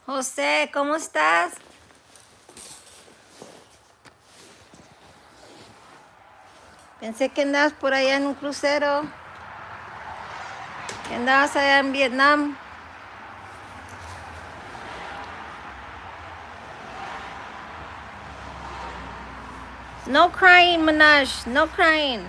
José, ¿cómo estás? Pensé que andabas por allá en un crucero, que andabas allá en Vietnam. No crying, Manaj, no crying.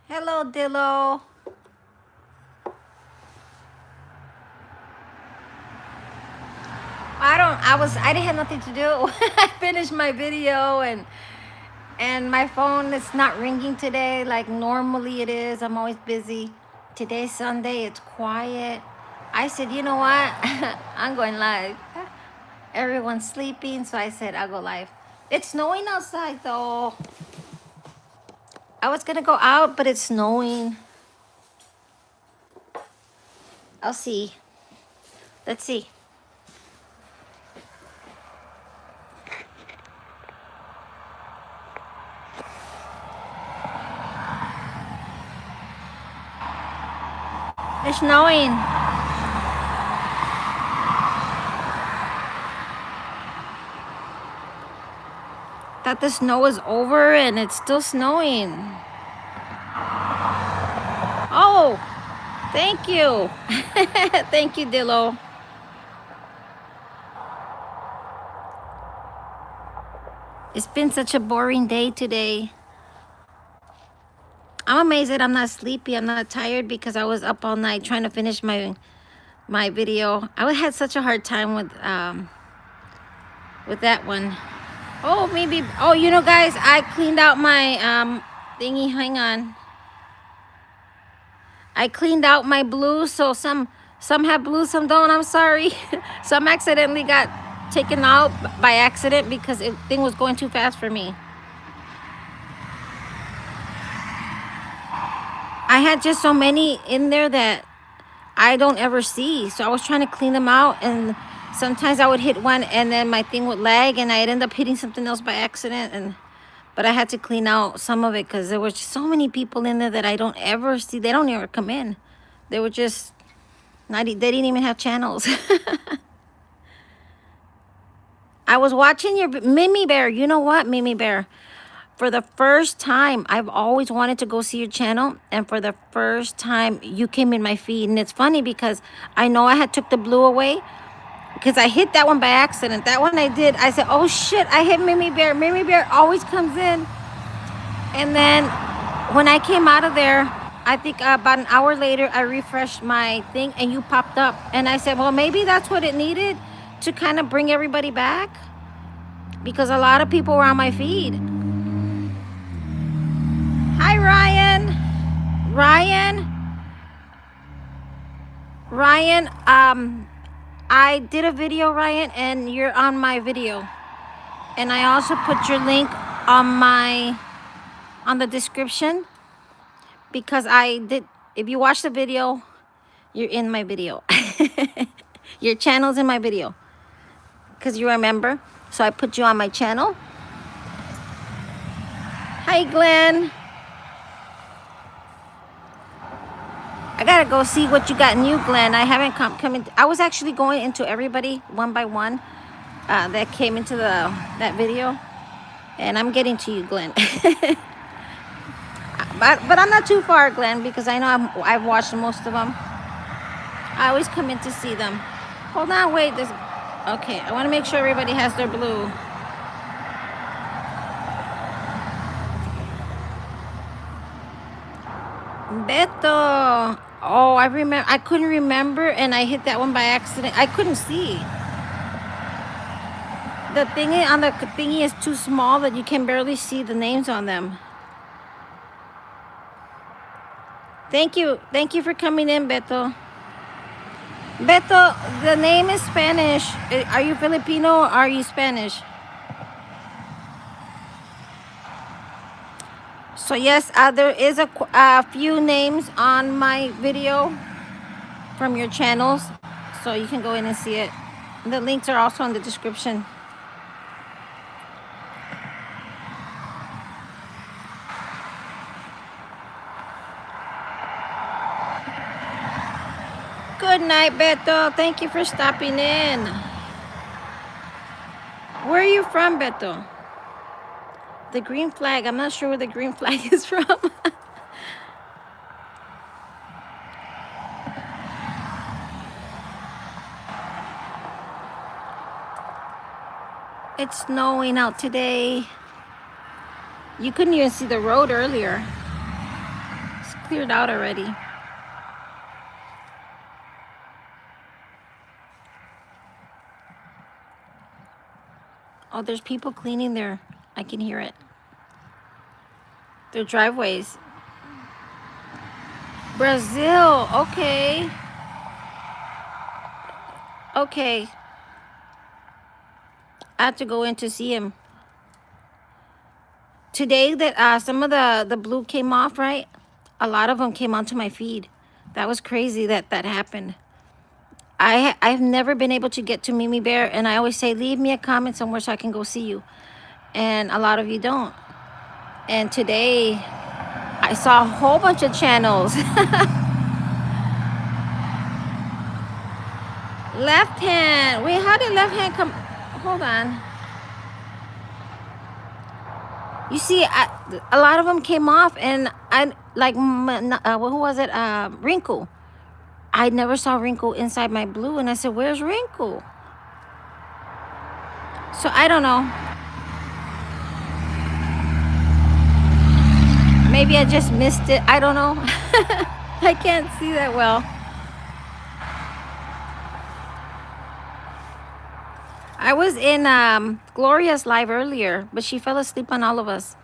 Hello, Dillo. I didn't have nothing to do. I finished my video and my phone is not ringing today like normally it is. I'm always busy. Today's Sunday, it's quiet. I said, you know what? I'm going live. Everyone's sleeping, so I said I'll go live. It's snowing outside though. I was gonna go out, but it's snowing. I'll see. Let's see. It's snowing. Thought the snow was over and it's still snowing. Oh, thank you. Thank you, Dillo. It's been such a boring day today. I'm amazed that I'm not sleepy. I'm not tired because I was up all night trying to finish my video. I had such a hard time with that one. Oh, maybe. Oh, you know, guys, I cleaned out my thingy. Hang on. I cleaned out my blue, so some have blue, some don't. I'm sorry. Some accidentally got taken out by accident because the thing was going too fast for me. I had just so many in there that I don't ever see. So I was trying to clean them out, and sometimes I would hit one and then my thing would lag and I'd end up hitting something else by accident. But I had to clean out some of it because there were just so many people in there that I don't ever see. They don't ever come in. They were just not, they didn't even have channels. I was watching your Mimi Bear. You know what, Mimi Bear? For the first time, I've always wanted to go see your channel. And for the first time, you came in my feed. And it's funny because I know I had took the blue away because I hit that one by accident. That one I did. I said, oh shit, I hit Mimi Bear. Mimi Bear always comes in. And then when I came out of there, I think about an hour later, I refreshed my thing and you popped up. And I said, well, maybe that's what it needed to kind of bring everybody back. Because a lot of people were on my feed. Hi, Ryan. Ryan, I did a video, Ryan, and you're on my video. And I also put your link on the description because I did, if you watch the video, you're in my video. Your channel's in my video because you remember. So I put you on my channel. Hi, Glenn. I gotta go see what you got new, Glenn. I haven't come in. I was actually going into everybody one by one that came into that video, and I'm getting to you, Glenn. but I'm not too far, Glenn, because I know I've watched most of them. I always come in to see them. Hold on, wait. This. Okay, I want to make sure everybody has their blue. Beto. Oh, I remember. I couldn't remember, and I hit that one by accident. I couldn't see. The thingy on the thingy is too small that you can barely see the names on them. Thank you for coming in, Beto. Beto, the name is Spanish. Are you Filipino or are you Spanish? So yes, there is a few names on my video from your channels, so you can go in and see it. The links are also in the description. Good night, Beto. Thank you for stopping in. Where are you from, Beto? The green flag. I'm not sure where the green flag is from. It's snowing out today. You couldn't even see the road earlier. It's cleared out already. Oh, there's people cleaning there. I can hear it. Their driveways. Brazil. Okay. Okay. I have to go in to see him. Today that some of the blue came off, right? A lot of them came onto my feed. That was crazy that happened. I've never been able to get to Mimi Bear, and I always say, leave me a comment somewhere so I can go see you. And a lot of you don't. And today, I saw a whole bunch of channels. Left hand. Wait, how did left hand come? Hold on. You see, a lot of them came off, and I like, who was it? Wrinkle. I never saw Wrinkle inside my blue, and I said, where's Wrinkle? So I don't know. Maybe I just missed it. I don't know. I can't see that well. I was in Gloria's live earlier, but she fell asleep on all of us.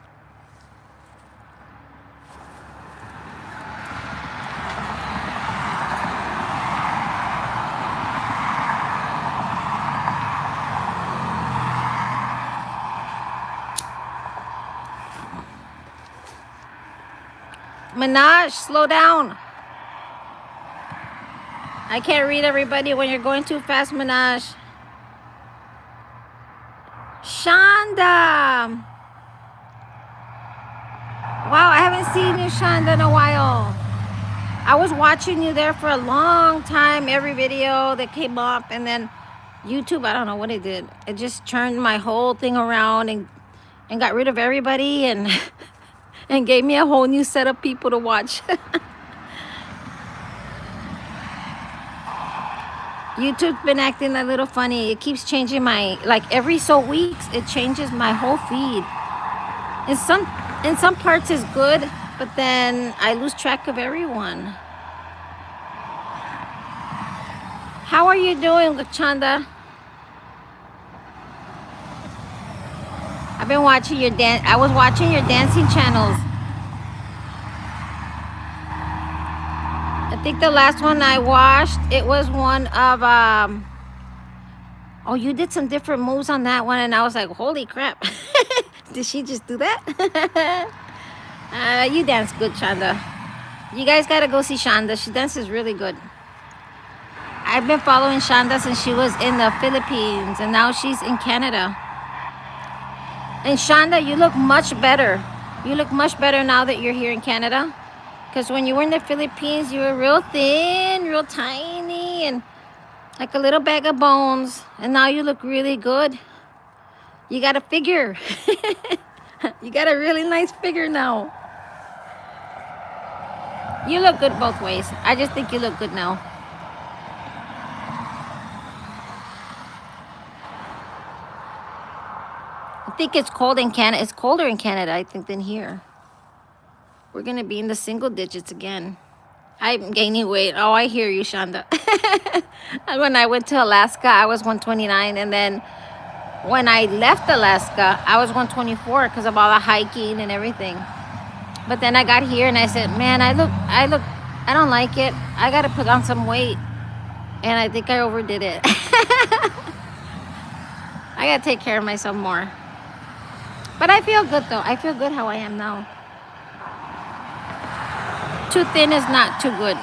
Minaj, slow down. I can't read everybody when you're going too fast, Minaj. Shonda. Wow, I haven't seen you, Shonda, in a while. I was watching you there for a long time, every video that came up, and then YouTube, I don't know what it did. It just turned my whole thing around and got rid of everybody and and gave me a whole new set of people to watch. YouTube's been acting a little funny. It keeps changing my, like every so weeks, it changes my whole feed. In some parts it's good, but then I lose track of everyone. How are you doing, Chanda? I've been watching your I was watching your dancing channels. I think the last one I watched, it was one of oh, you did some different moves on that one, and I was like, holy crap. Did she just do that? You dance good, Shonda. You guys gotta go see Shonda. She dances really good. I've been following Shonda since she was in the Philippines, and now she's in Canada. And Shonda, you look much better. You look much better now that you're here in Canada. Because when you were in the Philippines, you were real thin, real tiny, and like a little bag of bones. And now you look really good. You got a figure. You got a really nice figure now. You look good both ways. I just think you look good now. I think it's cold in Canada. It's colder in Canada, I think, than here. We're going to be in the single digits again. I'm gaining weight. Oh, I hear you, Shonda. When I went to Alaska, I was 129. And then when I left Alaska, I was 124 because of all the hiking and everything. But then I got here and I said, man, I look I don't like it. I gotta put on some weight, and I think I overdid it. I gotta take care of myself more. But I feel good though. I feel good how I am now. Too thin is not too good.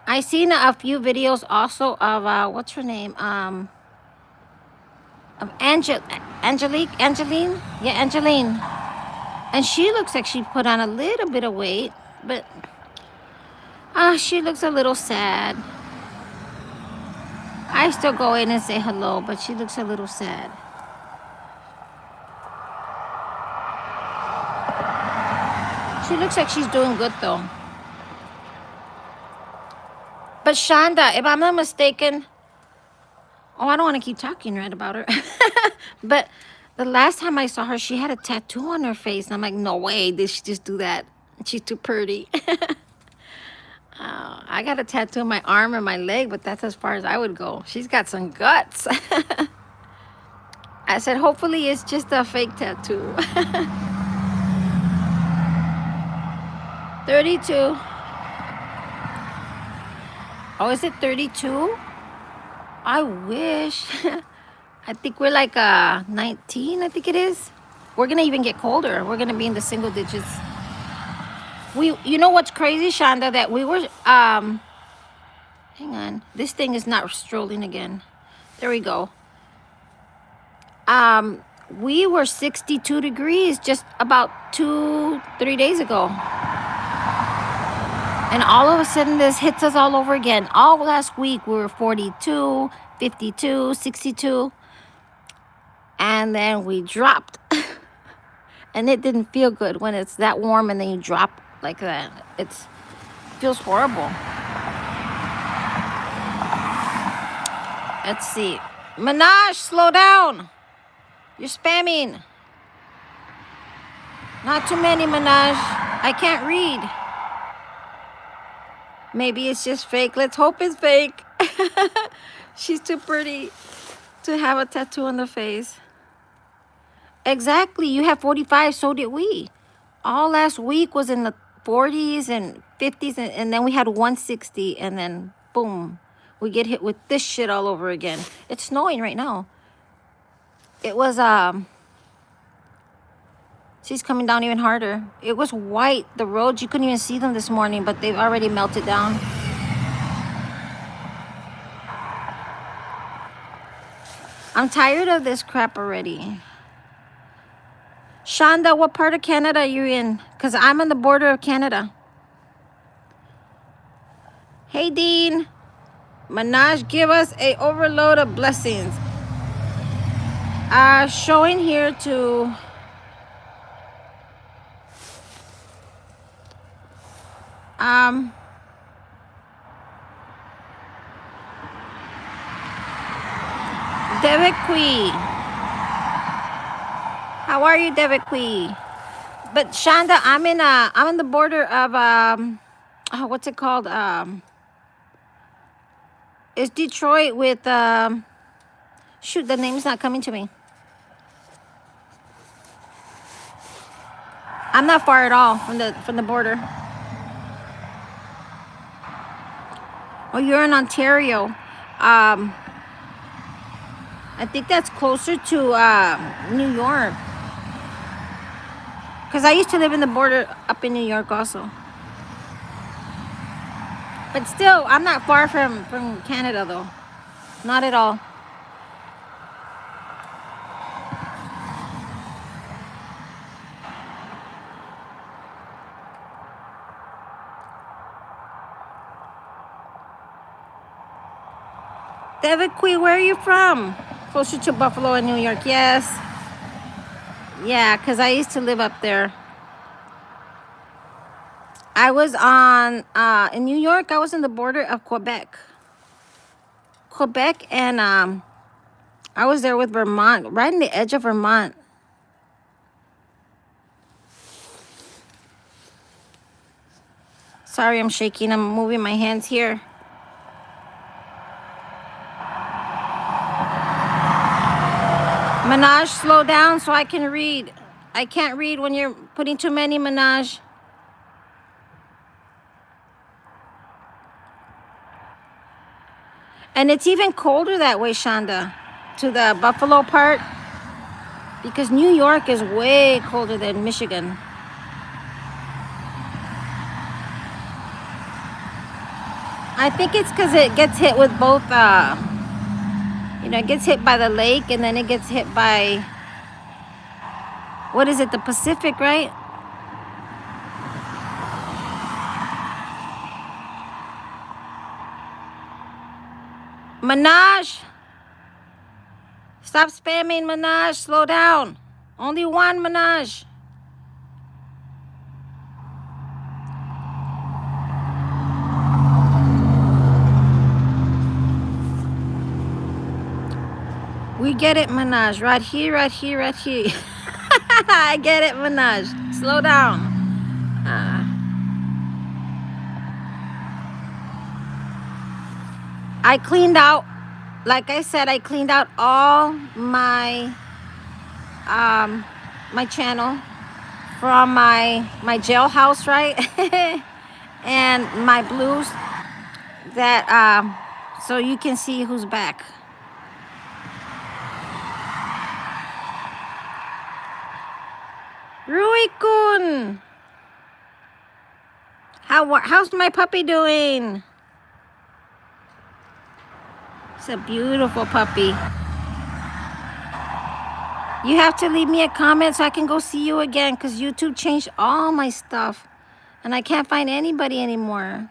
I seen a few videos also of what's her name? Of Angeline? Yeah, Angeline. And she looks like she put on a little bit of weight, but she looks a little sad. I still go in and say hello, but she looks a little sad. She looks like she's doing good though. But Shonda, if I'm not mistaken, I don't want to keep talking right about her. But the last time I saw her, she had a tattoo on her face. And I'm like, no way, did she just do that? She's too pretty. I got a tattoo on my arm and my leg, but that's as far as I would go. She's got some guts. I said, hopefully it's just a fake tattoo. 32. Oh, is it 32? I wish. I think we're like 19, I think it is. We're gonna even get colder. We're gonna be in the single digits. You know what's crazy, Shonda, that we were, hang on. This thing is not strolling again. There we go. We were 62 degrees just about 2-3 days ago. And all of a sudden this hits us all over again. All last week we were 42, 52, 62. And then we dropped. And it didn't feel good when it's that warm and then you drop like that. It feels horrible. Let's see. Minaj, slow down. You're spamming. Not too many, Minaj. I can't read. Maybe it's just fake. Let's hope it's fake. She's too pretty to have a tattoo on the face. Exactly. You have 45, so did we. All last week was in the 40s and 50s, and then we had 160, and then boom, we get hit with this shit all over again. It's snowing right now. It was, she's coming down even harder. It was white. The roads, you couldn't even see them this morning, but they've already melted down. I'm tired of this crap already. Shonda, what part of Canada are you in? Because I'm on the border of Canada. Hey, Dean. Minaj, give us a overload of blessings. Showing here to... Deviqui. How are you, Deviqui? But Shonda, I'm in the border of what's it called? It's Detroit with shoot, the name's not coming to me. I'm not far at all from the border. Oh, you're in Ontario. I think that's closer to New York. Because I used to live in the border up in New York also. But still, I'm not far from Canada though. Not at all. Deviqui, where are you from? Closer to Buffalo and New York, yes. Yeah, because I used to live up there. I was in New York, I was in the border of Quebec. And I was there with Vermont, right in the edge of Vermont. Sorry, I'm shaking. I'm moving my hands here. Minaj, slow down so I can read. I can't read when you're putting too many, Minaj. And it's even colder that way, Shonda, to the Buffalo part, because New York is way colder than Michigan. I think it's because it gets hit with both, it gets hit by the lake and then it gets hit by, what is it, the Pacific, right? Minaj, stop spamming, Minaj. Slow down. Only one, Minaj. We get it, Minaj. Right here, right here, right here. I get it, Minaj. Slow down. I cleaned out, like I said, I cleaned out all my my channel from my jailhouse, right? And my blues, that so you can see who's back. Rui-kun, how's my puppy doing? It's a beautiful puppy. You have to leave me a comment so I can go see you again, because YouTube changed all my stuff and I can't find anybody anymore.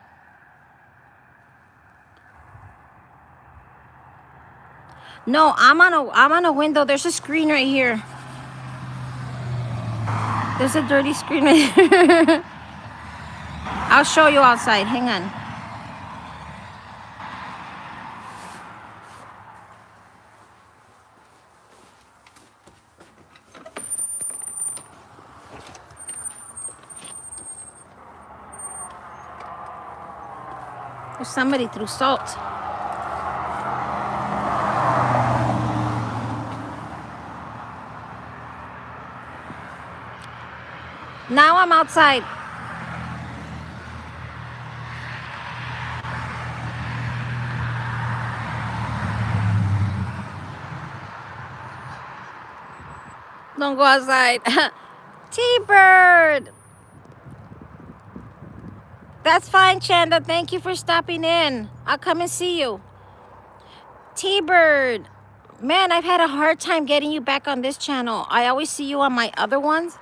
No, I'm on a window. There's a screen right here. There's a dirty screen right here. I'll show you outside. Hang on. Somebody threw salt. Now I'm outside. Don't go outside. T-Bird. That's fine, Chanda. Thank you for stopping in. I'll come and see you. T-Bird. Man, I've had a hard time getting you back on this channel. I always see you on my other ones.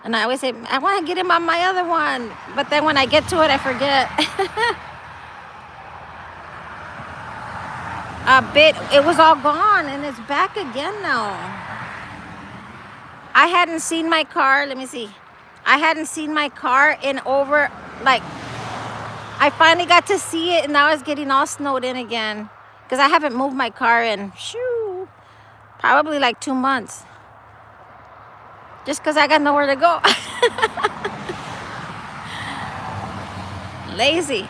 And I always say, I want to get him on my other one. But then when I get to it, I forget. It was all gone and it's back again now. I hadn't seen my car. Let me see. I hadn't seen my car in over, like, I finally got to see it and now it's getting all snowed in again. Because I haven't moved my car in, probably like 2 months. Just because I got nowhere to go. Lazy.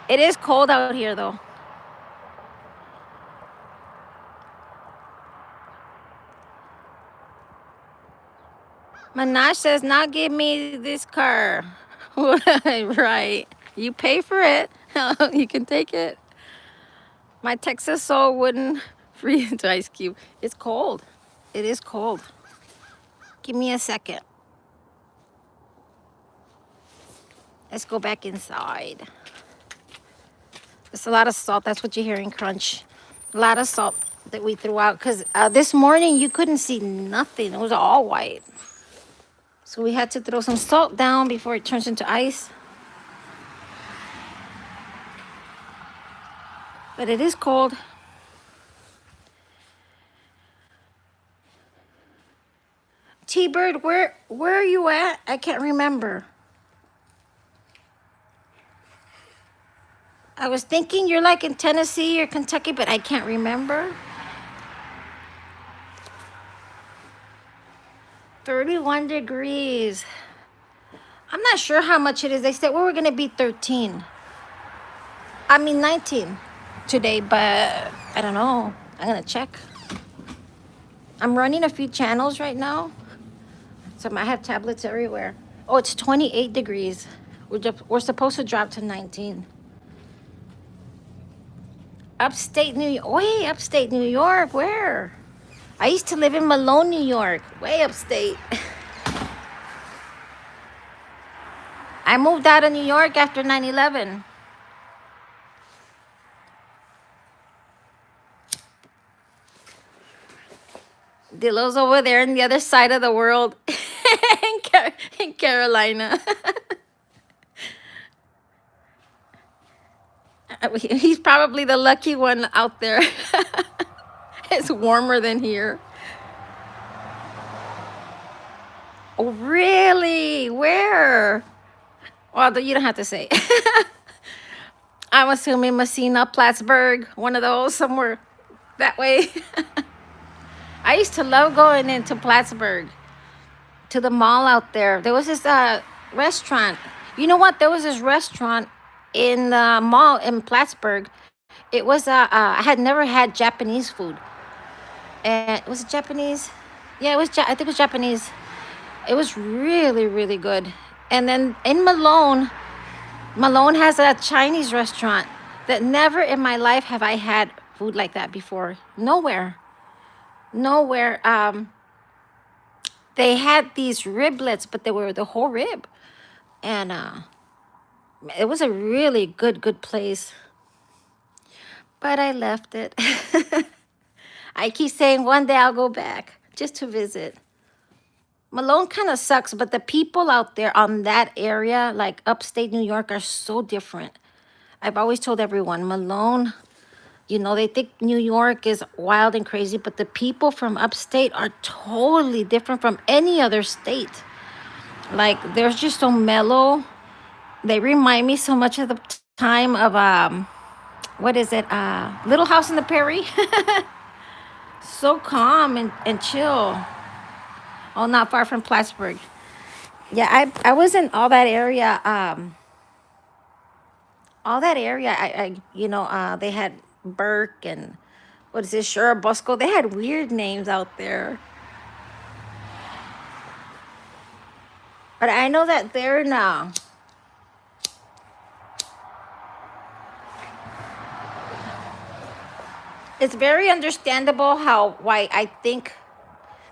It is cold out here though. Minaj says, now give me this car. Right. You pay for it. You can take it. My Texas soul wouldn't freeze to Ice Cube. It's cold. It is cold. Give me a second. Let's go back inside. It's a lot of salt. That's what you're hearing, crunch. A lot of salt that we threw out. Because this morning, you couldn't see nothing. It was all white. So we had to throw some salt down before it turns into ice. But it is cold. T-Bird, where are you at? I can't remember. I was thinking you're like in Tennessee or Kentucky, but I can't remember. 31 degrees. I'm not sure how much it is. They said we were going to be 19 today, but I don't know. I'm going to check. I'm running a few channels right now. So I have tablets everywhere. Oh, it's 28 degrees. We're supposed to drop to 19. Upstate New York. Way upstate New York. Where? I used to live in Malone, New York. Way upstate. I moved out of New York after 9/11. Dilo's over there on the other side of the world in Carolina. He's probably the lucky one out there. It's warmer than here. Oh, really? Where? Well, you don't have to say. I'm assuming Messina, Plattsburgh, one of those somewhere that way. I used to love going into Plattsburgh to the mall out there. There was this restaurant. You know what? There was this restaurant in the mall in Plattsburgh. It was I had never had Japanese food. And was it Japanese? Yeah, it was. I think it was Japanese. It was really, really good. And then in Malone, Malone has a Chinese restaurant that never in my life have I had food like that before. Nowhere. Nowhere. They had these riblets, but they were the whole rib. And it was a really good place. But I left it. I keep saying one day I'll go back just to visit. Malone kind of sucks, but the people out there on that area, like upstate New York, are so different. I've always told everyone, Malone, you know, they think New York is wild and crazy, but the people from upstate are totally different from any other state. Like, they're just so mellow. They remind me so much of the time of, what is it? Little House on the Prairie. So calm and chill. Oh, not far from Plattsburgh. Yeah, I was in all that area. They had Burke and what is this, Churubusco. They had weird names out there. But I know that they're now. It's very understandable why I think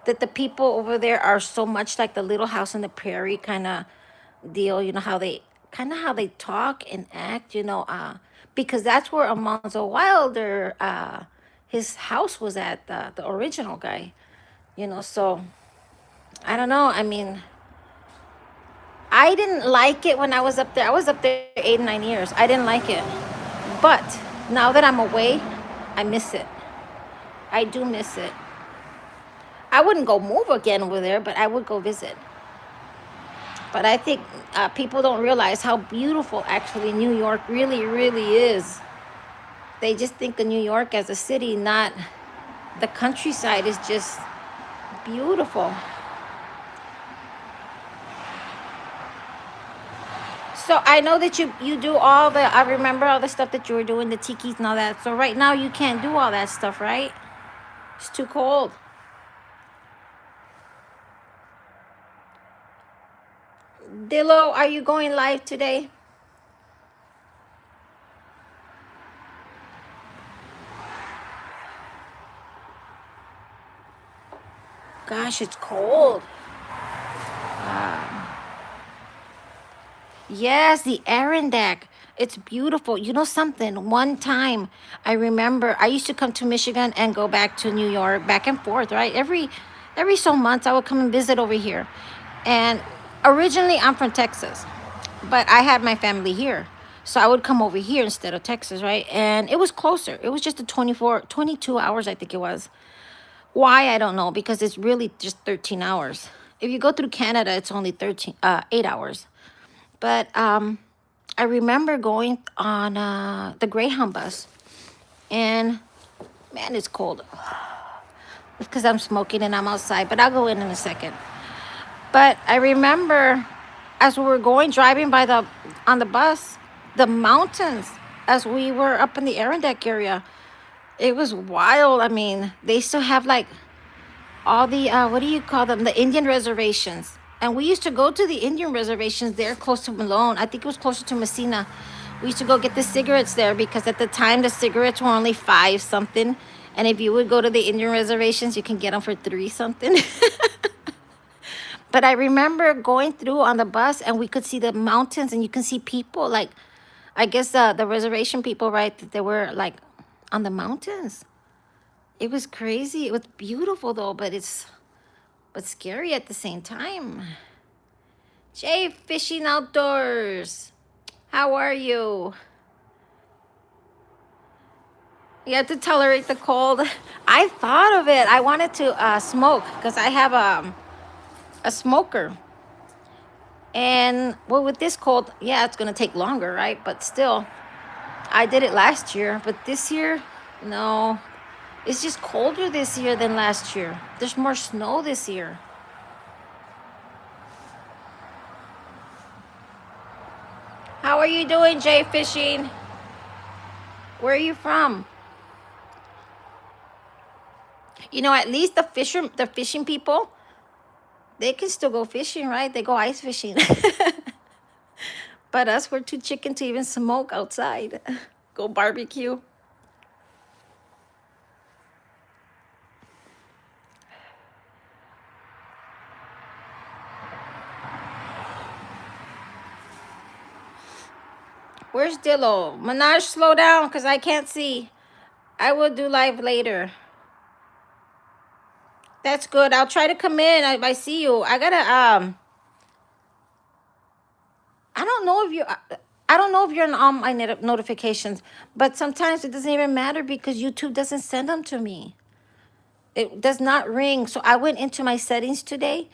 that the people over there are so much like the Little House on the Prairie kind of deal. You know how they talk and act. Because that's where Alonzo Wilder, his house was at, the original guy. So I don't know. I mean, I didn't like it when I was up there. I was up there 8 9 years. I didn't like it, but now that I'm away, I miss it. I do miss it. I wouldn't go move again over there, but I would go visit. But I think people don't realize how beautiful actually New York really, really is. They just think of New York as a city, not the countryside is just beautiful. So I know that you do all the, I remember all the stuff that you were doing, the tikis and all that. So right now you can't do all that stuff, right? It's too cold. Dillo, are you going live today? Gosh, it's cold. Yes, the Arandac. It's beautiful. You know something? One time, I remember I used to come to Michigan and go back to New York, back and forth, right? Every so months, I would come and visit over here. And originally, I'm from Texas, but I had my family here. So I would come over here instead of Texas, right? And it was closer. It was just 22 hours, I think it was. Why? I don't know, because it's really just 13 hours. If you go through Canada, it's only 8 hours. But I remember going on the Greyhound bus, and man, it's cold. It's because I'm smoking and I'm outside, but I'll go in a second. But I remember as we were driving on the bus, the mountains, as we were up in the Arandac area, it was wild. I mean, they still have like all the, what do you call them? The Indian reservations. And we used to go to the Indian reservations there close to Malone. I think it was closer to Messina. We used to go get the cigarettes there because at the time the cigarettes were only 5 something. And if you would go to the Indian reservations, you can get them for 3 something. But I remember going through on the bus and we could see the mountains and you can see people like, I guess the reservation people, right? They were like on the mountains. It was crazy. It was beautiful though, but scary at the same time. Jay Fishing Outdoors, how are you? You have to tolerate the cold. I thought of it. I wanted to smoke because I have a smoker. And well, with this cold, yeah, it's gonna take longer, right? But still, I did it last year, but this year, no. It's just colder this year than last year. There's more snow this year. How are you doing, Jay Fishing? Where are you from? You know, at least the fishing people, they can still go fishing, right? They go ice fishing. But us, we're too chicken to even smoke outside. Go barbecue. Where's Dillo? Manaj, slow down because I can't see. I will do live later. That's good. I'll try to come in. I see you. I gotta I don't know if you I don't know if you're on my notifications, but sometimes it doesn't even matter because YouTube doesn't send them to me. It does not ring. So I went into my settings today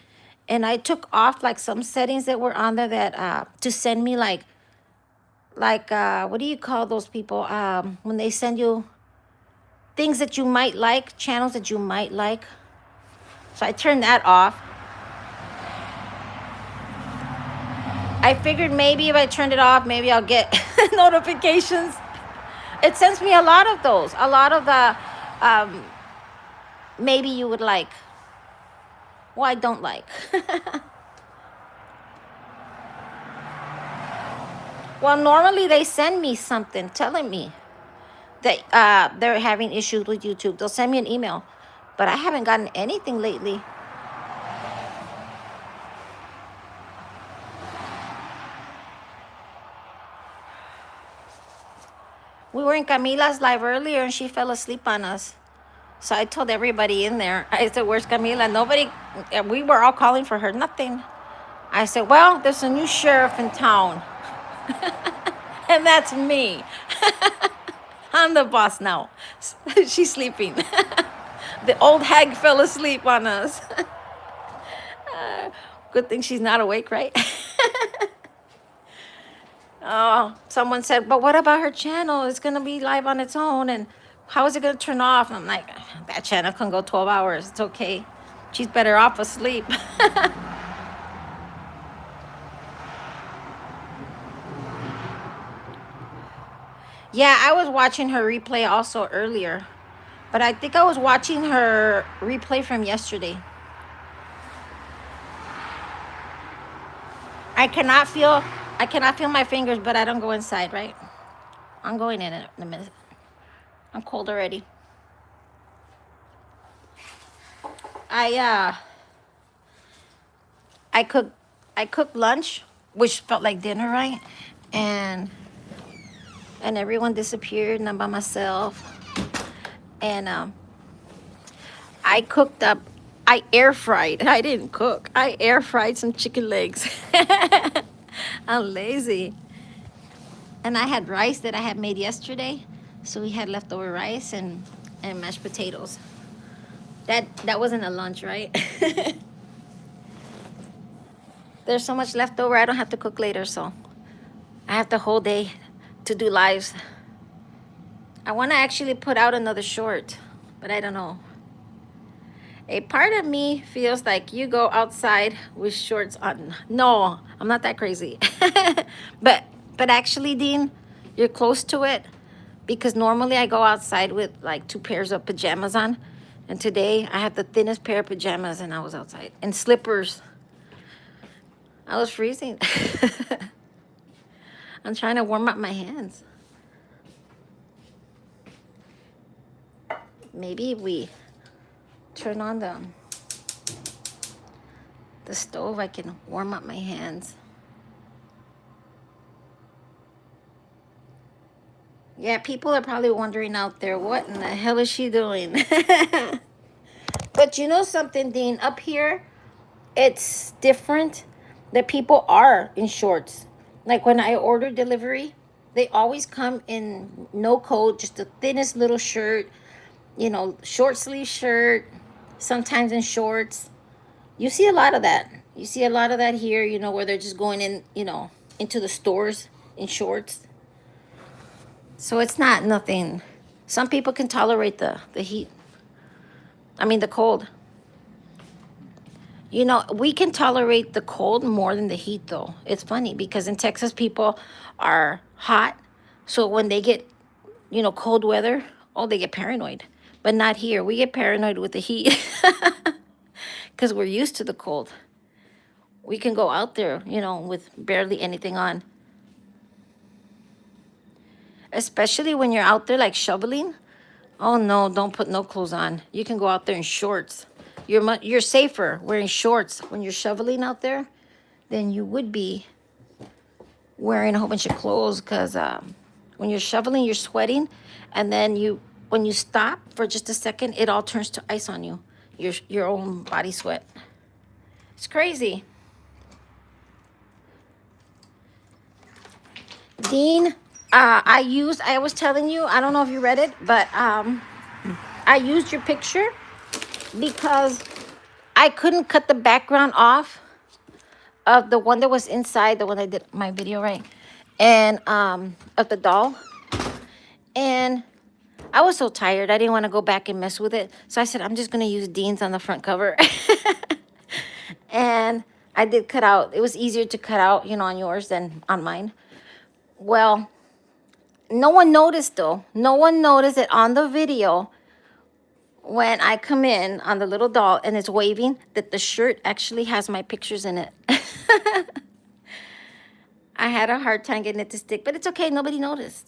and I took off like some settings that were on there that to send me like what do you call those people when they send you things that you might like, channels that you might like. So I turned that off. I figured maybe if I turned it off, maybe I'll get notifications. It sends me a lot of those. A lot of the maybe you would like. Well, I don't like. Well, normally they send me something telling me that they're having issues with YouTube. They'll send me an email, but I haven't gotten anything lately. We were in Camila's live earlier and she fell asleep on us. So I told everybody in there, I said, where's Camila? Nobody, we were all calling for her, nothing. I said, well, there's a new sheriff in town. And that's me. I'm the boss now. She's sleeping. The old hag fell asleep on us. Good thing she's not awake, right? Oh, someone said, but what about her channel? It's going to be live on its own. And how is it going to turn off? I'm like, that channel can go 12 hours. It's okay. She's better off asleep. Yeah, I was watching her replay also earlier. But I think I was watching her replay from yesterday. I cannot feel my fingers, but I don't go inside, right? I'm going in a minute. I'm cold already. I cooked lunch, which felt like dinner, right? And everyone disappeared and I'm by myself. And I air fried. I didn't cook. I air fried some chicken legs. I'm lazy. And I had rice that I had made yesterday. So we had leftover rice and mashed potatoes. That wasn't a lunch, right? There's so much left over, I don't have to cook later, so I have the whole day to do lives. I want to actually put out another short, but I don't know. A part of me feels like you go outside with shorts on. No, I'm not that crazy. but actually, Dean, you're close to it because normally I go outside with like 2 pairs of pajamas on. And today I have the thinnest pair of pajamas and I was outside. And slippers. I was freezing. I'm trying to warm up my hands. Maybe we turn on the stove, I can warm up my hands. Yeah, people are probably wondering out there, what in the hell is she doing? But you know something, Dean? Up here, it's different. The people are in shorts. Like when I order delivery, they always come in no coat, just the thinnest little shirt, you know, short sleeve shirt, sometimes in shorts. You see a lot of that. You see a lot of that here, you know, where they're just going in, you know, into the stores in shorts. So it's not nothing. Some people can tolerate the heat. I mean, the cold. You know, we can tolerate the cold more than the heat, though. It's funny because in Texas, people are hot. So when they get, you know, cold weather, oh, they get paranoid. But not here. We get paranoid with the heat because we're used to the cold. We can go out there, you know, with barely anything on. Especially when you're out there like shoveling. Oh no, don't put no clothes on. You can go out there in shorts. You're safer wearing shorts when you're shoveling out there than you would be wearing a whole bunch of clothes because when you're shoveling, you're sweating, and then when you stop for just a second, it all turns to ice on you. Your own body sweat. It's crazy. Dean, I was telling you, I don't know if you read it, but I used your picture because I couldn't cut the background off of the one that was inside, the one I did my video, right? And of the doll. And I was so tired. I didn't want to go back and mess with it. So I said, I'm just going to use Dean's on the front cover. And I did cut out. It was easier to cut out, you know, on yours than on mine. Well, no one noticed though. No one noticed it on the video when I come in on the little doll and it's waving that the shirt actually has my pictures in it. I had a hard time getting it to stick, but it's okay. Nobody noticed.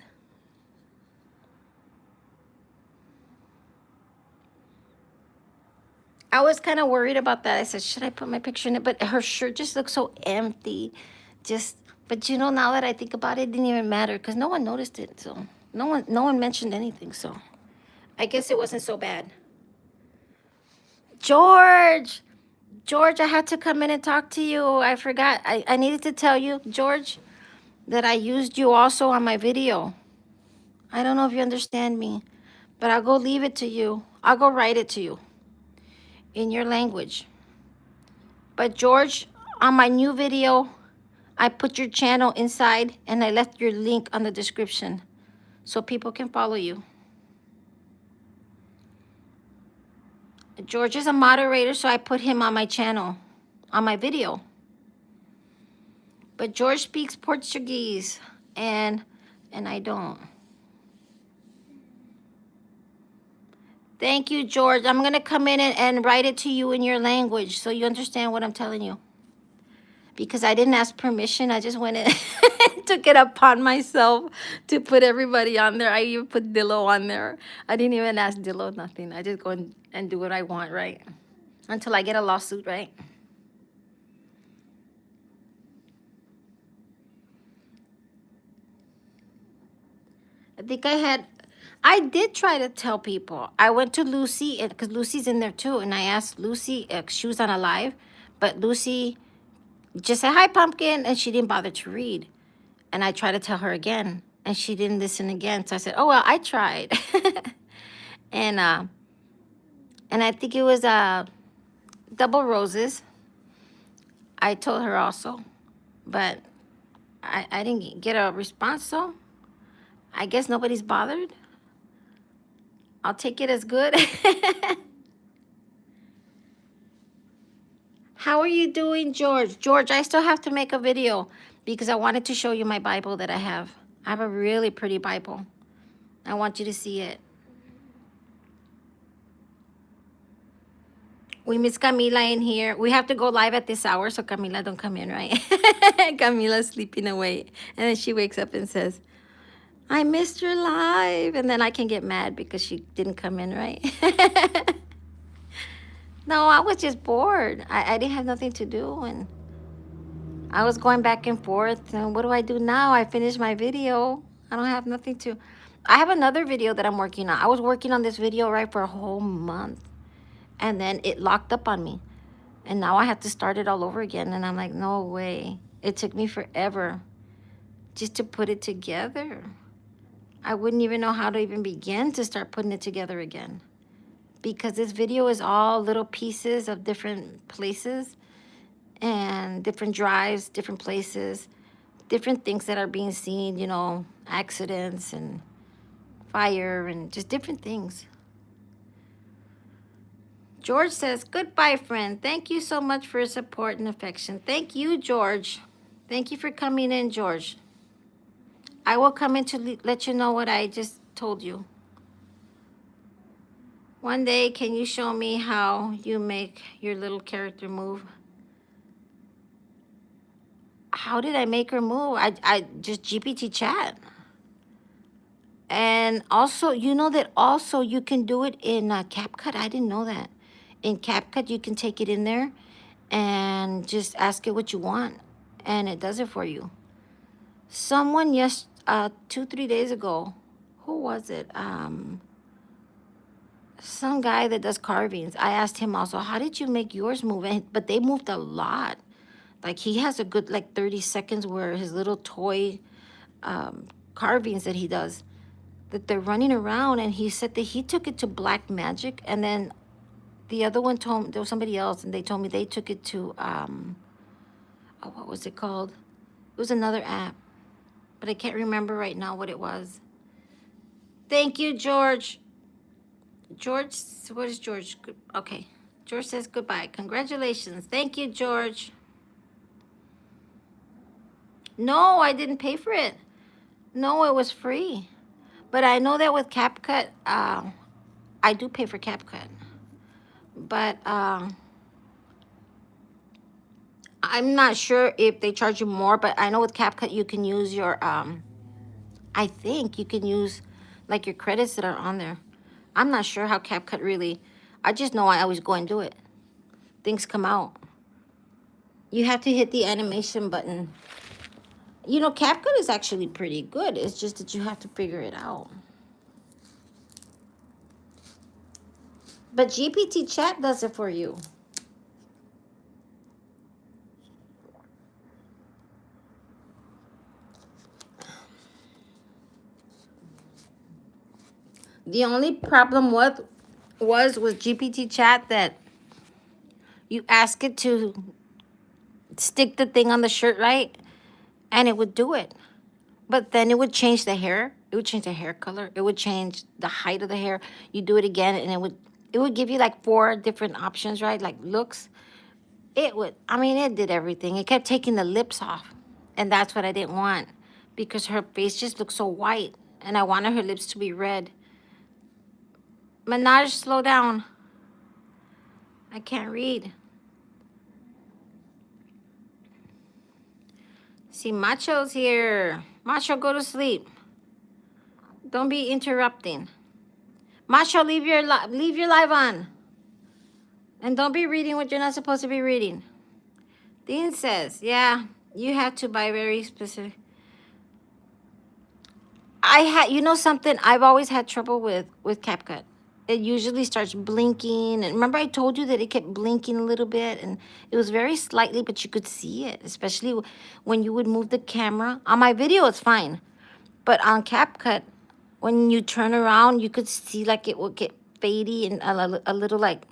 I was kind of worried about that. I said, should I put my picture in it? But her shirt just looks so empty. But you know, now that I think about it, it didn't even matter because no one noticed it. So no one mentioned anything. So I guess it wasn't so bad. George, I had to come in and talk to you. I forgot. I needed to tell you, George, that I used you also on my video. I don't know if you understand me, but I'll go leave it to you. I'll go write it to you in your language. But George, on my new video, I put your channel inside and I left your link on the description so people can follow you. George is a moderator, so I put him on my channel, on my video. But George speaks Portuguese and I don't. Thank you, George. I'm going to come in and write it to you in your language so you understand what I'm telling you. Because I didn't ask permission. I just went in and took it upon myself to put everybody on there. I even put Dillo on there. I didn't even ask Dillo nothing. I just go and do what I want, right? Until I get a lawsuit, right? I think I did try to tell people. I went to Lucy, because Lucy's in there too, and I asked Lucy if she was on a live, but Lucy just said, hi, Pumpkin, and she didn't bother to read. And I tried to tell her again, and she didn't listen again. So I said, oh, well, I tried. and I think it was Double Roses. I told her also, but I didn't get a response, so I guess nobody's bothered. I'll take it as good. How are you doing, George? George, I still have to make a video because I wanted to show you my Bible that I have. I have a really pretty Bible. I want you to see it. We miss Camila in here. We have to go live at this hour so Camila don't come in, right? Camila's sleeping away. And then she wakes up and says, I missed your live. And then I can get mad because she didn't come in, right? No, I was just bored. I didn't have nothing to do. And I was going back and forth. And what do I do now? I finished my video. I don't have nothing to. I have another video that I'm working on. I was working on this video, right, for a whole month. And then it locked up on me. And now I have to start it all over again. And I'm like, no way. It took me forever just to put it together. I wouldn't even know how to even begin to start putting it together again. Because this video is all little pieces of different places and different drives, different places, different things that are being seen, you know, accidents and fire and just different things. George says, goodbye, friend. Thank you so much for your support and affection. Thank you, George. Thank you for coming in, George. I will come in to let you know what I just told you. One day, can you show me how you make your little character move? How did I make her move? I just GPT chat. And also, you know that also you can do it in CapCut. I didn't know that. In CapCut, you can take it in there and just ask it what you want. And it does it for you. Someone 2-3 days ago, who was it? Some guy that does carvings. I asked him also, how did you make yours move? But they moved a lot. Like he has a good like 30 seconds where his little toy carvings that he does, that they're running around, and he said that he took it to Black Magic, and then the other one told me, there was somebody else, and they told me they took it to what was it called? It was another app, but I can't remember right now what it was. Thank you, George. George, what is George? Okay. George says goodbye. Congratulations. Thank you, George. No, I didn't pay for it. No, it was free. But I know that with CapCut, I do pay for CapCut. But I'm not sure if they charge you more, but I know with CapCut you can use your, I think you can use like your credits that are on there. I'm not sure how CapCut really, I just know I always go and do it. Things come out. You have to hit the animation button. You know, CapCut is actually pretty good. It's just that you have to figure it out. But GPT chat does it for you. The only problem was with GPT chat that you ask it to stick the thing on the shirt, right? And it would do it. But then it would change the hair. It would change the hair color. It would change the height of the hair. You do it again and it would give you like 4 different options, right? Like looks. It did everything. It kept taking the lips off. And that's what I didn't want, because her face just looked so white and I wanted her lips to be red. Minaj, slow down. I can't read. See, Macho's here. Macho, go to sleep. Don't be interrupting. Macho, leave your live on. And don't be reading what you're not supposed to be reading. Dean says, yeah, you have to buy very specific. You know something, I've always had trouble with CapCut. It usually starts blinking. And remember I told you that it kept blinking a little bit, and it was very slightly, but you could see it, especially when you would move the camera. On my video, it's fine. But on CapCut, when you turn around, you could see like it would get fadey and a little like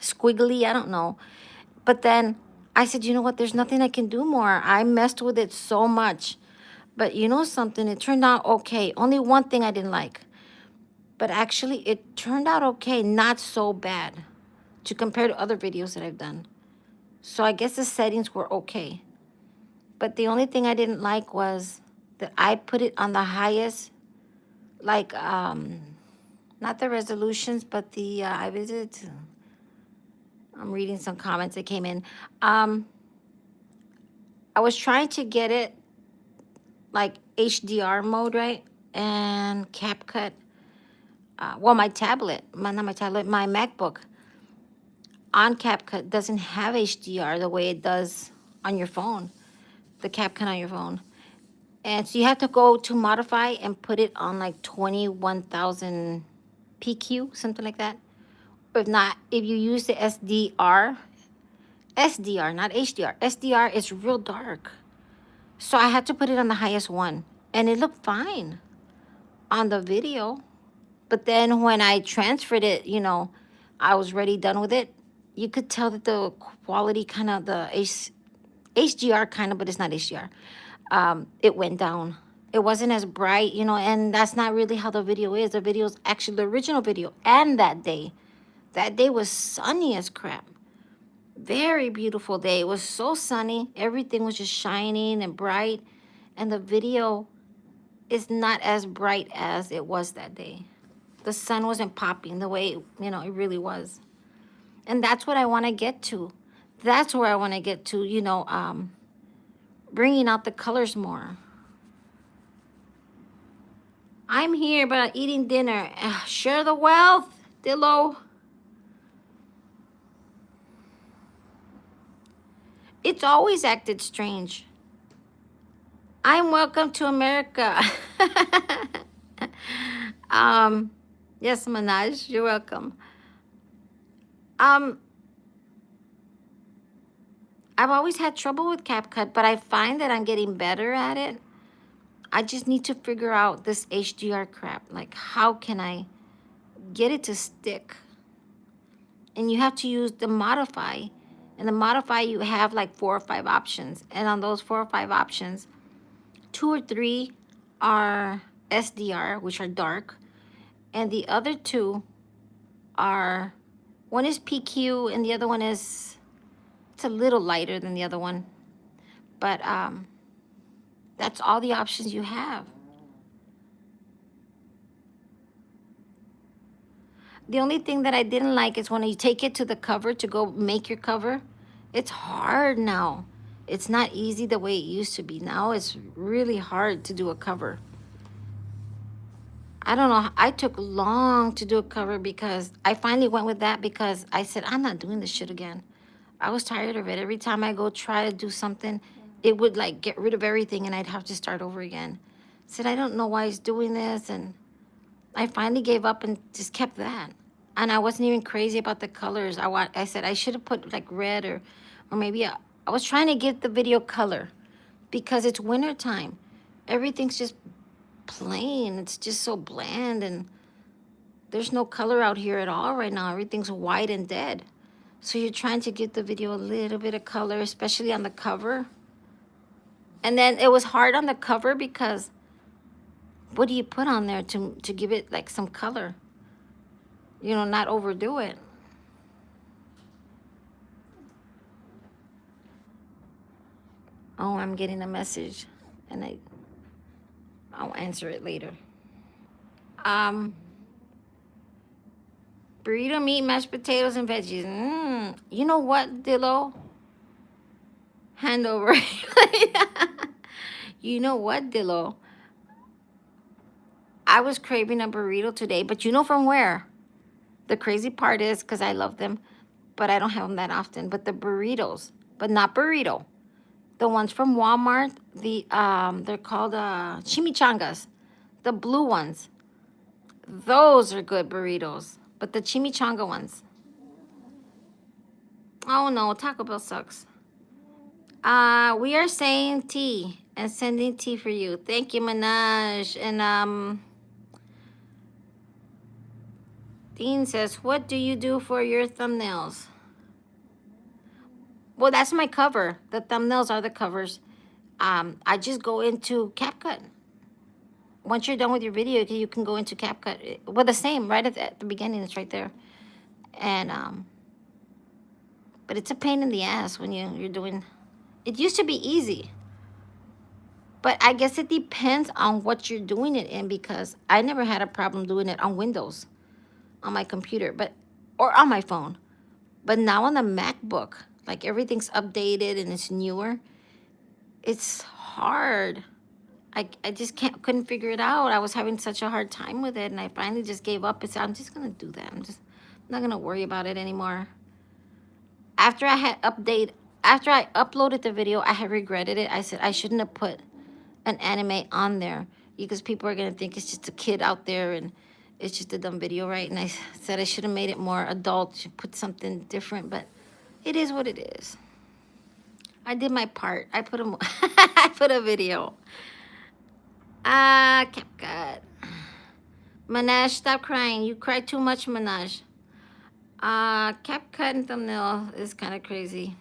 squiggly. I don't know. But then I said, you know what? There's nothing I can do more. I messed with it so much. But you know something? It turned out okay. Only one thing I didn't like. But actually, it turned out okay. Not so bad to compare to other videos that I've done. So I guess the settings were okay. But the only thing I didn't like was that I put it on the highest, like, not the resolutions, but the, I'm reading some comments that came in. Um, I was trying to get it like HDR mode, right? And CapCut. Well, my tablet, not my tablet, my MacBook on CapCut doesn't have HDR the way it does on your phone, the CapCut on your phone. And so you have to go to modify and put it on like 21,000 PQ, something like that. If not, if you use the SDR, not HDR. SDR is real dark. So I had to put it on the highest one. And it looked fine on the video. But then when I transferred it, I was already done with it. You could tell that the quality kind of, HDR kind of, but it's not HDR. It went down. It wasn't as bright, and that's not really how the video is. The video is actually the original video. And that day was sunny as crap. Very beautiful day. It was so sunny. Everything was just shining and bright. And the video is not as bright as it was that day. The sun wasn't popping the way, it really was. And that's what I want to get to. That's where I want to get to, bringing out the colors more. I'm here, but eating dinner. Share the wealth, Dillo. It's always acted strange. I'm welcome to America. Yes, Manaj, you're welcome. I've always had trouble with CapCut, but I find that I'm getting better at it. I just need to figure out this HDR crap. Like, how can I get it to stick? And you have to use the modify. And the modify, you have like 4 or 5 options. And on those 4 or 5 options, 2 or 3 are SDR, which are dark. And the other 2 are, one is PQ and the other one is, it's a little lighter than the other one. But that's all the options you have. The only thing that I didn't like is when you take it to the cover to go make your cover, it's hard now. It's not easy the way it used to be. Now it's really hard to do a cover. I don't know. I took long to do a cover because I finally went with that because I said, I'm not doing this shit again. I was tired of it. Every time I go try to do something, it would like get rid of everything and I'd have to start over again. I said, I don't know why he's doing this. And I finally gave up and just kept that. And I wasn't even crazy about the colors. I said I should have put like red or maybe I was trying to give the video color because it's winter time. Everything's just plain. It's just so bland and there's no color out here at all right now. Everything's white and dead. So you're trying to give the video a little bit of color, especially on the cover. And then it was hard on the cover because what do you put on there to give it like some color? Not overdo it. Oh, I'm getting a message and I'll answer it later. Burrito meat, mashed potatoes, and veggies. You know what, Dillo? Hand over. You know what, Dillo? I was craving a burrito today, but you know from where? The crazy part is, because I love them, but I don't have them that often. But the burritos, but not burrito. The ones from Walmart, they're called chimichangas. The blue ones. Those are good burritos. But the chimichanga ones. Oh no, Taco Bell sucks. We are saying tea and sending tea for you. Thank you, Manaj. And Dean says, what do you do for your thumbnails? Well, that's my cover. The thumbnails are the covers. I just go into CapCut. Once you're done with your video, you can go into CapCut. Well, the same, right at the beginning. It's right there. And, but it's a pain in the ass when you're doing, it used to be easy. But I guess it depends on what you're doing it in because I never had a problem doing it on Windows, on my computer, or on my phone. But now on the MacBook, like everything's updated and it's newer, it's hard. I just couldn't figure it out. I was having such a hard time with it, and I finally just gave up and said, I'm just gonna do that. I'm not gonna worry about it anymore. After I had after I uploaded the video, I had regretted it. I said I shouldn't have put an anime on there because people are gonna think it's just a kid out there and it's just a dumb video, right? And I said I should have made it more adult, put something different, but it is what it is. I did my part. I put a I put a video. CapCut. Manaj, stop crying. You cry too much, Manaj. CapCut and thumbnail is kind of crazy.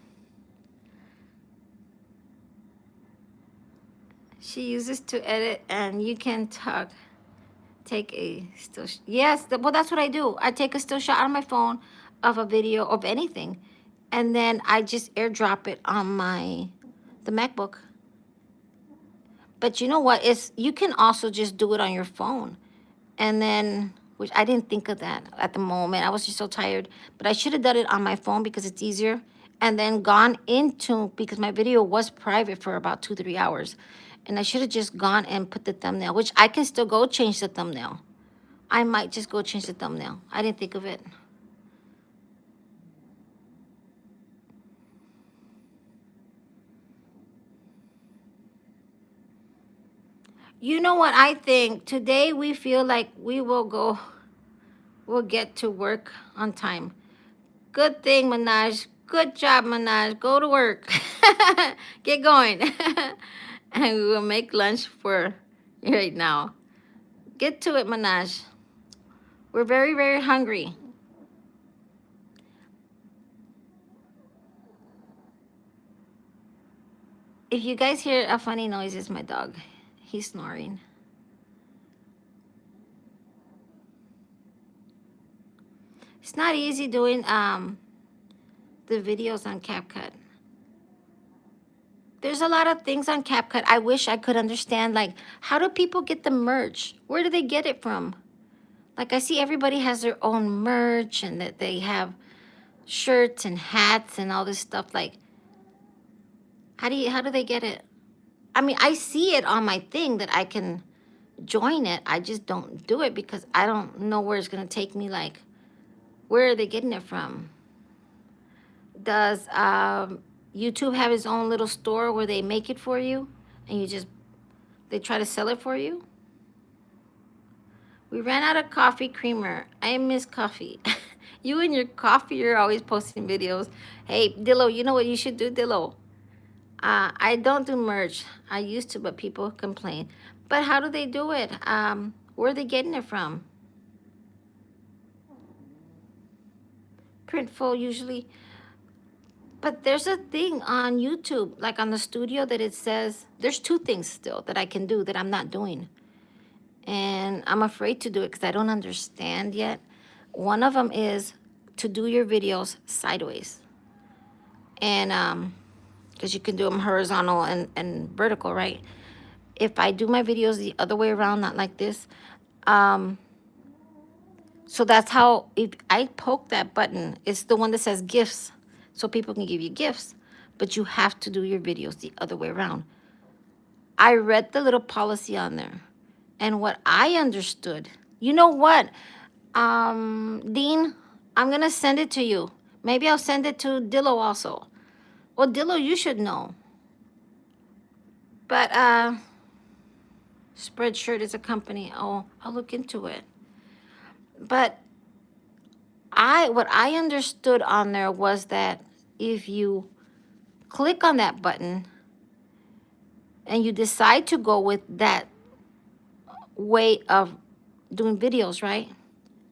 She uses to edit, and you can take a still. Yes, well, that's what I do. I take a still shot on my phone of a video of anything, and then I just airdrop it on the MacBook. But you know what? You can also just do it on your phone. And then, which I didn't think of that at the moment. I was just so tired. But I should have done it on my phone because it's easier. And then gone into, because my video was private for about 2-3 hours. And I should have just gone and put the thumbnail, which I can still go change the thumbnail. I might just go change the thumbnail. I didn't think of it. You know what I think? Today we feel like we'll get to work on time. Good thing, Manaj. Good job, Manaj. Go to work. Get going. And we will make lunch for right now. Get to it, Manaj. We're very, very hungry. If you guys hear a funny noise, it's my dog. He's snoring. It's not easy doing the videos on CapCut. There's a lot of things on CapCut I wish I could understand. Like, how do people get the merch? Where do they get it from? Like, I see everybody has their own merch and that they have shirts and hats and all this stuff. Like, how do they get it? I mean, I see it on my thing that I can join it. I just don't do it because I don't know where it's going to take me. Like, where are they getting it from? Does YouTube have its own little store where they make it for you and they try to sell it for you? We ran out of coffee creamer. I miss coffee. You and your coffee, you're always posting videos. Hey, Dillo, you know what you should do, Dillo? I don't do merch. I used to, but people complain. But how do they do it? Where are they getting it from? Printful usually. But there's a thing on YouTube, like on the studio, that it says there's 2 things still that I can do that I'm not doing. And I'm afraid to do it because I don't understand yet. One of them is to do your videos sideways. And because you can do them horizontal and vertical, right? If I do my videos the other way around, not like this, so that's how, if I poke that button, it's the one that says gifts, so people can give you gifts, but you have to do your videos the other way around. I read the little policy on there, and what I understood, you know what, Dean, I'm gonna send it to you. Maybe I'll send it to Dillo also. Well, Dillo, you should know. But Spreadshirt is a company. Oh, I'll look into it. But what I understood on there was that if you click on that button and you decide to go with that way of doing videos, right?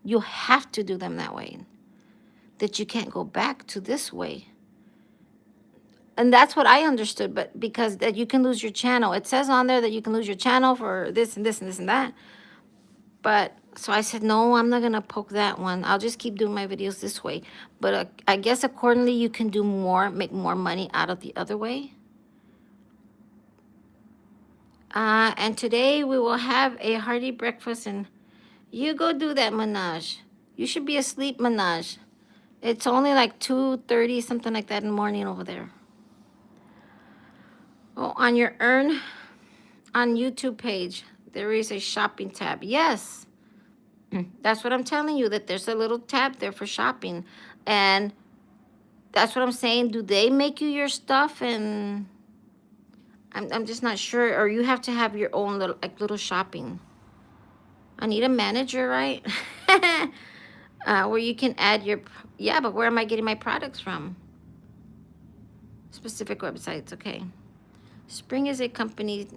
You have to do them that way. That you can't go back to this way. And that's what I understood, but because that you can lose your channel. It says on there that you can lose your channel for this and this and this and that. But so I said, no, I'm not going to poke that one. I'll just keep doing my videos this way. But I guess accordingly, you can do more, make more money out of the other way. And today we will have a hearty breakfast. And you go do that, Manaj. You should be asleep, Manaj. It's only like 2:30, something like that in the morning over there. Oh, on your Earn on YouTube page, there is a shopping tab. Yes, that's what I'm telling you, that there's a little tab there for shopping. And that's what I'm saying. Do they make you your stuff? And I'm just not sure. Or you have to have your own little, like, little shopping. I need a manager, right? Where you can add your, yeah, but where am I getting my products from? Specific websites, okay. Spring is a company.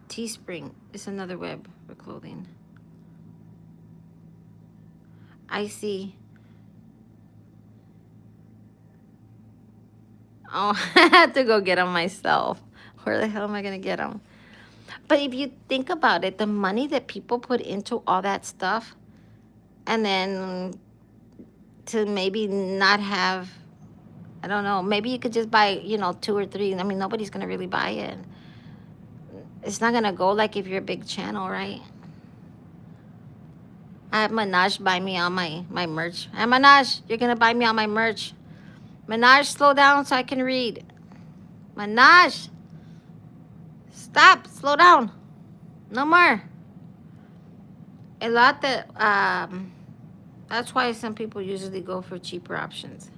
Teespring is another web for clothing. I see. Oh, I have to go get them myself. Where the hell am I going to get them? But if you think about it, the money that people put into all that stuff, and then to maybe not have, I don't know, maybe you could just buy, two or three. I mean, nobody's going to really buy it. It's not going to go like if you're a big channel, right? I have Manaj buy me all my merch. Hey, Manaj, you're going to buy me all my merch. Manaj, slow down so I can read. Manaj, stop, slow down. No more. A lot that, that's why some people usually go for cheaper options.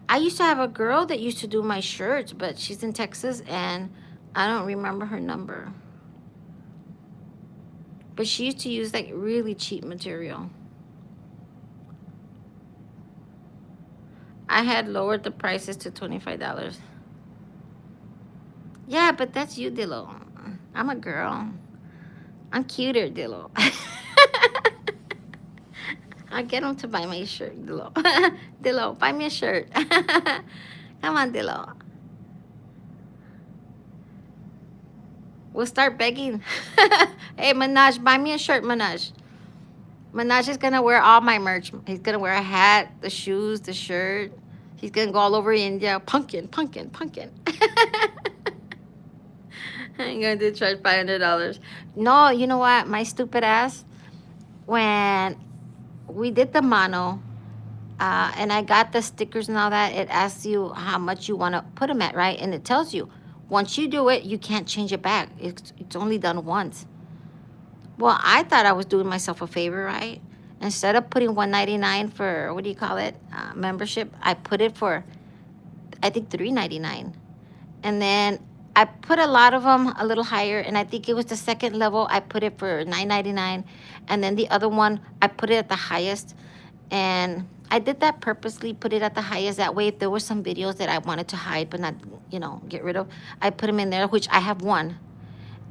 I used to have a girl that used to do my shirts, but she's in Texas and I don't remember her number. But she used to use like really cheap material. I had lowered the prices to $25. Yeah, but that's you, Dillo. I'm a girl. I'm cuter, Dillo. I'll get him to buy my shirt, Dillo. Dillo, buy me a shirt. Come on, Dillo. We'll start begging. Hey, Manaj, buy me a shirt, Manaj. Manaj is going to wear all my merch. He's going to wear a hat, the shoes, the shirt. He's going to go all over India. Pumpkin, pumpkin, pumpkin. I'm going to charge $500. No, you know what? My stupid ass, when we did the mono, and I got the stickers and all that, it asks you how much you want to put them at, right? And it tells you, once you do it, you can't change it back. It's only done once. Well, I thought I was doing myself a favor, right? Instead of putting $199 for, what do you call it, membership, I put it for, I think, $399. And then I put a lot of them a little higher, and I think it was the second level, I put it for $9.99. And then the other one, I put it at the highest. And I did that purposely, put it at the highest. That way, if there were some videos that I wanted to hide but not, get rid of, I put them in there, which I have one.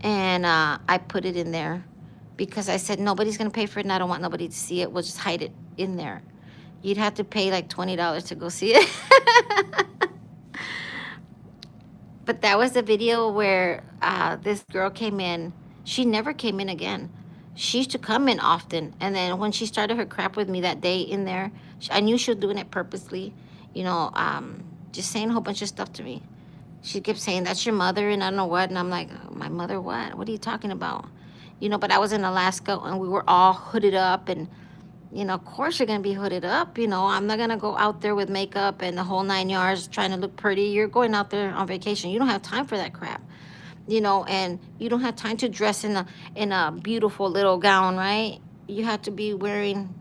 And I put it in there because I said, nobody's going to pay for it, and I don't want nobody to see it. We'll just hide it in there. You'd have to pay like $20 to go see it. But that was the video where this girl came in. She never came in again. She used to come in often. And then when she started her crap with me that day in there, I knew she was doing it purposely, just saying a whole bunch of stuff to me. She kept saying, that's your mother, and I don't know what. And I'm like, my mother what? What are you talking about? But I was in Alaska, and we were all hooded up. And, of course you're going to be hooded up. I'm not going to go out there with makeup and the whole 9 yards trying to look pretty. You're going out there on vacation. You don't have time for that crap. And you don't have time to dress in a beautiful little gown, right? You have to be wearing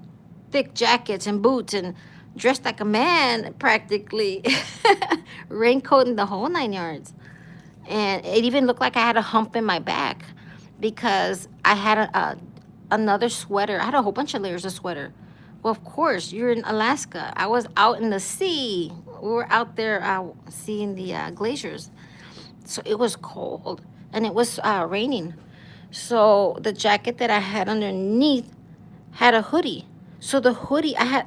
thick jackets and boots and dressed like a man practically. Raincoat and the whole 9 yards. And it even looked like I had a hump in my back because I had another sweater. I had a whole bunch of layers of sweater. Well, of course, you're in Alaska. I was out in the sea. We were out there seeing the glaciers. So it was cold and it was raining. So the jacket that I had underneath had a hoodie. So the hoodie, I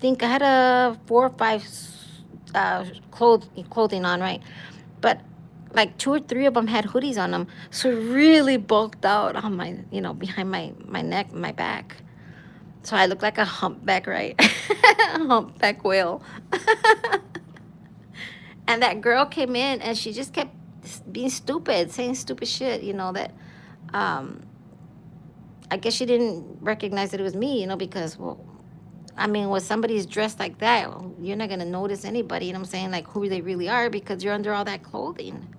think I had a 4 or 5 clothing on, right? But like 2 or 3 of them had hoodies on them. So it really bulked out on my, behind my neck, my back. So I looked like a humpback, right? Humpback whale. And that girl came in and she just kept being stupid, saying stupid shit, that I guess she didn't recognize that it was me, because, well, I mean, when somebody's dressed like that, you're not gonna notice anybody. You know what I'm saying? Like who they really are because you're under all that clothing.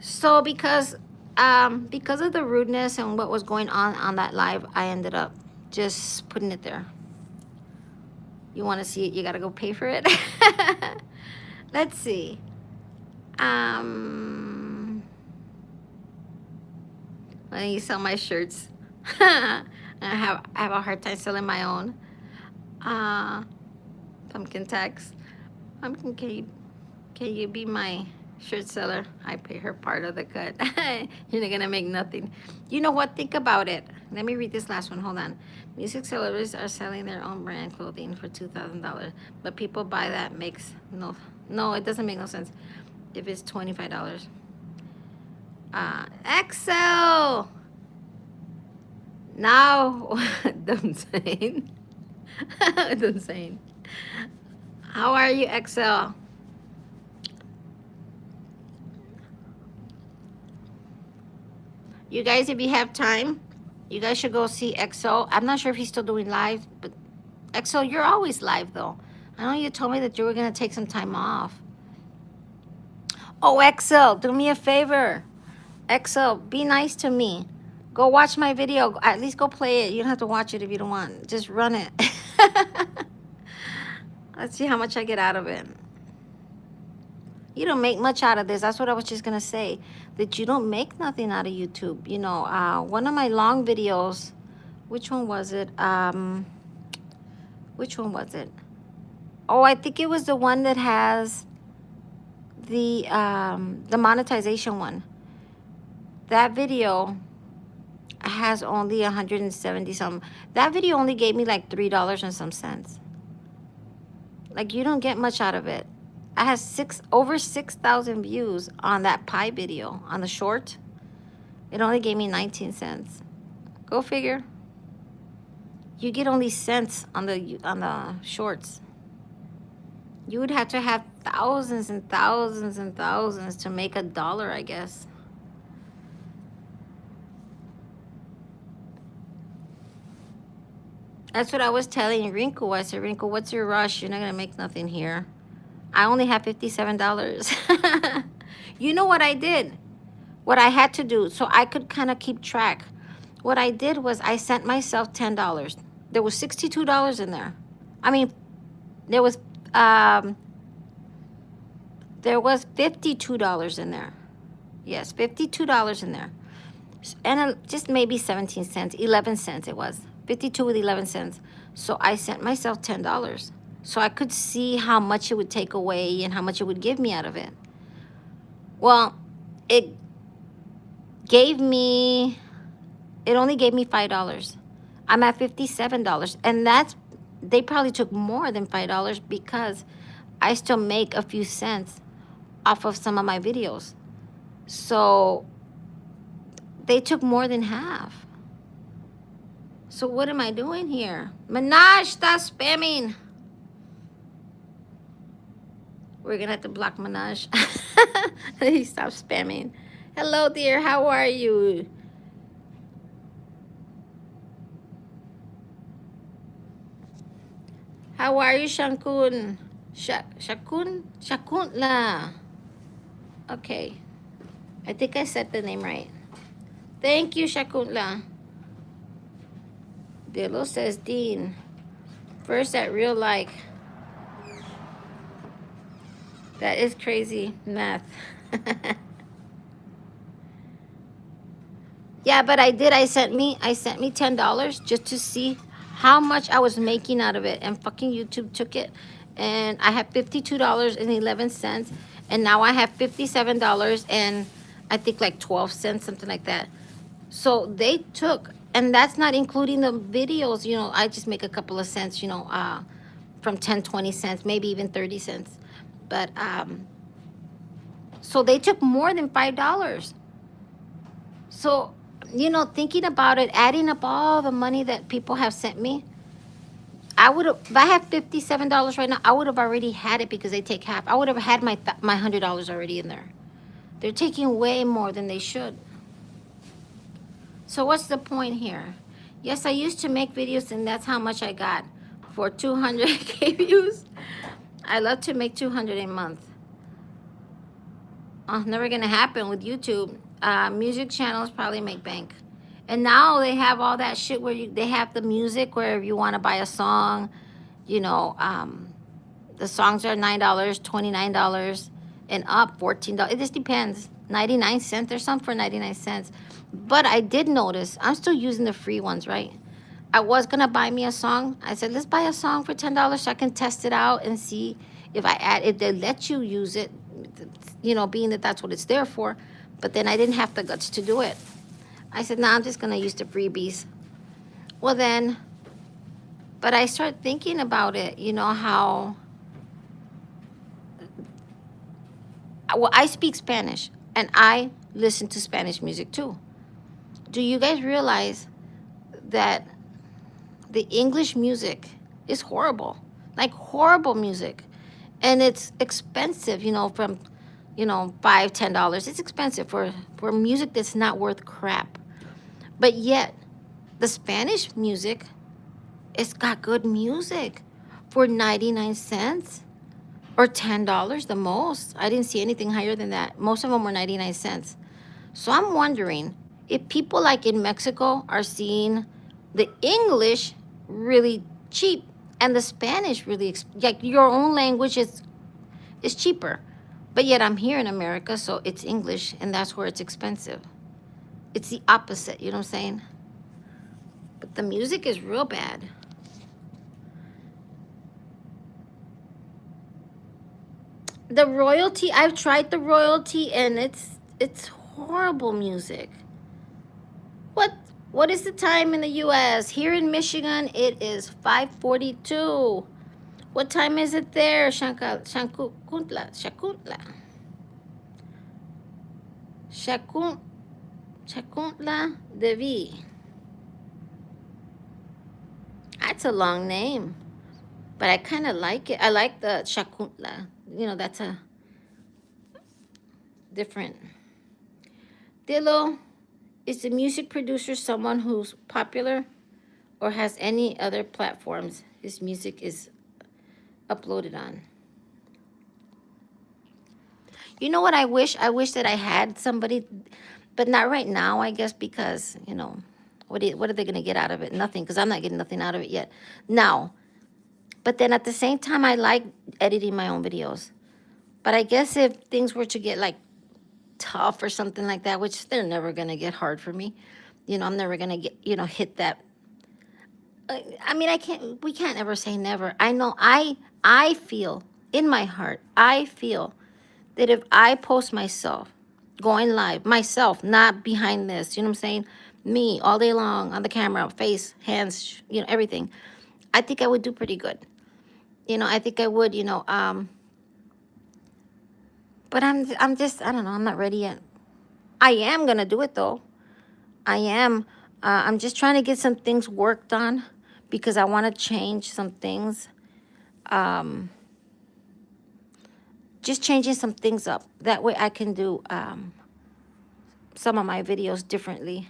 So because of the rudeness and what was going on that live, I ended up just putting it there. You want to see it? You gotta go pay for it. Let's see. When you sell my shirts, I have a hard time selling my own. Uh, Pumpkin tax. Pumpkin, can you be my shirt seller? I pay her part of the cut. You're not gonna make nothing. You know what? Think about it. Let me read this last one. Hold on. Music sellers are selling their own brand clothing for $2,000, but people buy that makes no. It doesn't make no sense. If it's $25. Excel. Now, dumb saying. Dumb saying. How are you, Excel? You guys, if you have time, you guys should go see EXO. I'm not sure if he's still doing live, but EXO, you're always live though. I know you told me that you were gonna take some time off. Oh, EXO, do me a favor. EXO, be nice to me. Go watch my video. At least go play it. You don't have to watch it if you don't want. Just run it. Let's see how much I get out of it. You don't make much out of this. That's what I was just gonna say. That you don't make nothing out of YouTube. You know, one of my long videos, which one was it? Which one was it? Oh, I think it was the one that has the monetization one. That video has only 170 some. That video only gave me like $3 and some cents. Like you don't get much out of it. I have over 6,000 views on that pie video on the short. It only gave me 19 cents. Go figure. You get only cents on the shorts. You would have to have thousands and thousands and thousands to make $1, I guess. That's what I was telling Rinku. I said, Rinku, what's your rush? You're not gonna make nothing here. I only have $57. You know what I did? What I had to do so I could kind of keep track. What I did was I sent myself $10. There was $62 in there. I mean, there was $52 in there. Yes, $52 in there. And just maybe 17 cents, 11 cents it was. 52 with 11 cents. So I sent myself $10. So I could see how much it would take away and how much it would give me out of it. Well, it only gave me $5. I'm at $57. And they probably took more than $5 because I still make a few cents off of some of my videos. So they took more than half. So what am I doing here? Minaj, stop spamming. We're gonna have to block Minaj. He stopped spamming. Hello, dear. How are you? How are you, Shankun? Shakun? Shakun la. Okay. I think I said the name right. Thank you, Shakun la. Dillo says, Dean, first at real like. That is crazy math. Yeah, but I did. I sent me $10 just to see how much I was making out of it, and fucking YouTube took it, and I have $52.11, and now I have $57 and I think like 12 cents, something like that. So they took, and that's not including the videos. You know, I just make a couple of cents. You know, from 10, 20 cents, maybe even 30 cents. But so they took more than $5. So, you know, thinking about it, adding up all the money that people have sent me, I would have, if I have $57 right now, I would have already had it because they take half. I would have had my $100 already in there. They're taking way more than they should. So what's the point here? Yes, I used to make videos, and that's how much I got for 200K views. I love to make 200 a month. Never gonna happen with YouTube. Music channels probably make bank. And now they have all that shit where they have the music where if you want to buy a song, you know, the songs are $9, $29, and up $14. It just depends. 99 cents or something for 99 cents. But I did notice I'm still using the free ones, right? I was gonna buy me a song. I said, let's buy a song for $10 so I can test it out and see if they let you use it, being that that's what it's there for. But then I didn't have the guts to do it. I said, nah, I'm just gonna use the freebies. Well then, but I started thinking about it, how, well, I speak Spanish and I listen to Spanish music too. Do you guys realize that the English music is horrible? Like horrible music. And it's expensive, from, $5, $10. It's expensive for music that's not worth crap. But yet, the Spanish music, it's got good music for 99 cents or $10 the most. I didn't see anything higher than that. Most of them were 99 cents. So I'm wondering if people like in Mexico are seeing the English really cheap and the Spanish really, like your own language is cheaper. But yet I'm here in America, so it's English, and that's where it's expensive. It's the opposite, you know what I'm saying? But the music is real bad. The royalty, I've tried the royalty, and it's horrible music. What is the time in the U.S.? Here in Michigan, it is 5:42. What time is it there, Shakuntla? Shakuntla Devi. That's a long name, but I kind of like it. I like the Shakuntla. That's a different. Dillo, is the music producer someone who's popular or has any other platforms his music is uploaded on? You know what I wish? I wish that I had somebody, but not right now, I guess, because, what are they going to get out of it? Nothing, because I'm not getting nothing out of it yet. Now, but then at the same time, I like editing my own videos. But I guess if things were to get like tough or something like that, which they're never going to get hard for me, I'm never going to get, hit that. I mean, we can't ever say never. I know I feel in my heart, I feel that if I post myself going live, myself, not behind this, you know what I'm saying? Me all day long on the camera, face, hands, everything. I think I would do pretty good. I think I would, but I'm just, I don't know, I'm not ready yet. I am going to do it though. I am. I'm just trying to get some things worked on because I want to change some things. Just changing some things up. That way I can do some of my videos differently.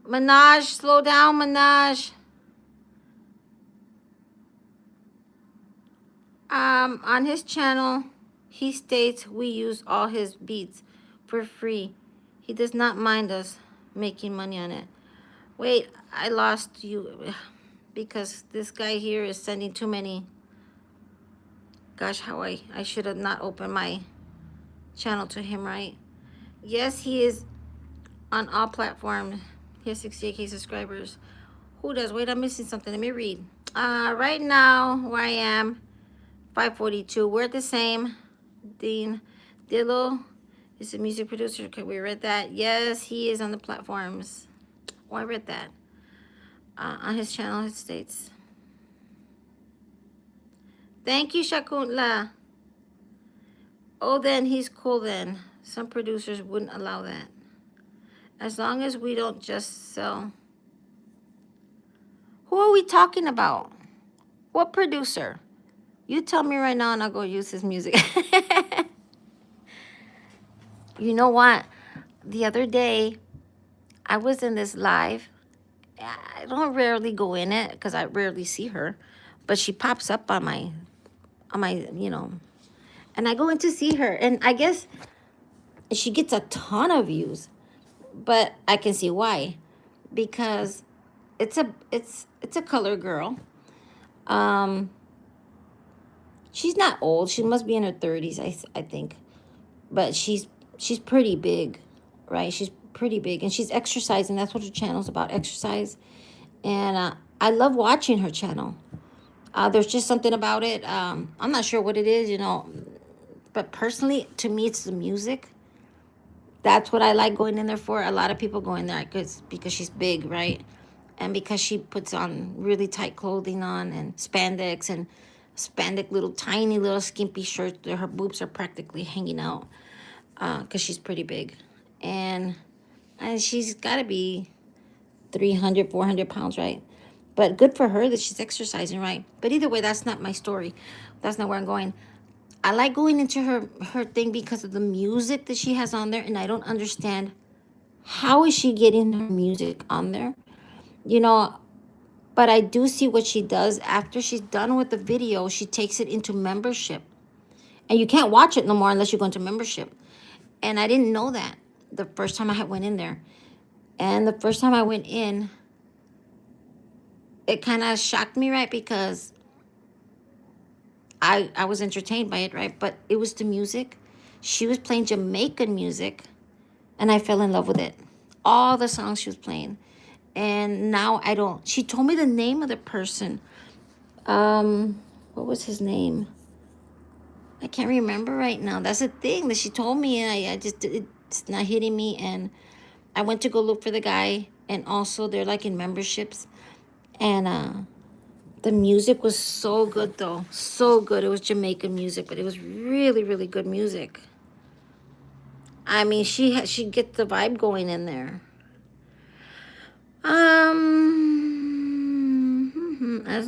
Minaj, slow down, Minaj. On his channel, he states we use all his beats for free. He does not mind us making money on it. Wait, I lost you because this guy here is sending too many. Gosh, how I should have not opened my channel to him, right? Yes, he is on all platforms. He has 68K subscribers. Who does? Wait, I'm missing something. Let me read. Right now, where I am, 5:42. We're the same. Dean Dillo is a music producer. Okay, we read that. Yes, he is on the platforms. Oh, I read that. On his channel, it states. Thank you, Shakuntla. Oh, then he's cool then. Some producers wouldn't allow that. As long as we don't just sell. Who are we talking about? What producer? You tell me right now and I'll go use his music. You know what? the other day, I was in this live. I don't rarely go in it because I rarely see her, but she pops up on my, and I go in to see her, and I guess she gets a ton of views, but I can see why, because it's a color girl. Um, she's not old. She must be in her 30s, I think, but she's pretty big, right? She's pretty big, and she's exercising. That's what her channel's about, exercise. And I love watching her channel. There's just something about it. I'm not sure what it is, but personally, to me, it's the music. That's what I like going in there for. A lot of people go in there because she's big, right? And because she puts on really tight clothing on and spandex little tiny little skimpy shirts. Her boobs are practically hanging out because she's pretty big. And she's got to be 300, 400 pounds, right? But good for her that she's exercising, right? But either way, that's not my story. That's not where I'm going. I like going into her thing because of the music that she has on there, and I don't understand how is she getting her music on there, you know. But I do see what she does after she's done with the video. She takes it into membership, and you can't watch it no more unless you go into membership. And I didn't know that the first time I went in there. And the first time I went in, it kind of shocked me, right? Because I was entertained by it, right? But it was the music. She was playing Jamaican music, and I fell in love with it. All the songs she was playing. And now I don't. She told me the name of the person. What was his name? I can't remember right now. That's the thing that she told me, and I just, it's not hitting me. And I went to go look for the guy, and also they're like in memberships. And the music was so good, though. So good. It was Jamaican music, but it was really, really good music. I mean, she gets the vibe going in there. As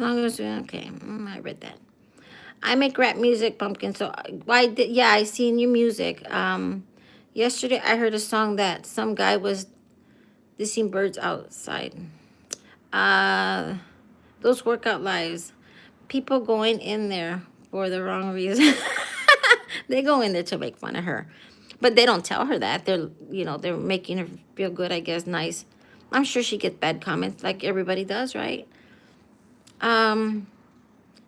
long as okay, I read that. I make rap music, Pumpkin. So why did yeah? I seen your music. Yesterday I heard a song that some guy was dissing birds outside. Uh, those workout lives, people going in there for the wrong reason. They go in there to make fun of her, but they don't tell her that. They're making her feel good, I guess. Nice. I'm sure she gets bad comments like everybody does, right?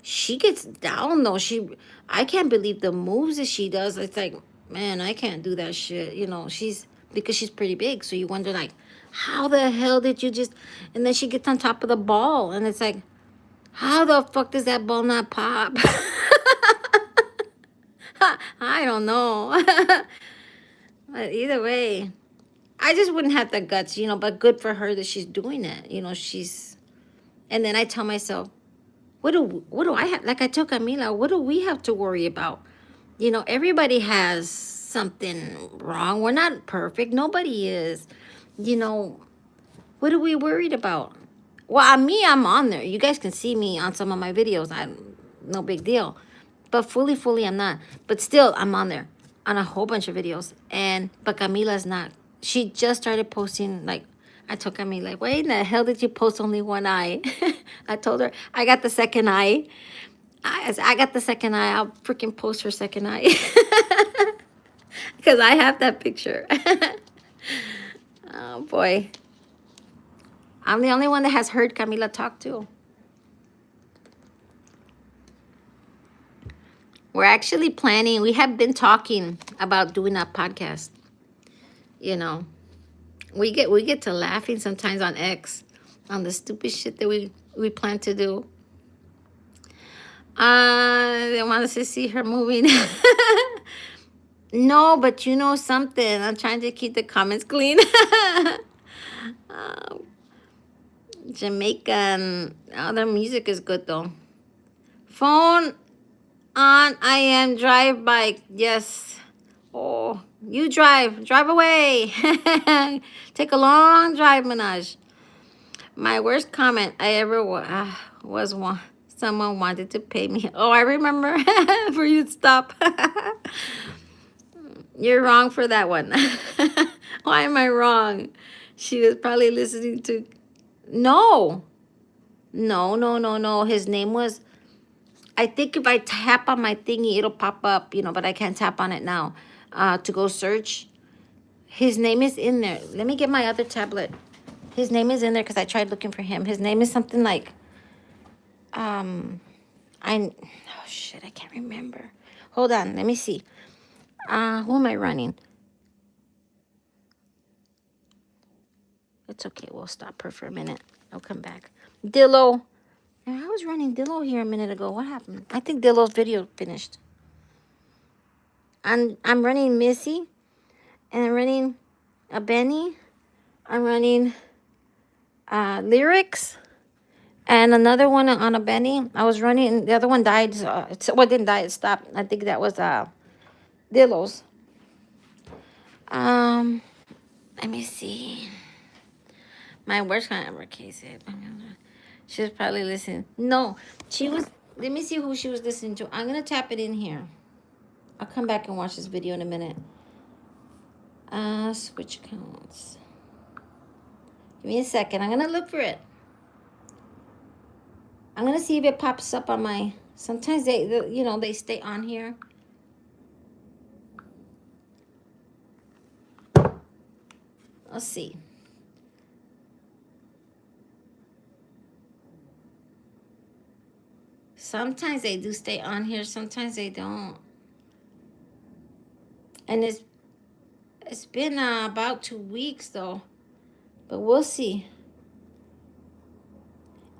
She gets down though. I can't believe the moves that she does. It's like, man, I can't do that shit. Because she's pretty big, so you wonder like, how the hell did you just? And then she gets on top of the ball, and it's like, how the fuck does that ball not pop? I don't know. But either way, I just wouldn't have the guts, but good for her that she's doing it. And then I tell myself, what do I have? Like I told Camila, what do we have to worry about? Everybody has something wrong. We're not perfect. Nobody is. What are we worried about? Well, I'm on there. You guys can see me on some of my videos. No big deal. But fully, I'm not. But still, I'm on there on a whole bunch of videos. But Camila's not. She just started posting, like, I told Camila, like, why in the hell did you post only one eye? I told her, I got the second eye. I got the second eye. I'll freaking post her second eye. Because I have that picture. Oh, boy. I'm the only one that has heard Camila talk, too. We're actually planning. We have been talking about doing a podcast. We get to laughing sometimes on X, on the stupid shit that we plan to do. They want us to see her moving. No, but you know something. I'm trying to keep the comments clean. Jamaican. Oh, their music is good though. Phone on. I am drive bike. Yes. Oh, you drive. Drive away. Take a long drive, Minaj. My worst comment I ever was one. Someone wanted to pay me. Oh, I remember. For you to stop. You're wrong for that one. Why am I wrong? She was probably listening to. No, no. His name was. I think if I tap on my thingy, it'll pop up, but I can't tap on it now to go search. His name is in there. Let me get my other tablet. His name is in there because I tried looking for him. His name is something like, oh shit, I can't remember. Hold on, let me see. Who am I running? It's okay, we'll stop her for a minute. I'll come back. Dillo. I was running Dillo here a minute ago. What happened? I think Dillo's video finished. I'm running Missy, and I'm running a Benny. I'm running Lyrics, and another one on a Benny. I was running, the other one died. So it didn't die, it stopped. I think that was Dillo's. Let me see. My worst camera case. She was probably listening. No, she was. Let me see who she was listening to. I'm gonna tap it in here. I'll come back and watch this video in a minute. Switch accounts. Give me a second. I'm gonna look for it. I'm gonna see if it pops up on my. Sometimes they stay on here. Let's see. Sometimes they do stay on here. Sometimes they don't. And it's been about 2 weeks though, but we'll see.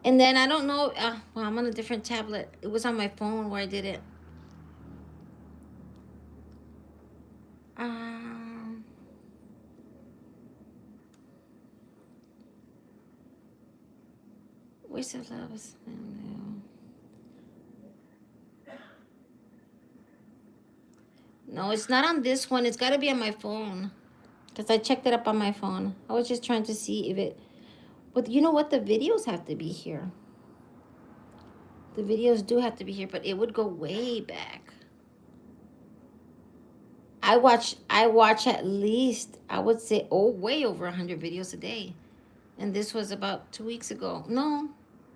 And then I don't know. Well, I'm on a different tablet. It was on my phone where I did it. Where's the love? No, it's not on this one. It's got to be on my phone, because I checked it up on my phone. I was just trying to see if it. But you know what? The videos have to be here. The videos do have to be here, but it would go way back. I watch at least, I would say, way over 100 videos a day. And this was about 2 weeks ago. No,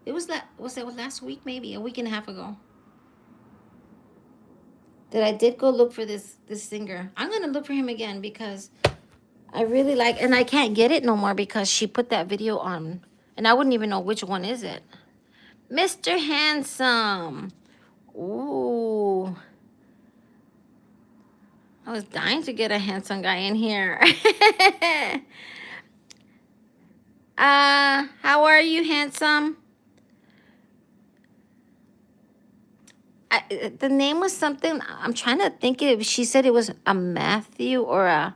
it was last week, maybe a week and a half ago. That I did go look for this singer. I'm gonna look for him again because I really like, and I can't get it no more because she put that video on, and I wouldn't even know which one is it. Mr. Handsome. Ooh. I was dying to get a handsome guy in here. How are you, handsome? The name was something. I'm trying to think if she said it was a Matthew or a,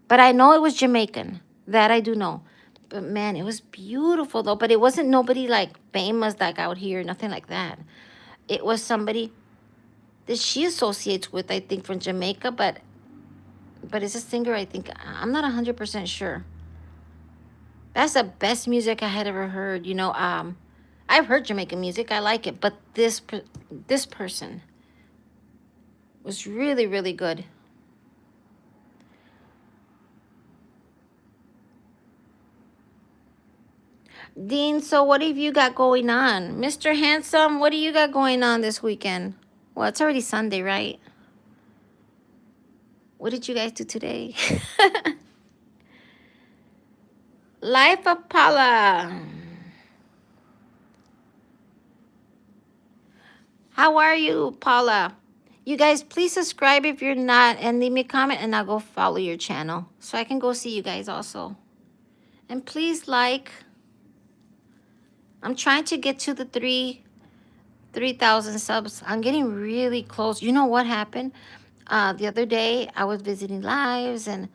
but I know it was Jamaican. That I do know. But man, it was beautiful though. But it wasn't nobody like famous like out here, nothing like that. It was somebody that she associates with, I think, from Jamaica, but it's a singer, I think. I'm not 100% sure. That's the best music I had ever heard. I've heard Jamaican music. I like it, but this person was really, really good. Dean, so what have you got going on? Mr. Handsome, what do you got going on this weekend? Well, it's already Sunday, right? What did you guys do today? Life of Paula. How are you, Paula? You guys, please subscribe if you're not, and leave me a comment, and I'll go follow your channel so I can go see you guys also. And please like. I'm trying to get to the 3,000 subs. I'm getting really close. You know what happened? The other day, I was visiting lives, and,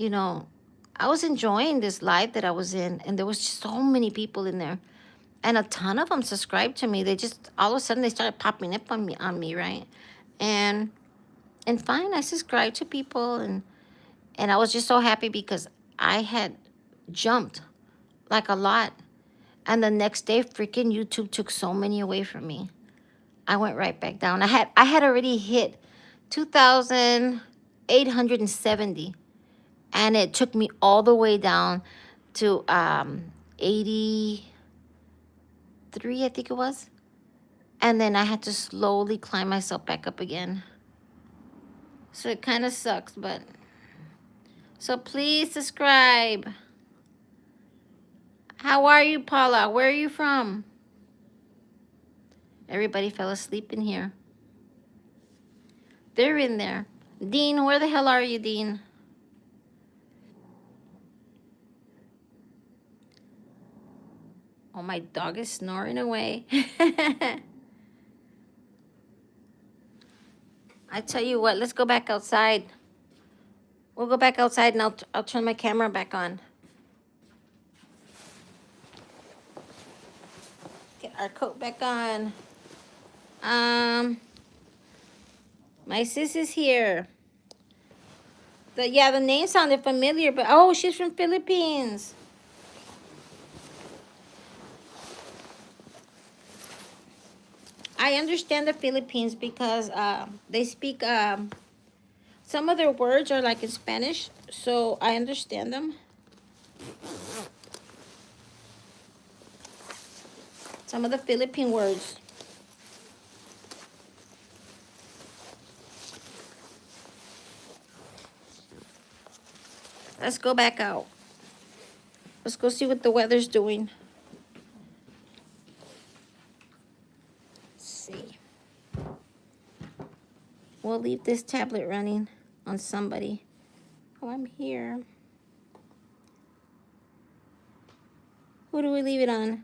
I was enjoying this live that I was in, and there was so many people in there. And a ton of them subscribed to me. They just, all of a sudden, they started popping up on me, right? And fine, I subscribed to people, and I was just so happy because I had jumped like a lot. And the next day, freaking YouTube took so many away from me. I went right back down. I had already hit 2,000. 870. And it took me all the way down to 83, I think it was. And then I had to slowly climb myself back up again. So it kind of sucks, but... So please subscribe. How are you, Paula? Where are you from? Everybody fell asleep in here. They're in there. Dean, where the hell are you, Dean? Oh, my dog is snoring away. I tell you what, let's go back outside. We'll go back outside and I'll turn my camera back on. Get our coat back on. My sis is here. The name sounded familiar, but oh, she's from Philippines. I understand the Philippines because they speak, some of their words are like in Spanish, so I understand them. Some of the Philippine words. Let's go back out. Let's go see what the weather's doing. Let's see. We'll leave this tablet running on somebody. Oh, I'm here. Who do we leave it on?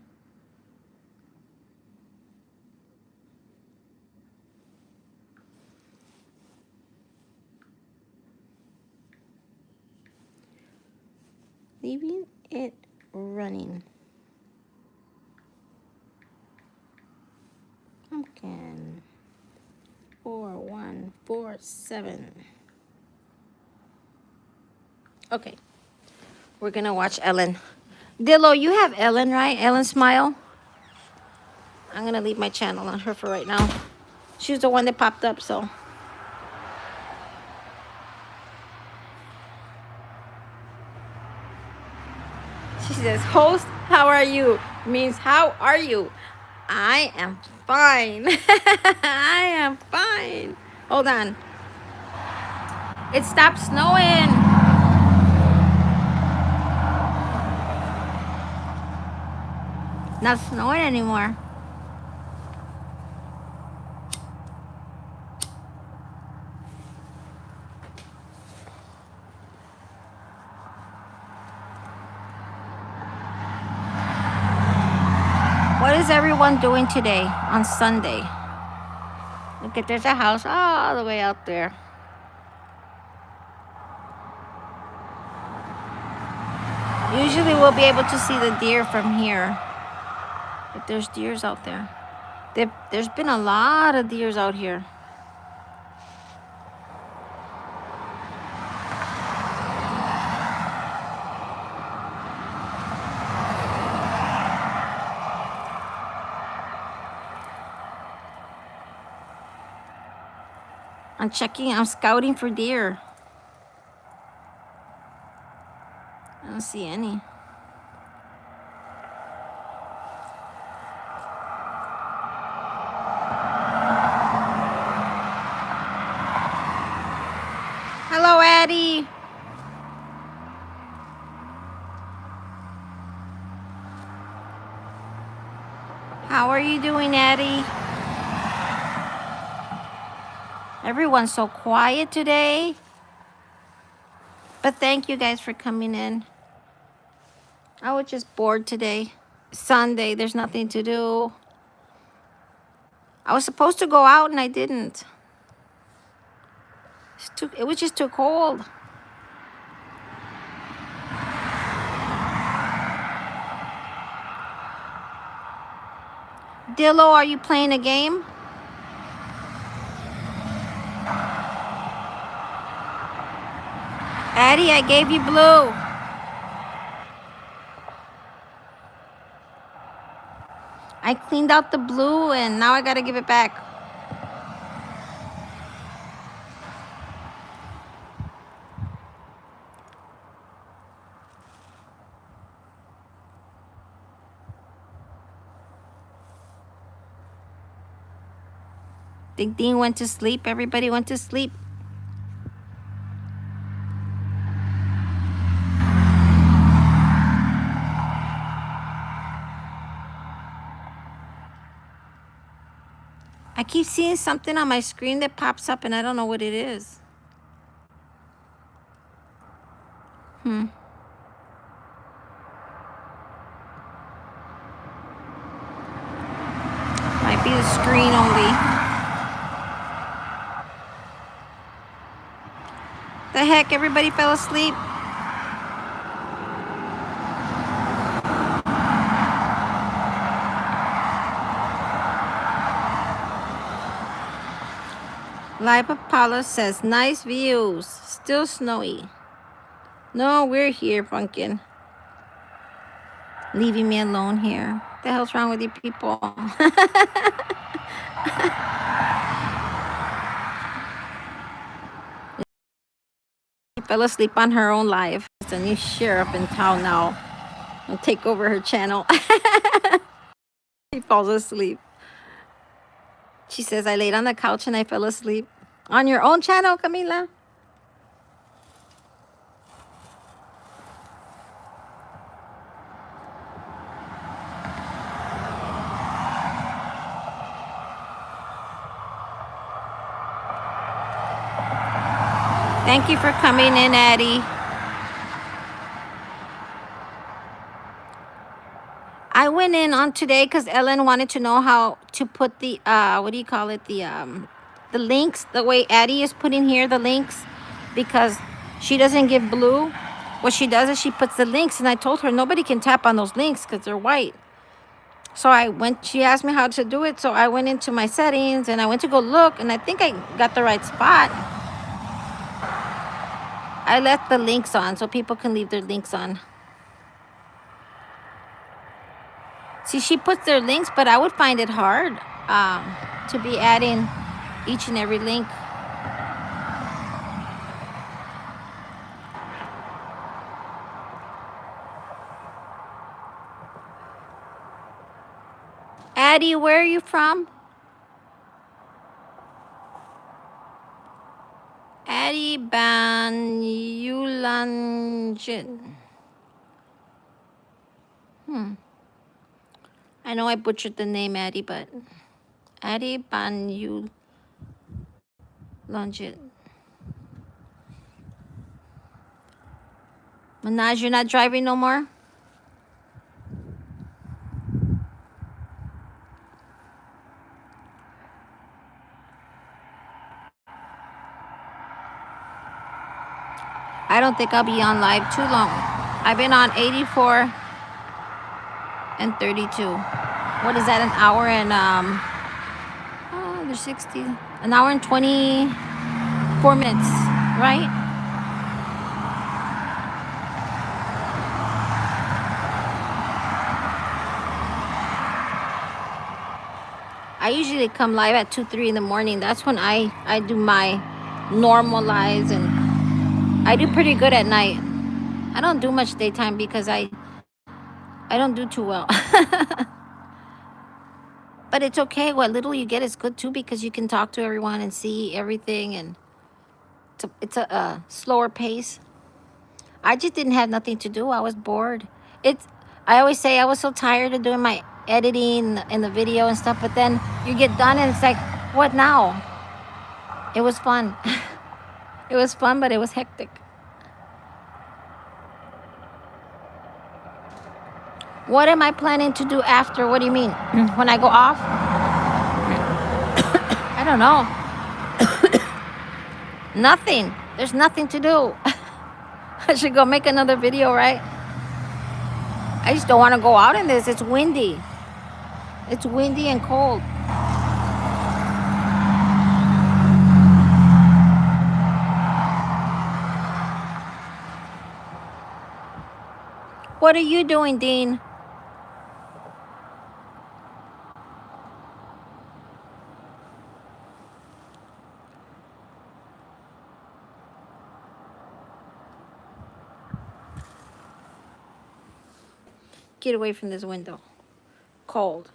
Leaving it running. Pumpkin. 4147. Okay. We're gonna watch Ellen. Dillo, you have Ellen, right? Ellen Smile. I'm gonna leave my channel on her for right now. She's the one that popped up, so. She says, host, how are you? Means, how are you? I am fine. I am fine. Hold on. It stopped snowing. Not snowing anymore. What is everyone doing today on Sunday? Look at, there's a house all the way out there. Usually we'll be able to see the deer from here. If there's deers out there. There's been a lot of deers out here. I'm scouting for deer. I don't see any. Hello, Addie. How are you doing, Addie? Everyone's so quiet today. But thank you guys for coming in. I was just bored today. Sunday, there's nothing to do. I was supposed to go out and I didn't. It was just too cold. Dillo, are you playing a game? Addie, I gave you blue. I cleaned out the blue and now I gotta give it back. Think Dean went to sleep? Everybody went to sleep. I keep seeing something on my screen that pops up and I don't know what it is. Might be the screen only. The heck, everybody fell asleep. Live Apollo says, nice views. Still snowy. No, we're here, Pumpkin. Leaving me alone here. What the hell's wrong with you people? She fell asleep on her own live. It's a new sheriff in town now. I'll take over her channel. She falls asleep. She says, I laid on the couch and I fell asleep. On your own channel, Camila? Thank you for coming in, Addie. I went in on today because Ellen wanted to know how to put the what do you call it, the links, the way Addie is putting here the links, because she doesn't give blue. What she does is she puts the links, and I told her nobody can tap on those links because they're white. So she asked me how to do it, so I went into my settings and I went to go look, and I think I got the right spot. I left the links on so people can leave their links on. See, she puts their links, but I would find it hard to be adding each and every link. Addie, where are you from? Addie Banyulanjin. I know I butchered the name, Addie, but Addie Banyulanjin. Manaj, you're not driving no more? I don't think I'll be on live too long. I've been on 84 and 32. What is that, an hour and, there's 60. An hour and 24 minutes, right? I usually come live at 2, 3 in the morning. That's when I do my normal lives, and I do pretty good at night. I don't do much daytime because I don't do too well. But it's okay. What little you get is good too, because you can talk to everyone and see everything, and it's a slower pace. I just didn't have nothing to do. I was bored. I always say I was so tired of doing my editing and the video and stuff, but then you get done and it's like, what now? It was fun. It was fun, but it was hectic. What am I planning to do after? What do you mean? When I go off? I don't know. Nothing. There's nothing to do. I should go make another video, right? I just don't want to go out in this. It's windy. It's windy and cold. What are you doing, Dean? Get away from this window. Cold.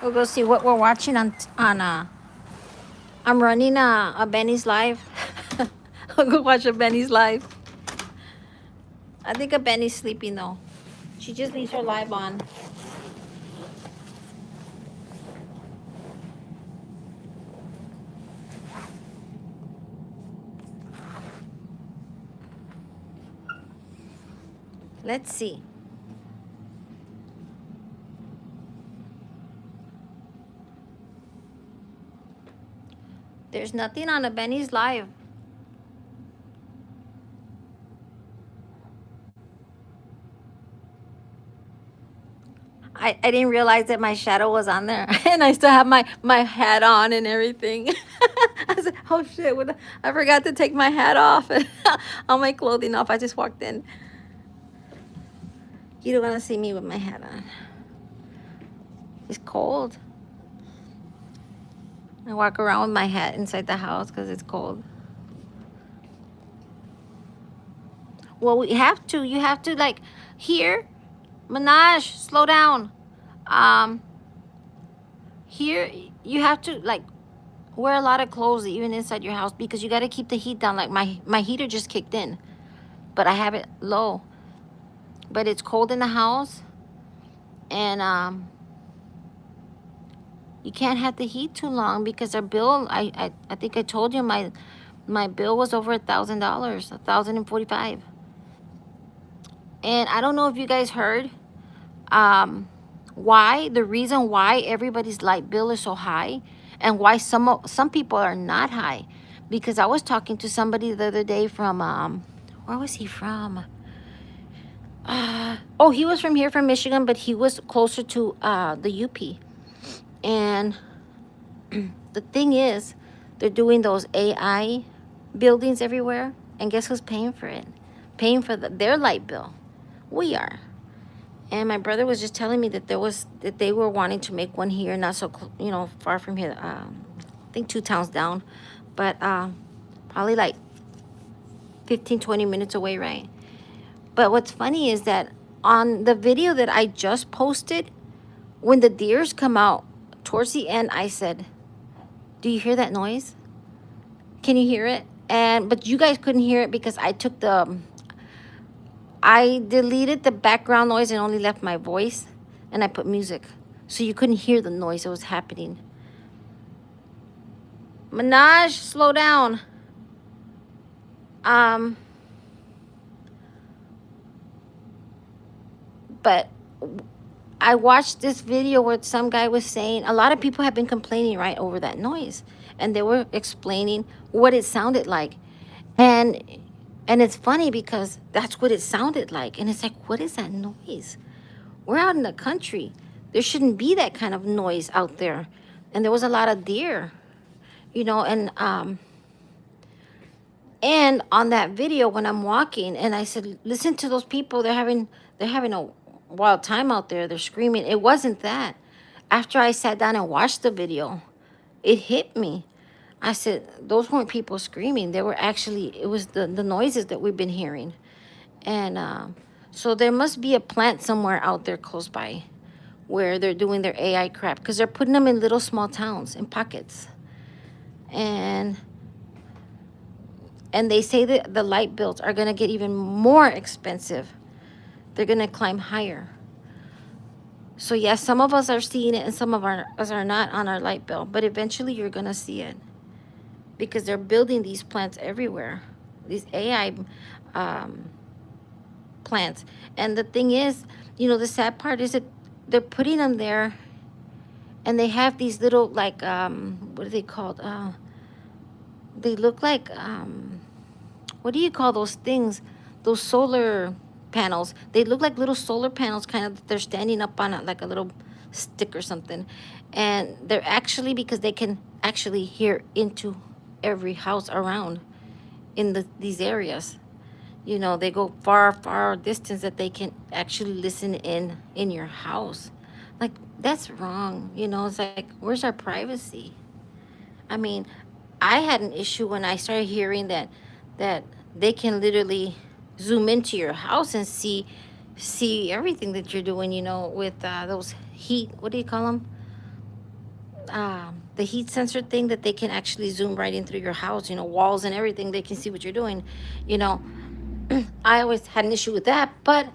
We'll go see what we're watching on. I'm running a Benny's live. I'll go watch a Benny's live. I think a Benny's sleeping though. She just leaves her live on. Let's see. There's nothing on a Benny's live. I didn't realize that my shadow was on there and I still have my hat on and everything. I said, oh shit, I forgot to take my hat off and all my clothing off. I just walked in. You don't want to see me with my hat on. It's cold. I walk around with my hat inside the house because it's cold. Well, we have to. You have to, like, here, Minaj, slow down. Here, you have to, like, wear a lot of clothes even inside your house because you got to keep the heat down. Like, my heater just kicked in, but I have it low. But it's cold in the house, and you can't have the heat too long because our bill, I think I told you my bill was over $1,000, $1,045. And I don't know if you guys heard the reason why everybody's light bill is so high and why some people are not high. Because I was talking to somebody the other day from where was he from? Oh, he was from here, from Michigan, but he was closer to the UP. And the thing is, they're doing those AI buildings everywhere, and guess who's paying for it? Paying for their light bill. We are. And my brother was just telling me that they were wanting to make one here, not so far from here. I think 2 towns down, but probably like 15-20 minutes away, right? But what's funny is that on the video that I just posted, when the deers come out towards the end, I said, do you hear that noise? Can you hear it? But you guys couldn't hear it because I deleted the background noise and only left my voice, and I put music. So you couldn't hear the noise that was happening. Minaj, slow down. But I watched this video where some guy was saying, a lot of people have been complaining, right, over that noise. And they were explaining what it sounded like. And it's funny because that's what it sounded like. And it's like, what is that noise? We're out in the country. There shouldn't be that kind of noise out there. And there was a lot of deer, and on that video when I'm walking, and I said, listen to those people, they're having a wild time out there. They're screaming. It wasn't that. After I sat down and watched the video, it hit me. I said, those weren't people screaming. They were actually, it was the noises that we've been hearing. And so there must be a plant somewhere out there close by where they're doing their AI crap, because they're putting them in little small towns, in pockets. And they say that the light bills are going to get even more expensive. They're going to climb higher. So yes, some of us are seeing it and some of us are not on our light bill. But eventually you're going to see it. Because they're building these plants everywhere. These AI plants. And the thing is, the sad part is that they're putting them there. And they have these little, like, what are they called? They look like, what do you call those things? Those solar panels. They look like little solar panels, kind of. They're standing up on like a little stick or something. And they're actually, because they can actually hear into every house around in these areas. They go far distance that they can actually listen in your house. Like, that's wrong. It's like, where's our privacy? I mean, I had an issue when I started hearing that they can literally zoom into your house and see everything that you're doing, with those heat, what do you call them? the heat sensor thing that they can actually zoom right in through your house, you know, walls and everything. They can see what you're doing. You know, I always had an issue with that, but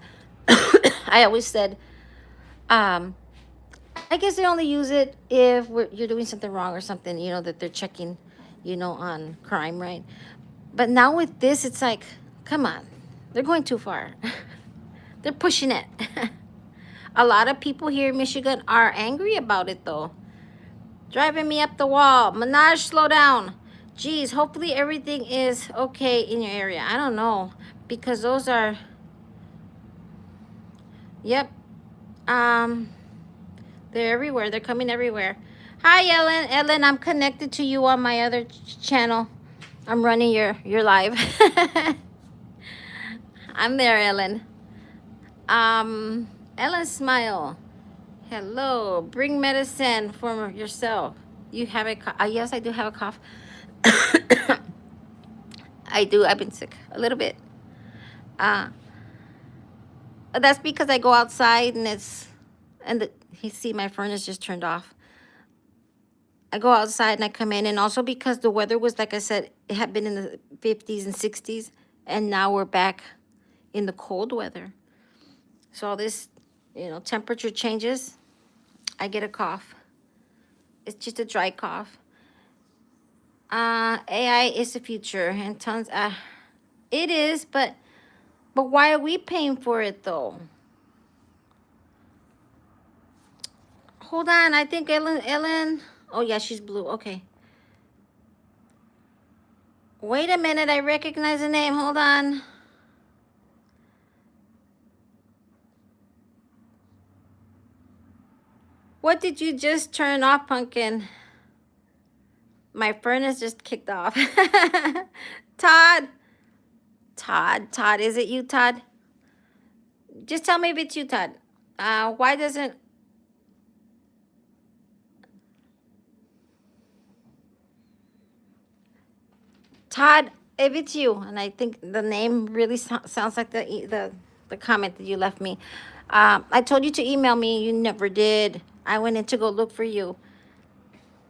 I always said, um, I guess they only use it if you're doing something wrong or something, you know, that they're checking, you know, on crime, right? But now with this, it's like, come on, they're going too far. They're pushing it. A lot of people here in Michigan are angry about it, though. Driving me up the wall. Minaj, slow down. Geez, hopefully everything is okay in your area. I don't know. Because those are, yep. Um, they're everywhere. They're coming everywhere. Hi, Ellen. Ellen, I'm connected to you on my other channel. I'm running your live. I'm there, Ellen. Ellen, smile. Hello. Bring medicine for yourself. You have a cough. Yes, I do have a cough. I do. I've been sick a little bit. Uh, that's because I go outside and you see my furnace just turned off. I go outside and I come in, and also because the weather was, like I said, it had been in the 50s and 60s, and now we're back in the cold weather. So all this, you know, temperature changes, I get a cough. It's just a dry cough. AI is the future, and tons. It is, but why are we paying for it though? Hold on, I think Ellen. Oh yeah, she's blue. Okay. Wait a minute, I recognize the name. Hold on. What did you just turn off, Pumpkin? My furnace just kicked off. Todd. Todd, is it you, Todd? Just tell me if it's you, Todd. Why doesn't... Todd, if it's you, and I think the name really sounds like the comment that you left me. I told you to email me. You never did. I went in to go look for you.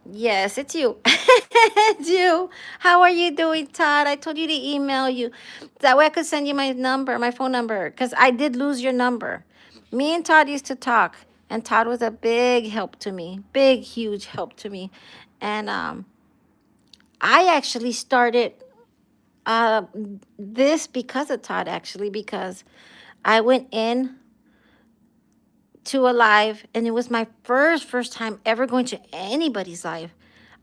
Yes, it's you. It's you. How are you doing, Todd? I told you to email you. That way I could send you my number, my phone number, because I did lose your number. Me and Todd used to talk, and Todd was a big help to me. Big, huge help to me. And I actually started uh, this because of Todd, actually, because I went in to a live, and it was my first time ever going to anybody's live.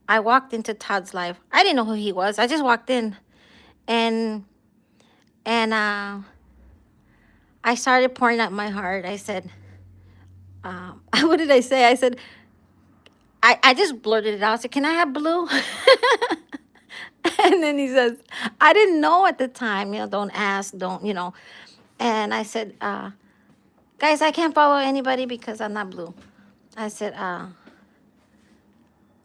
I walked into Todd's live. I didn't know who he was. I just walked in, and and I started pouring out my heart. I said, what did I say? I said, I just blurted it out. I said, "Can I have blue?" And then he says, "I didn't know at the time. You know, don't ask, don't, you know." And I said, "Guys, I can't follow anybody because I'm not blue." I said, I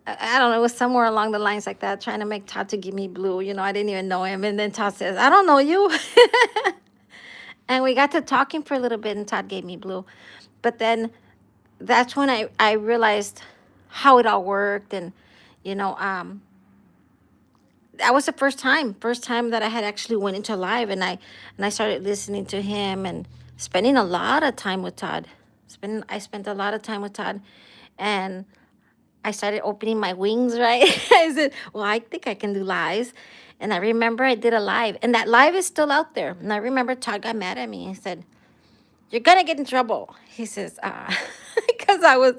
don't know, it was somewhere along the lines like that, trying to make Todd to give me blue. You know, I didn't even know him. And then Todd says, "I don't know you." And we got to talking for a little bit, and Todd gave me blue. But then that's when I realized how it all worked. And, you know, that was the first time that I had actually went into live, and I started listening to him and spending a lot of time with Todd. I spent a lot of time with Todd, and I started opening my wings, right? I said, "Well, I think I can do lives." And I remember I did a live, and that live is still out there. And I remember Todd got mad at me. He said, "You're gonna get in trouble." He says, because I was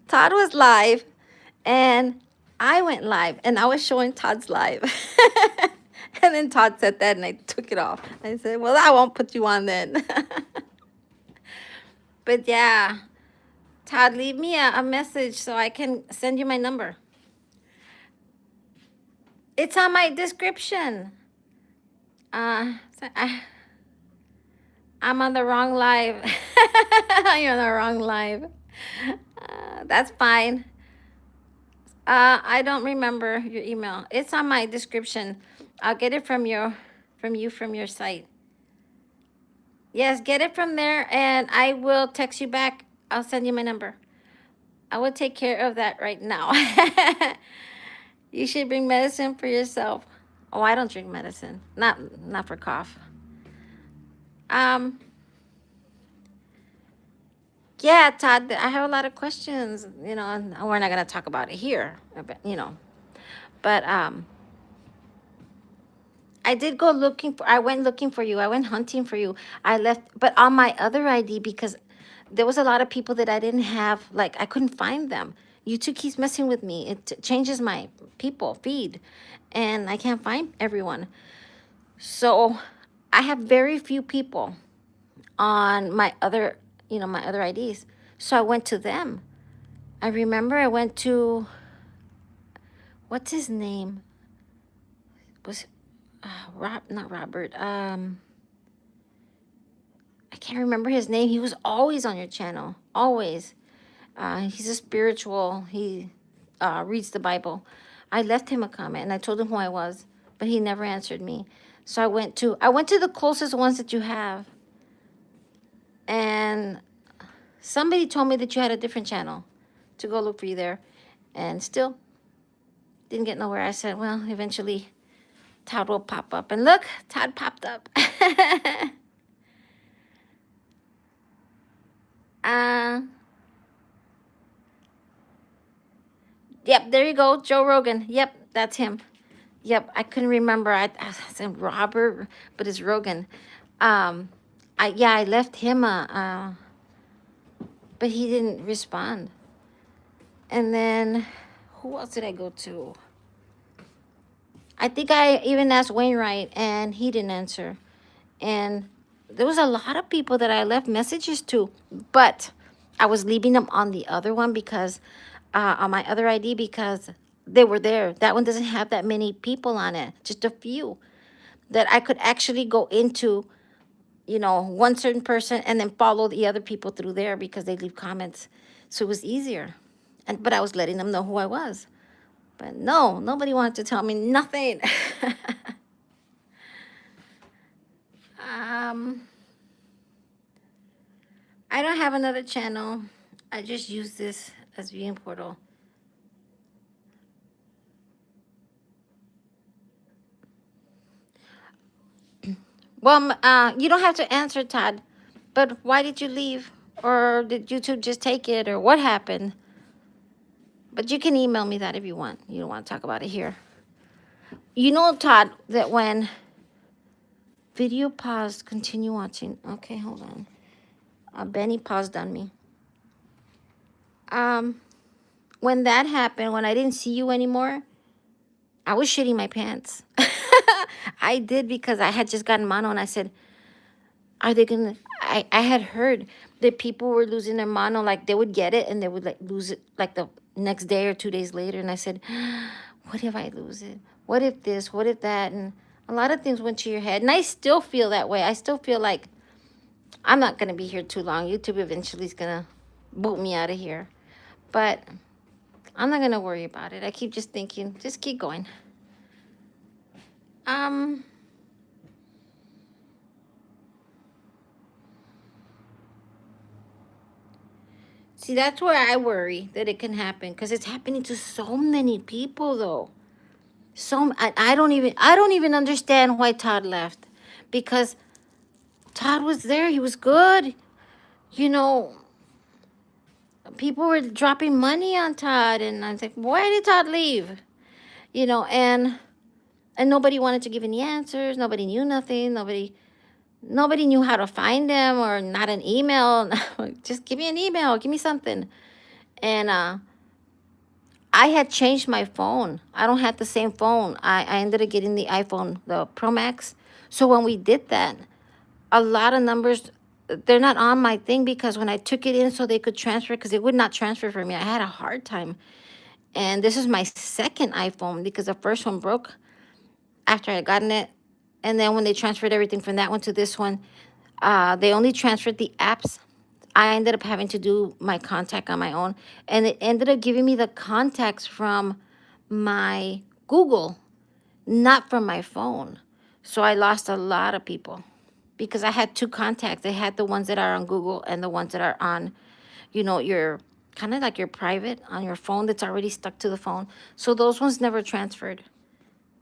Todd was live, and I went live, and I was showing Todd's live. And then Todd said that, and I took it off. I said, "Well, I won't put you on then." But yeah, Todd, leave me a message so I can send you my number. It's on my description. I'm on the wrong live. You're on the wrong live. That's fine. I don't remember your email. It's on my description. I'll get it from your site. Yes, get it from there, and I will text you back. I'll send you my number. I will take care of that right now. You should bring medicine for yourself. Oh, I don't drink medicine. Not for cough. Um, yeah, Todd, I have a lot of questions, and we're not gonna talk about it here, but I did go looking for, I went looking for you. I went hunting for you. I left, but on my other ID, because there was a lot of people that I didn't have, like, I couldn't find them. YouTube keeps messing with me. It changes my people feed, and I can't find everyone. So I have very few people on my other, my other IDs. So I went to them. I remember I went to, what's his name? Was not Robert. I can't remember his name. He was always on your channel, always. He's a spiritual. He reads the Bible. I left him a comment and I told him who I was, but he never answered me. So I went to the closest ones that you have, and somebody told me that you had a different channel to go look for you there, and still didn't get nowhere. I said, well, eventually Todd will pop up, and look, Todd popped up. uh, yep, there you go, Joe Rogan. Yep, that's him. Yep, I couldn't remember. I said Robert, but it's Rogan. Um, I left him but he didn't respond. And then who else did I go to? I think I even asked Wainwright, and he didn't answer. And there was a lot of people that I left messages to, but I was leaving them on the other one because on my other ID, because they were there. That one doesn't have that many people on it, just a few that I could actually go into, one certain person and then follow the other people through there because they leave comments. So it was easier. But I was letting them know who I was. But no, nobody wanted to tell me nothing. um, I don't have another channel. I just use this as viewing portal. Well, you don't have to answer, Todd. But why did you leave? Or did YouTube just take it? Or what happened? But you can email me that if you want. You don't want to talk about it here. You know, Todd, that when video paused, continue watching. Okay, hold on. Benny paused on me. When that happened, when I didn't see you anymore, I was shitting my pants. I did, because I had just gotten mono, and I said, are they gonna, I had heard that people were losing their mono, like they would get it and they would like lose it like the next day or 2 days later. And I said, what if I lose it? What if this? What if that? And a lot of things went to your head. And I still feel that way. I still feel like I'm not gonna be here too long. YouTube eventually is gonna boot me out of here. But I'm not gonna worry about it. I keep just thinking, just keep going. See, that's where I worry that it can happen, because it's happening to so many people, though. I don't even understand why Todd left, because Todd was there. He was good. You know, people were dropping money on Todd, and I was like, why did Todd leave? And nobody wanted to give any answers. Nobody knew nothing. Nobody knew how to find him, or not an email. Just give me an email. Give me something. And I had changed my phone. I don't have the same phone. I ended up getting the iPhone, the Pro Max. So when we did that, a lot of numbers, they're not on my thing, because when I took it in so they could transfer, because it would not transfer for me. I had a hard time. And this is my second iPhone, because the first one broke after I had gotten it. And then when they transferred everything from that one to this one, they only transferred the apps. I ended up having to do my contact on my own. And it ended up giving me the contacts from my Google, not from my phone. So I lost a lot of people, because I had two contacts. I had the ones that are on Google and the ones that are on, your kind of like your private on your phone that's already stuck to the phone. So those ones never transferred.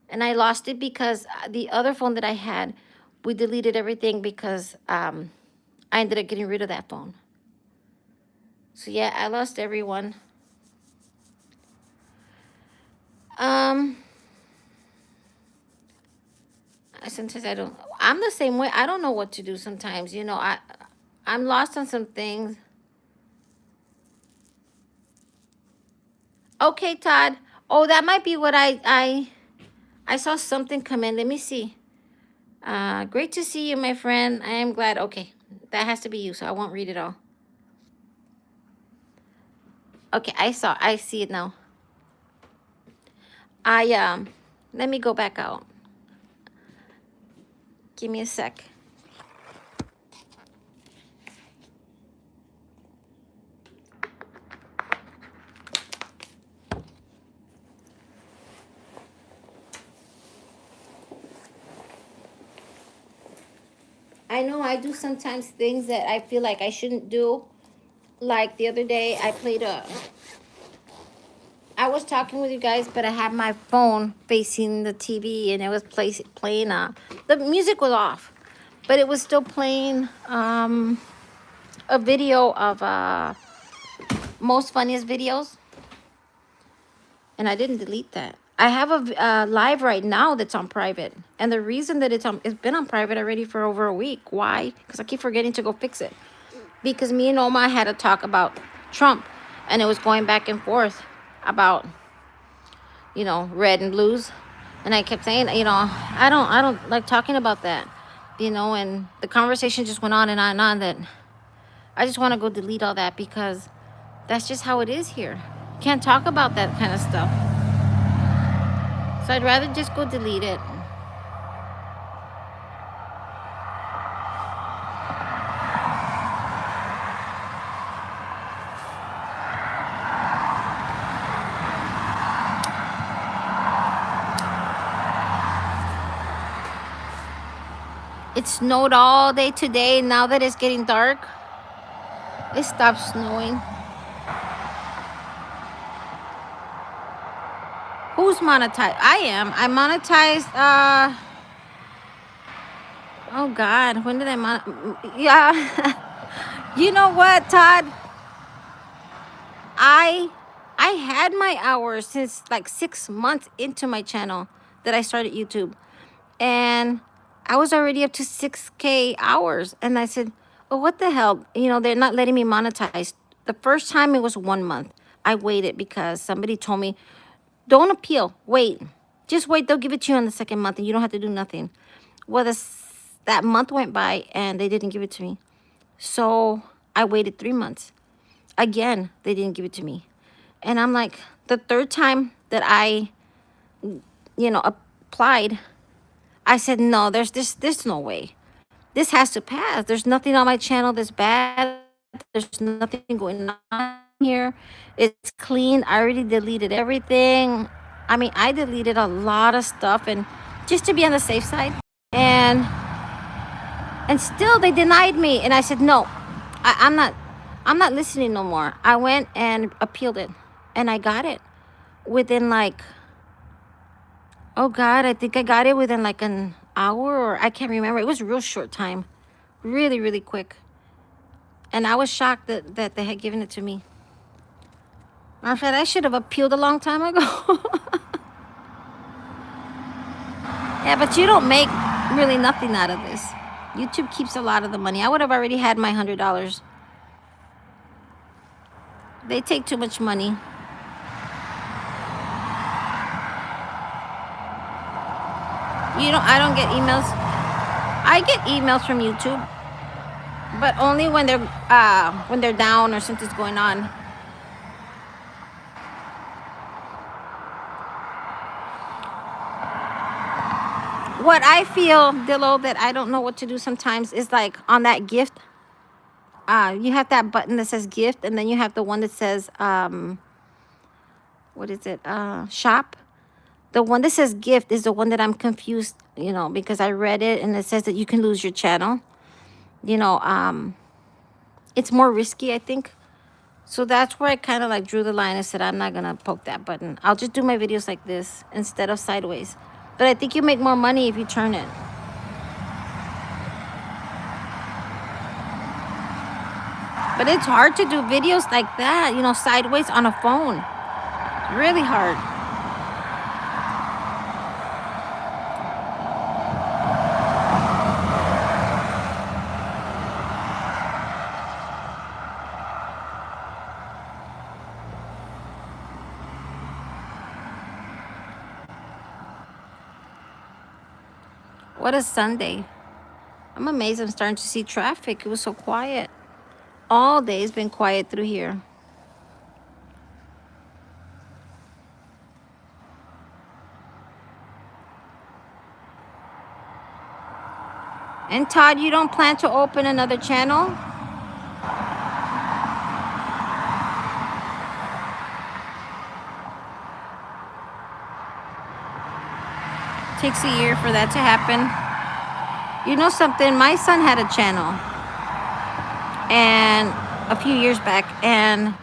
And I lost it because the other phone that I had, we deleted everything because I ended up getting rid of that phone. So yeah, I lost everyone. Um, Sometimes I don't. I'm the same way. I don't know what to do sometimes. You know, I'm lost on some things. Okay, Todd. Oh, that might be what I saw something come in. Let me see. Great to see you, my friend. I am glad. Okay, that has to be you, so I won't read it all. Okay, I see it now. Let me go back out. Give me a sec. I know I do sometimes things that I feel like I shouldn't do. Like the other day, I was talking with you guys, but I had my phone facing the TV and it was playing, the music was off, but it was still playing, a video of, most funniest videos. And I didn't delete that. I have a live right now that's on private. And the reason that it's been on private already for over a week. Why? Because I keep forgetting to go fix it. Because me and Oma had a talk about Trump, and it was going back and forth about, you know, red and blues. And I kept saying, you know, I don't like talking about that, you know, and the conversation just went on and on and on that I just want to go delete all that because that's just how it is here. Can't talk about that kind of stuff. So I'd rather just go delete it. It snowed all day today. Now that it's getting dark, it stopped snowing. Who's monetized? I am. I monetized, oh God, when did I yeah. You know what, Todd? I I had my hours since like 6 months into my channel that I started YouTube. And I was already up to 6K hours. And I said, oh, what the hell? You know, they're not letting me monetize. The first time it was 1 month. I waited because somebody told me, don't appeal. Wait. Just wait. They'll give it to you on the second month and you don't have to do nothing. Well, that month went by and they didn't give it to me. So I waited 3 months. Again, they didn't give it to me. And I'm like, the third time that I, you know, applied, I said, no, there's no way. This has to pass. There's nothing on my channel that's bad. There's nothing going on here. It's clean. I already deleted everything. I mean, I deleted a lot of stuff and just to be on the safe side. And still they denied me. And I said, no, I'm not listening no more. I went and appealed it and I got it within like, oh God, I think I got it within like an hour or I can't remember. It was a real short time. Really, really quick. And I was shocked that they had given it to me. I said I should have appealed a long time ago. Yeah, but you don't make really nothing out of this. YouTube keeps a lot of the money. I would have already had my $100. They take too much money. I don't get emails. I get emails from YouTube, but only when they're down or something's going on. What I feel, Dillo, that I don't know what to do sometimes is like on that gift. You have that button that says gift, and then you have the one that says what is it? Shop. The one that says gift is the one that I'm confused, you know, because I read it and it says that you can lose your channel. You know, it's more risky, I think. So that's where I kind of like drew the line and said, I'm not going to poke that button. I'll just do my videos like this instead of sideways. But I think you make more money if you turn it. But it's hard to do videos like that, you know, sideways on a phone. Really hard. What a Sunday. I'm amazed I'm starting to see traffic. It was so quiet. All day it's been quiet through here. And Todd, you don't plan to open another channel? Takes a year for that to happen. You know something? My son had a channel, and a few years back, and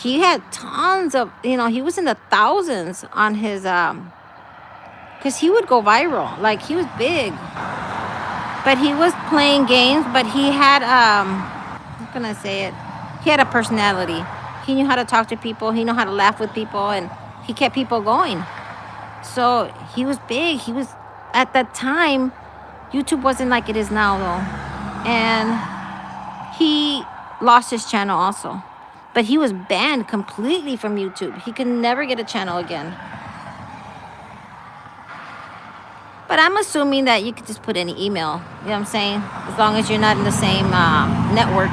he had tons of, you know, he was in the thousands on his because he would go viral. Like, he was big, but he was playing games. But he had how can I say it? He had a personality. He knew how to talk to people. He knew how to laugh with people, and he kept people going. So he was big. He was, at that time, YouTube wasn't like it is now though, and he lost his channel also. But he was banned completely from YouTube. He could never get a channel again. But I'm assuming that you could just put any email. You know what I'm saying? As long as you're not in the same network,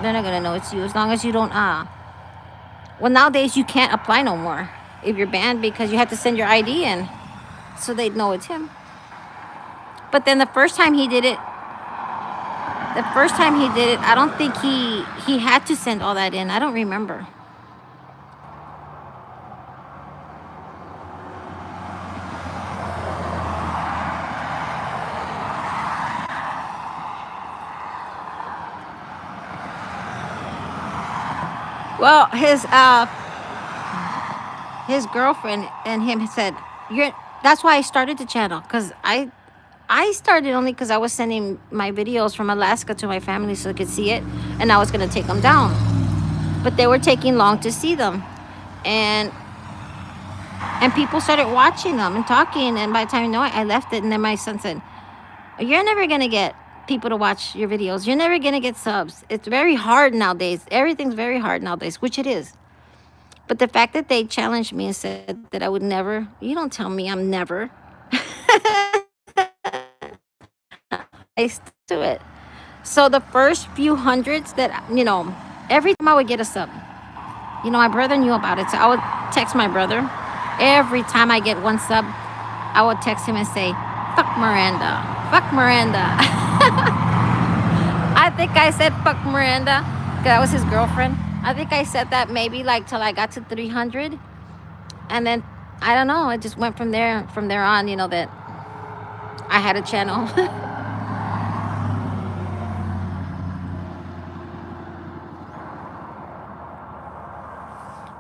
they're not gonna know it's you. As long as you don't. Well, nowadays you can't apply no more if you're banned, because you have to send your ID in, so they'd know it's him. But then the first time he did it, I don't think he had to send all that in. I don't remember. Well, his girlfriend and him said, "You're." That's why I started the channel, because I started only because I was sending my videos from Alaska to my family so they could see it, and I was gonna take them down, but they were taking long to see them, and people started watching them and talking, and by the time you know it, I left it, and then my son said, "You're never gonna get people to watch your videos. You're never gonna get subs. It's very hard nowadays. Everything's very hard nowadays," which it is. But the fact that they challenged me and said that I would never, you don't tell me I'm never. I stuck to it. So the first few hundreds that, you know, every time I would get a sub, you know, my brother knew about it. So I would text my brother. Every time I get one sub, I would text him and say, "Fuck Miranda. Fuck Miranda." I think I said fuck Miranda, because that was his girlfriend. I think I said that maybe like till I got to 300. And then, I don't know, it just went from there on, you know, that I had a channel.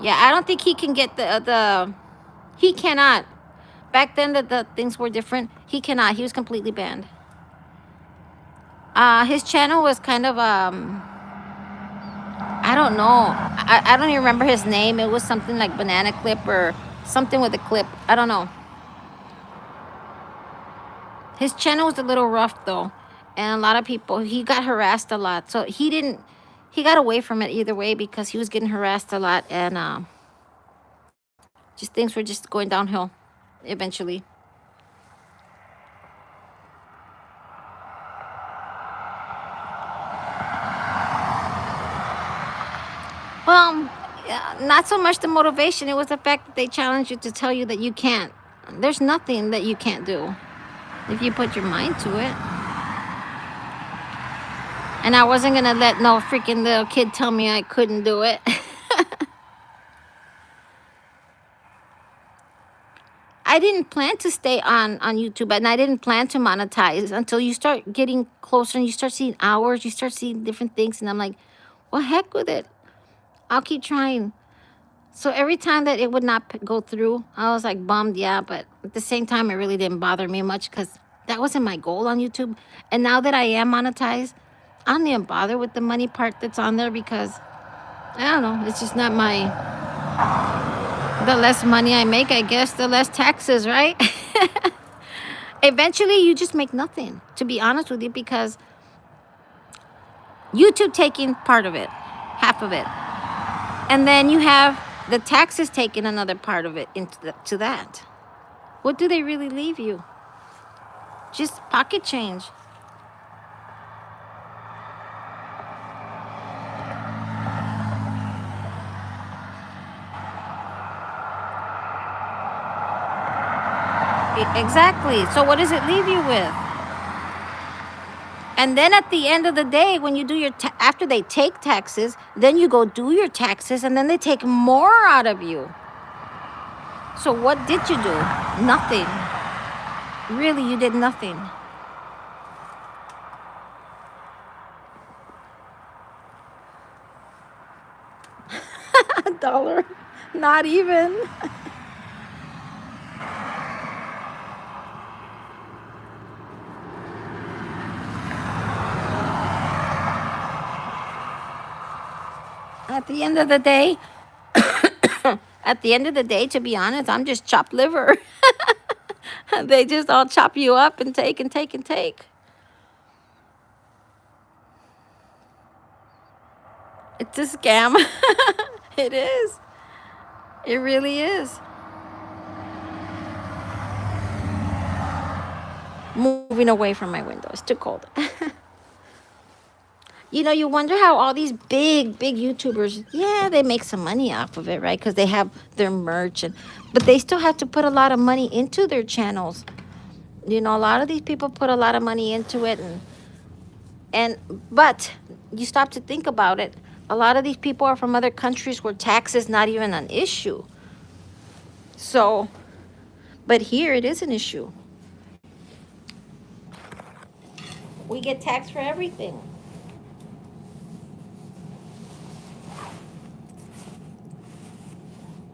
Yeah, I don't think he can get he cannot. Back then, the things were different. He cannot. He was completely banned. His channel was kind of, I don't know. I don't even remember his name. It was something like Banana Clip or something with a clip. I don't know. His channel was a little rough though. And a lot of people, he got harassed a lot. So he got away from it either way, because he was getting harassed a lot, and just things were just going downhill eventually. Well, yeah, not so much the motivation. It was the fact that they challenged you to tell you that you can't. There's nothing that you can't do if you put your mind to it. And I wasn't going to let no freaking little kid tell me I couldn't do it. I didn't plan to stay on YouTube, and I didn't plan to monetize until you start getting closer and you start seeing hours, you start seeing different things, and I'm like, well, heck with it. I'll keep trying. So every time that it would not go through, I was like bummed, yeah. But at the same time, it really didn't bother me much because that wasn't my goal on YouTube. And now that I am monetized, I don't even bother with the money part that's on there because I don't know. It's just not my. The less money I make, I guess, the less taxes, right? Eventually, you just make nothing, to be honest with you, because YouTube taking part of it, half of it. And then you have the taxes taking another part of it to that. What do they really leave you? Just pocket change. Exactly. So what does it leave you with? And then at the end of the day, when you do your after they take taxes, then you go do your taxes, and then they take more out of you. So what did you do? Nothing. Really, you did nothing. $1. Not even. At the end of the day, at the end of the day, to be honest, I'm just chopped liver. They just all chop you up and take and take and take. It's a scam. It is. It really is. Moving away from my window. It's too cold. You know, you wonder how all these big YouTubers, yeah, they make some money off of it, right? Because they have their merch, but they still have to put a lot of money into their channels. You know, a lot of these people put a lot of money into it, but you stop to think about it. A lot of these people are from other countries where tax is not even an issue. So, but here it is an issue. We get taxed for everything.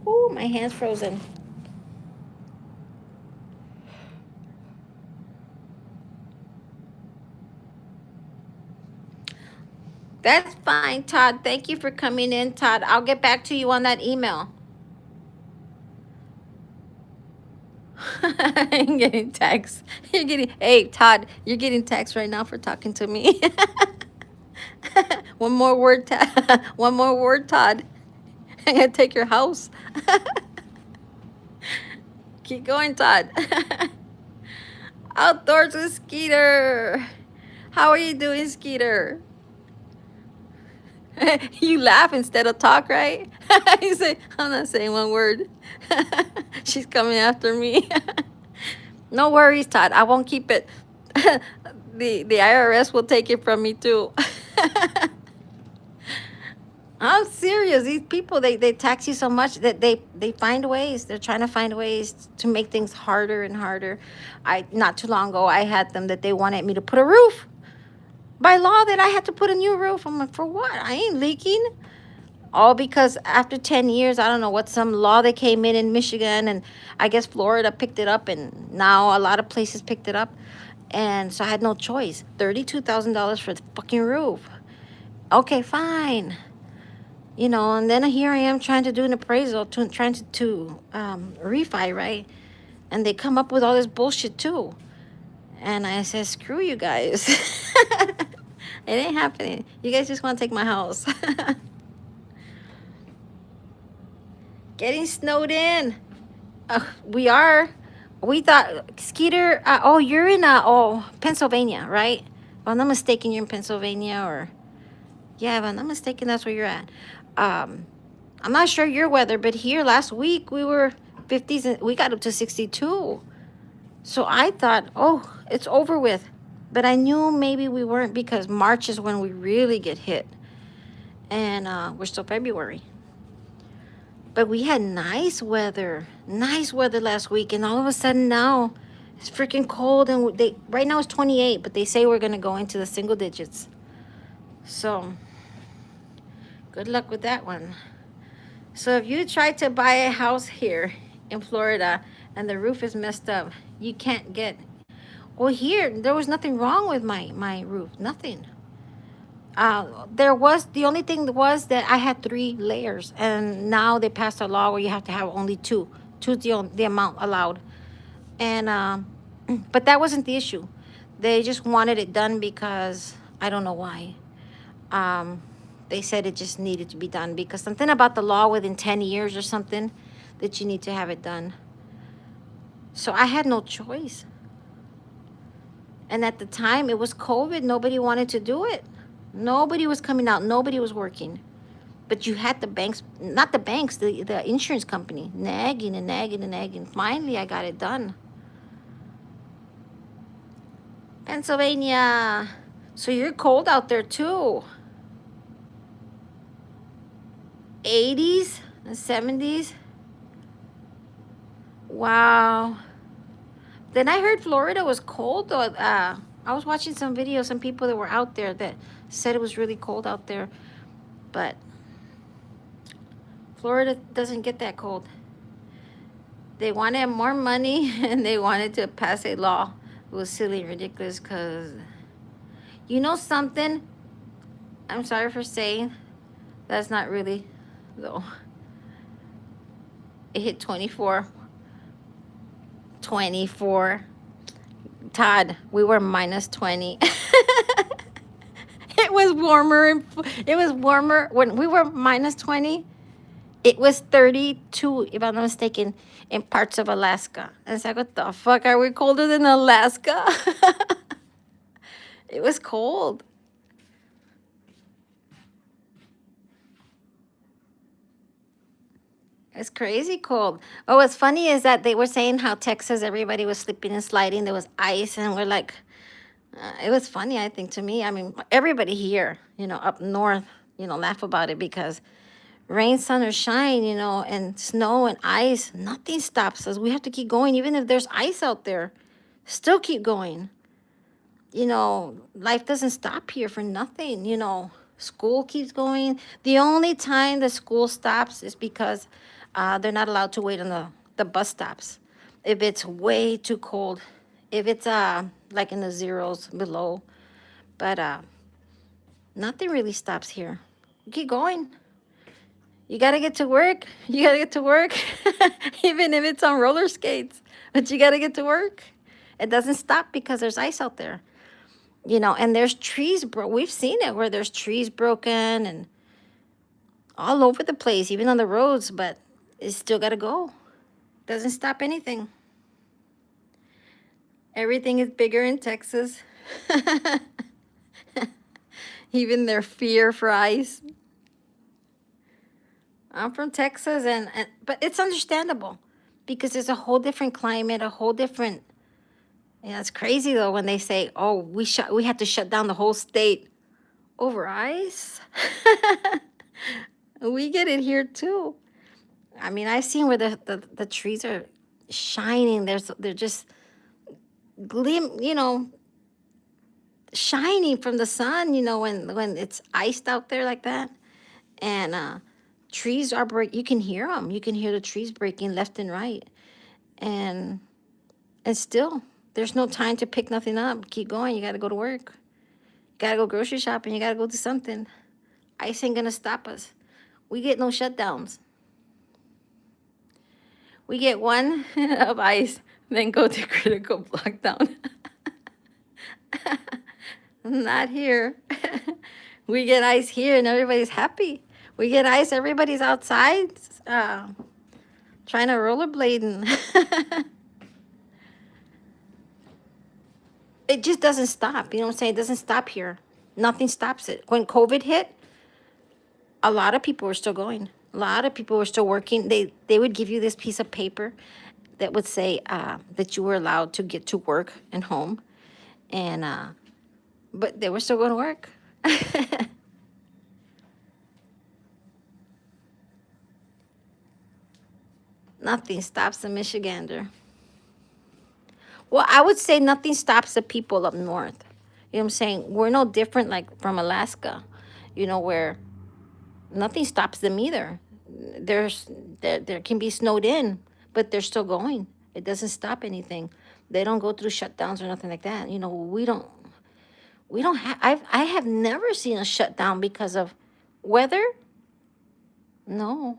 Ooh, my hand's frozen. That's fine, Todd. Thank you for coming in, Todd. I'll get back to you on that email. I'm getting taxed. Hey, Todd, you're getting taxed right now for talking to me. One more word, one more word, Todd. I'm gonna take your house. Keep going, Todd. Outdoors with Skeeter. How are you doing, Skeeter? You laugh instead of talk, right? You say, I'm not saying one word. She's coming after me. No worries, Todd. I won't keep it. The IRS will take it from me too. I'm serious. These people, they tax you so much that they find ways. They're trying to find ways to make things harder and harder. Not too long ago, I had them that they wanted me to put a roof. By law, that I had to put a new roof. I'm like, for what? I ain't leaking. All because after 10 years, I don't know what, some law that came in Michigan, and I guess Florida picked it up, and now a lot of places picked it up. And so I had no choice. $32,000 for the fucking roof. Okay, fine. You know, and then here I am trying to do an appraisal, trying to refi, right? And they come up with all this bullshit too. And I said, screw you guys. It ain't happening. You guys just want to take my house. Getting snowed in. We are. We thought, Skeeter, oh, you're in Pennsylvania, right? If I'm not mistaken, you're in Pennsylvania, or, yeah, if I'm not mistaken, that's where you're at. I'm not sure your weather, but here last week we were 50s, and we got up to 62. So I thought, oh, it's over with. But I knew maybe we weren't, because March is when we really get hit. And we're still February. But we had nice weather last week. And all of a sudden now it's freaking cold. And right now it's 28, but they say we're going to go into the single digits. So Good luck with that one. So if you try to buy a house here in Florida and the roof is messed up, you can't get. Well, here there was nothing wrong with my roof. Nothing. There was the only thing was that I had 3 layers, and now they passed a law where you have to have only two. Two's the amount allowed, and but that wasn't the issue. They just wanted it done because I don't know why. Um, they said it just needed to be done because something about the law within 10 years or something that you need to have it done. So I had no choice. And at the time, it was COVID. Nobody wanted to do it. Nobody was coming out. Nobody was working. But you had the banks, not the banks, the insurance company, nagging and nagging and nagging. Finally, I got it done. Pennsylvania. So you're cold out there too. 80s and 70s. Wow. Then I heard Florida was cold though. I was watching some videos, some people that were out there that said it was really cold out there. But Florida doesn't get that cold. They wanted more money and they wanted to pass a law. It was silly and ridiculous because, you know something? I'm sorry for saying, that's not really, though. It hit 24. 24. Todd, we were minus 20. It was warmer. It was warmer when we were minus 20. It was 32, if I'm not mistaken, in parts of Alaska. And it's like, what the fuck? Are we colder than Alaska? It was cold. It's crazy cold. Oh, what's funny is that they were saying how Texas, everybody was slipping and sliding. There was ice, and we're like, it was funny, I think, to me. I mean, everybody here, up north, laugh about it because rain, sun, or shine, and snow and ice, nothing stops us. We have to keep going, even if there's ice out there. Still keep going. Life doesn't stop here for nothing. School keeps going. The only time the school stops is because they're not allowed to wait on the bus stops. If it's way too cold, if it's like in the zeros below, but nothing really stops here. You keep going. You gotta get to work. You gotta get to work, even if it's on roller skates. But you gotta get to work. It doesn't stop because there's ice out there. And there's trees, bro. We've seen it where there's trees broken and all over the place, even on the roads, but it's still got to go. Doesn't stop anything. Everything is bigger in Texas. Even their fear for ice. I'm from Texas, but it's understandable because it's a whole different climate, a whole different. Yeah, it's crazy though when they say, "Oh, we had to shut down the whole state over ice." We get it here too. I mean, I've seen where the trees are shining. They're just shining from the sun. When it's iced out there like that, and trees are you can hear them. You can hear the trees breaking left and right, and still. There's no time to pick nothing up. Keep going. You got to go to work. You got to go grocery shopping. You got to go do something. Ice ain't going to stop us. We get no shutdowns. We get one of ice, then go to critical lockdown. Not here. We get ice here and everybody's happy. We get ice, everybody's outside trying to rollerblade. And it just doesn't stop. You know what I'm saying? It doesn't stop here. Nothing stops it. When COVID hit, a lot of people were still going. A lot of people were still working. They would give you this piece of paper that would say that you were allowed to get to work and home. And but they were still going to work. Nothing stops the Michigander. Well, I would say nothing stops the people up north. You know what I'm saying? We're no different like from Alaska, where Nothing stops them either. There's there can be snowed in, but they're still going. It doesn't stop anything. They don't go through shutdowns or nothing like that. You know, we don't have I have never seen a shutdown because of weather. No.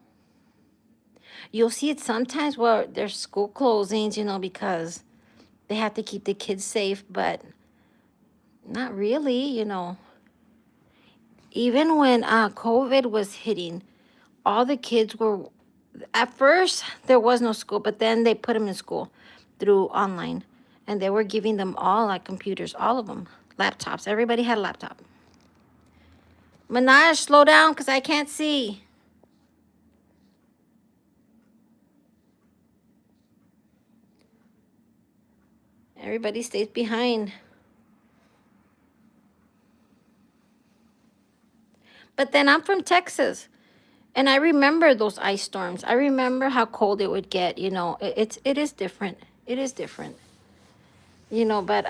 You'll see it sometimes where there's school closings, you know, because they have to keep the kids safe, but not really, you know. Even when COVID was hitting, all the kids were, at first, there was no school, but then they put them in school through online. And they were giving them all like computers, all of them, laptops. Everybody had a laptop. Minaj, slow down because I can't see. Everybody stays behind. But then I'm from Texas. And I remember those ice storms. I remember how cold it would get, you know. It is different. It is different. You know, but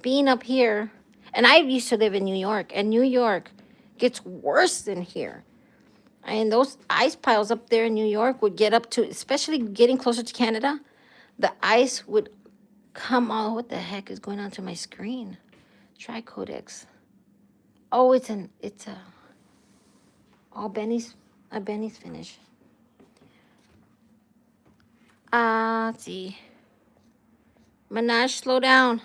being up here, and I used to live in New York, and New York gets worse than here. And those ice piles up there in New York would get up to, especially getting closer to Canada, the ice would come all, what the heck is going on to my screen? Tricodex. Oh, it's a, oh, Benny's finish. Let's see. Minaj, slow down.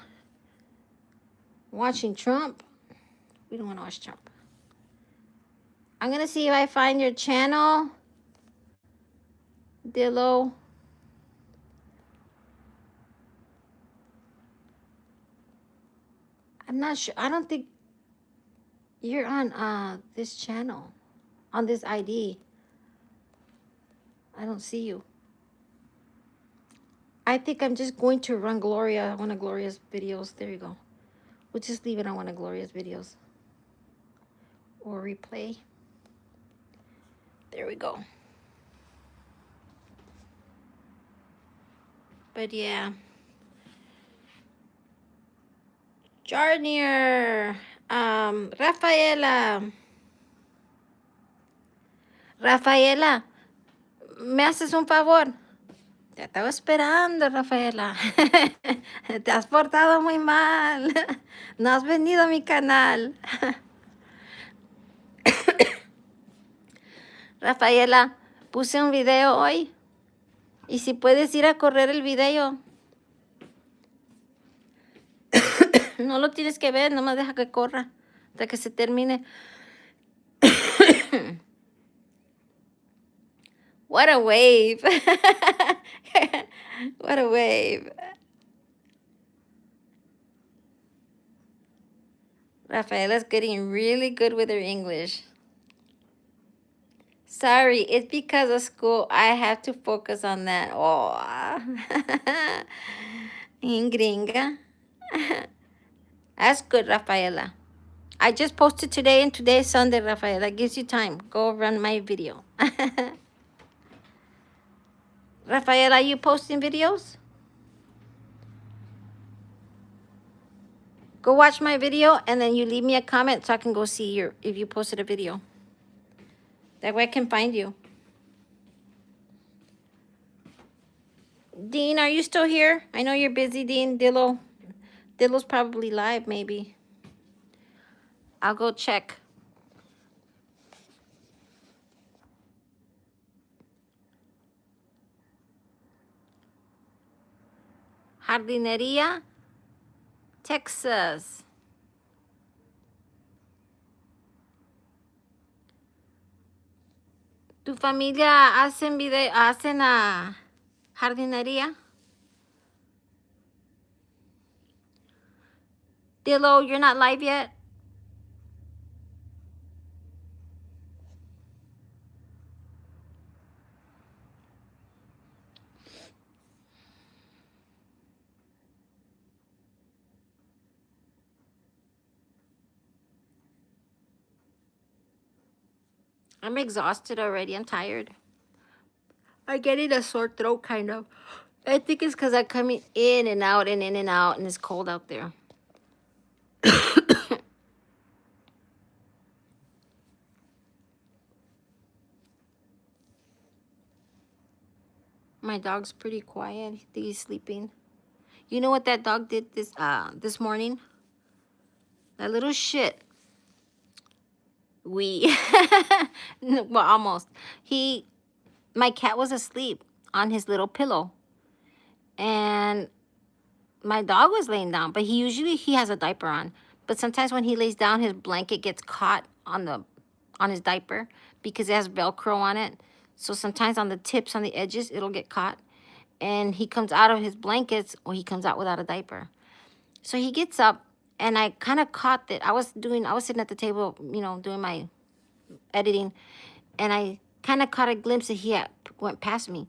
Watching Trump. We don't want to watch Trump. I'm going to see if I find your channel. Dillo. I'm not sure. I don't think you're on this channel. On this ID. I don't see you. I think I'm just going to run Gloria, one of Gloria's videos. There you go. We'll just leave it on one of Gloria's videos. Or replay. There we go. But yeah. Jardinier. Rafaela. Rafaela, ¿me haces un favor? Te estaba esperando, Rafaela. Te has portado muy mal. No has venido a mi canal. Rafaela, puse un video hoy. Y si puedes ir a correr el video. No lo tienes que ver, nomás deja que corra hasta que se termine. What a wave. What a wave. Rafaela's getting really good with her English. Sorry, it's because of school. I have to focus on that. Oh, in gringa. That's good, Rafaela. I just posted today, and today is Sunday, Rafaela. That gives you time. Go run my video. Rafaela, are you posting videos? Go watch my video, and then you leave me a comment so I can go see if you posted a video. That way I can find you. Dean, are you still here? I know you're busy, Dean. Dillo's probably live, maybe. I'll go check. Jardinería, Texas. ¿Tu familia hacen jardinería? Dillo, you're not live yet? I'm exhausted already. I'm tired. I'm getting a sore throat, kind of. I think it's because I'm coming in and out and in and out, and it's cold out there. My dog's pretty quiet. I think he's sleeping. You know what that dog did this morning? That little shit. We well, almost. My cat was asleep on his little pillow, and my dog was laying down, but he has a diaper on. But sometimes when he lays down, his blanket gets caught on his diaper because it has Velcro on it. So sometimes on the tips, on the edges, it'll get caught. And he comes out of his blankets, or he comes out without a diaper. So he gets up, and I kind of caught that. I was sitting at the table, doing my editing, and I kind of caught a glimpse that went past me.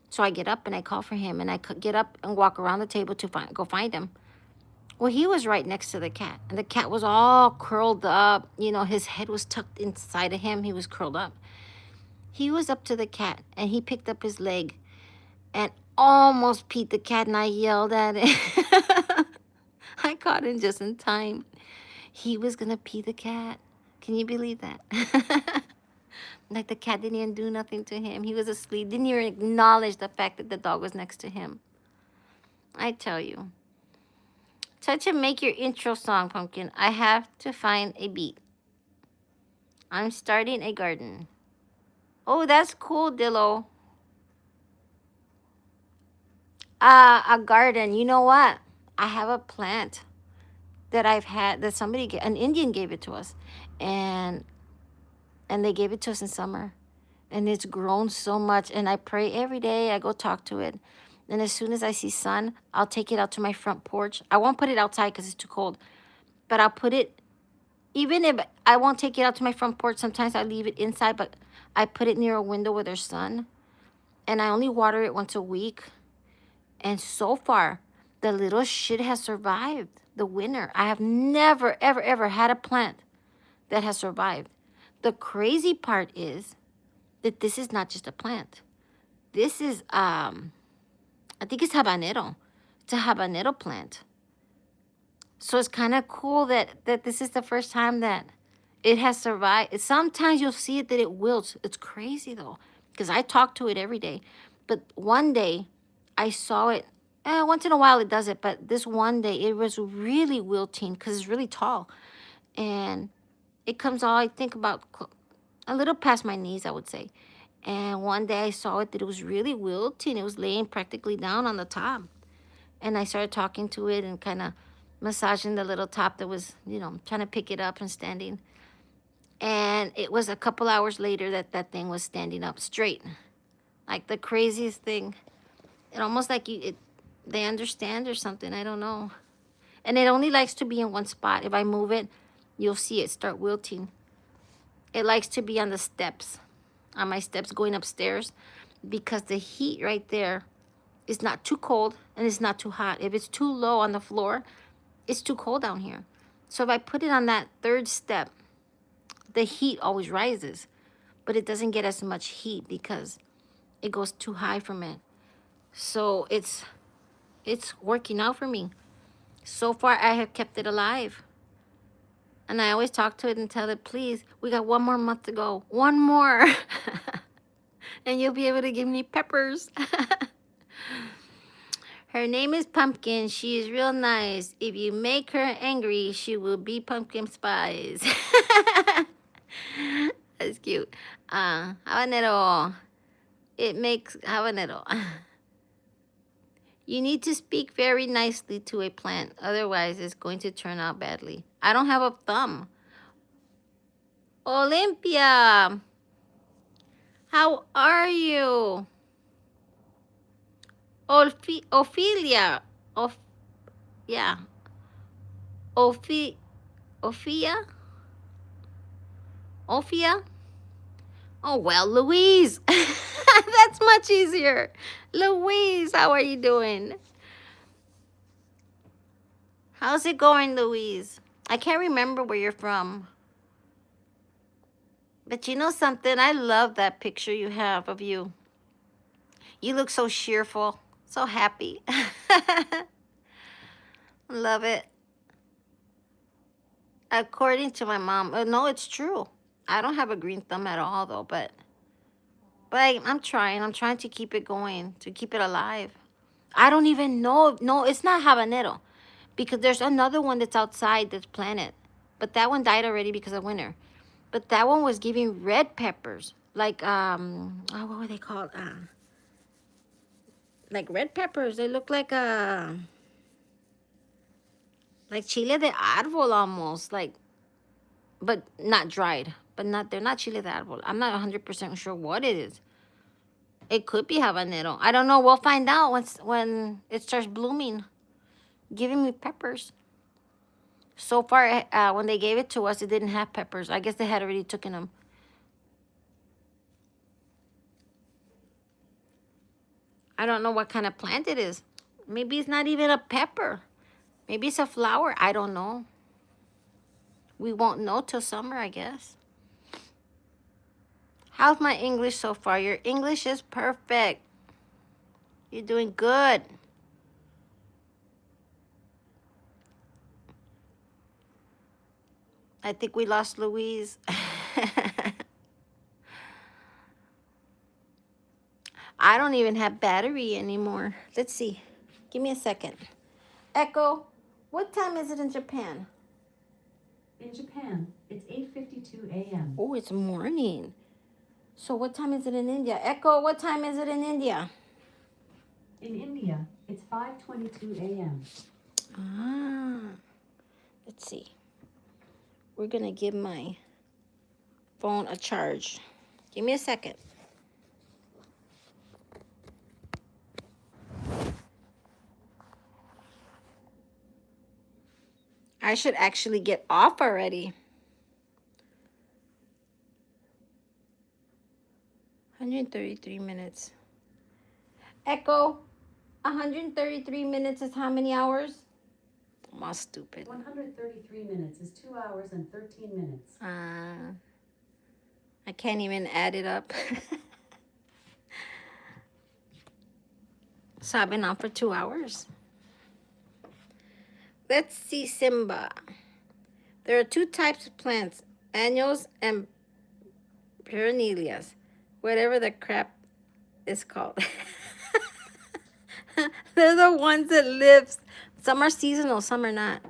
So I get up and I call for him, and I get up and walk around the table to go find him. Well, he was right next to the cat, and the cat was all curled up. His head was tucked inside of him. He was curled up. He was up to the cat, and he picked up his leg and almost peed the cat, and I yelled at it. I caught him just in time. He was going to pee the cat. Can you believe that? Like the cat didn't even do nothing to him. He was asleep. Didn't even acknowledge the fact that the dog was next to him. I tell you. So to make your intro song, Pumpkin, I have to find a beat. I'm starting a garden. Oh, that's cool, Dillo. A garden. You know what? I have a plant that I've had that an Indian gave it to us, and they gave it to us in summer, and it's grown so much. And I pray every day. I go talk to it, and as soon as I see sun, I'll take it out to my front porch. I won't put it outside because it's too cold, but I'll put it. Even if I won't take it out to my front porch, sometimes I leave it inside, but I put it near a window where there's sun, and I only water it once a week. And so far, the little shit has survived the winter. I have never, ever, ever had a plant that has survived. The crazy part is that this is not just a plant. This is, I think it's habanero. It's a habanero plant. So it's kind of cool that this is the first time that it has survived. Sometimes you'll see it that it wilts. It's crazy though, because I talk to it every day. But one day I saw it. Once in a while it does it, but this one day it was really wilting because it's really tall. And it comes all, I think, about a little past my knees, I would say. And one day I saw it that it was really wilting. It was laying practically down on the top. And I started talking to it and kind of massaging the little top that was, trying to pick it up and standing. And it was a couple hours later that thing was standing up straight. Like the craziest thing. It almost like they understand or something. I don't know. And it only likes to be in one spot. If I move it, you'll see it start wilting. It likes to be on the steps, on my steps going upstairs, because the heat right there is not too cold and it's not too hot. If it's too low on the floor, it's too cold down here. So if I put it on that third step, the heat always rises, but it doesn't get as much heat because it goes too high from it. So it's working out for me. So far, I have kept it alive. And I always talk to it and tell it, please, we got one more month to go. One more. And you'll be able to give me peppers. Her name is Pumpkin. She is real nice. If you make her angry, she will be pumpkin spice. That's cute. Habanero. It makes habanero. You need to speak very nicely to a plant. Otherwise, it's going to turn out badly. I don't have a thumb. Olympia. How are you? Ophelia. Yeah. Ophia? Ophia? Oh, well, Louise. That's much easier. Louise, how are you doing? How's it going, Louise? I can't remember where you're from. But you know something? I love that picture you have of you. You look so cheerful, so happy. Love it. According to my mom, no, it's true. I don't have a green thumb at all, though, but But I'm trying. I'm trying to keep it going, to keep it alive. I don't even know. No, it's not habanero. Because there's another one that's outside that's planted. But that one died already because of winter. But that one was giving red peppers. Like, oh, what were they called? Like red peppers. They look like chile de árbol almost. Like, but not dried. But not, they're not chile de árbol. I'm not 100% sure what it is. It could be habanero. I don't know. We'll find out when it starts blooming. Giving me peppers. So far, when they gave it to us, it didn't have peppers. I guess they had already taken them. I don't know what kind of plant it is. Maybe it's not even a pepper. Maybe it's a flower. I don't know. We won't know till summer, I guess. How's my English so far? Your English is perfect. You're doing good. I think we lost Louise. I don't even have battery anymore. Let's see. Give me a second. Echo, what time is it in Japan? In Japan, it's 8:52 a.m. Oh, it's morning. So what time is it in India? Echo, what time is it in India? In India, it's 5:22 a.m. Ah, let's see. We're going to give my phone a charge. Give me a second. I should actually get off already. 133 minutes. Echo, 133 minutes is how many hours? I'm all stupid. 133 minutes is 2 hours and 13 minutes. I can't even add it up. So I've been on for 2 hours. Let's see, Simba. There are 2 types of plants, annuals and perennials, whatever the crap is called. They're the ones that live. Some are seasonal, some are not.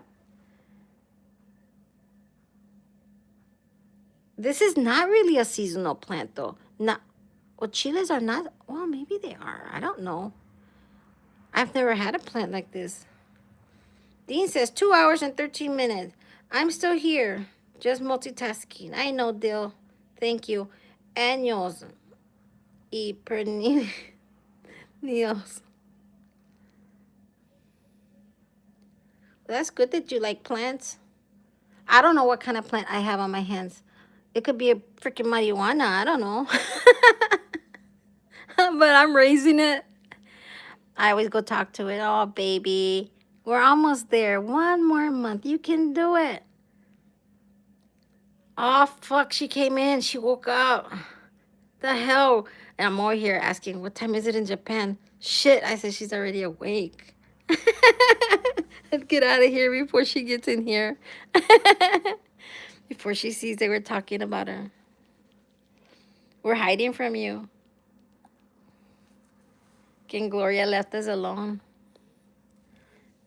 This is not really a seasonal plant, though. Not, well, chiles are not. Well, maybe they are. I don't know. I've never had a plant like this. Dean says 2 hours and 13 minutes. I'm still here, just multitasking. I know, Dill. Thank you. Annuals y perennials. That's good that you like plants. I don't know what kind of plant I have on my hands. It could be a freaking marijuana. I don't know. But I'm raising it. I always go talk to it. Oh, baby. We're almost there. 1 more month. You can do it. Oh, fuck. She came in. She woke up. The hell? And I'm over here asking, what time is it in Japan? Shit. I said she's already awake. Let's get out of here before she gets in here. Before she sees that we're talking about her. We're hiding from you. King Gloria left us alone.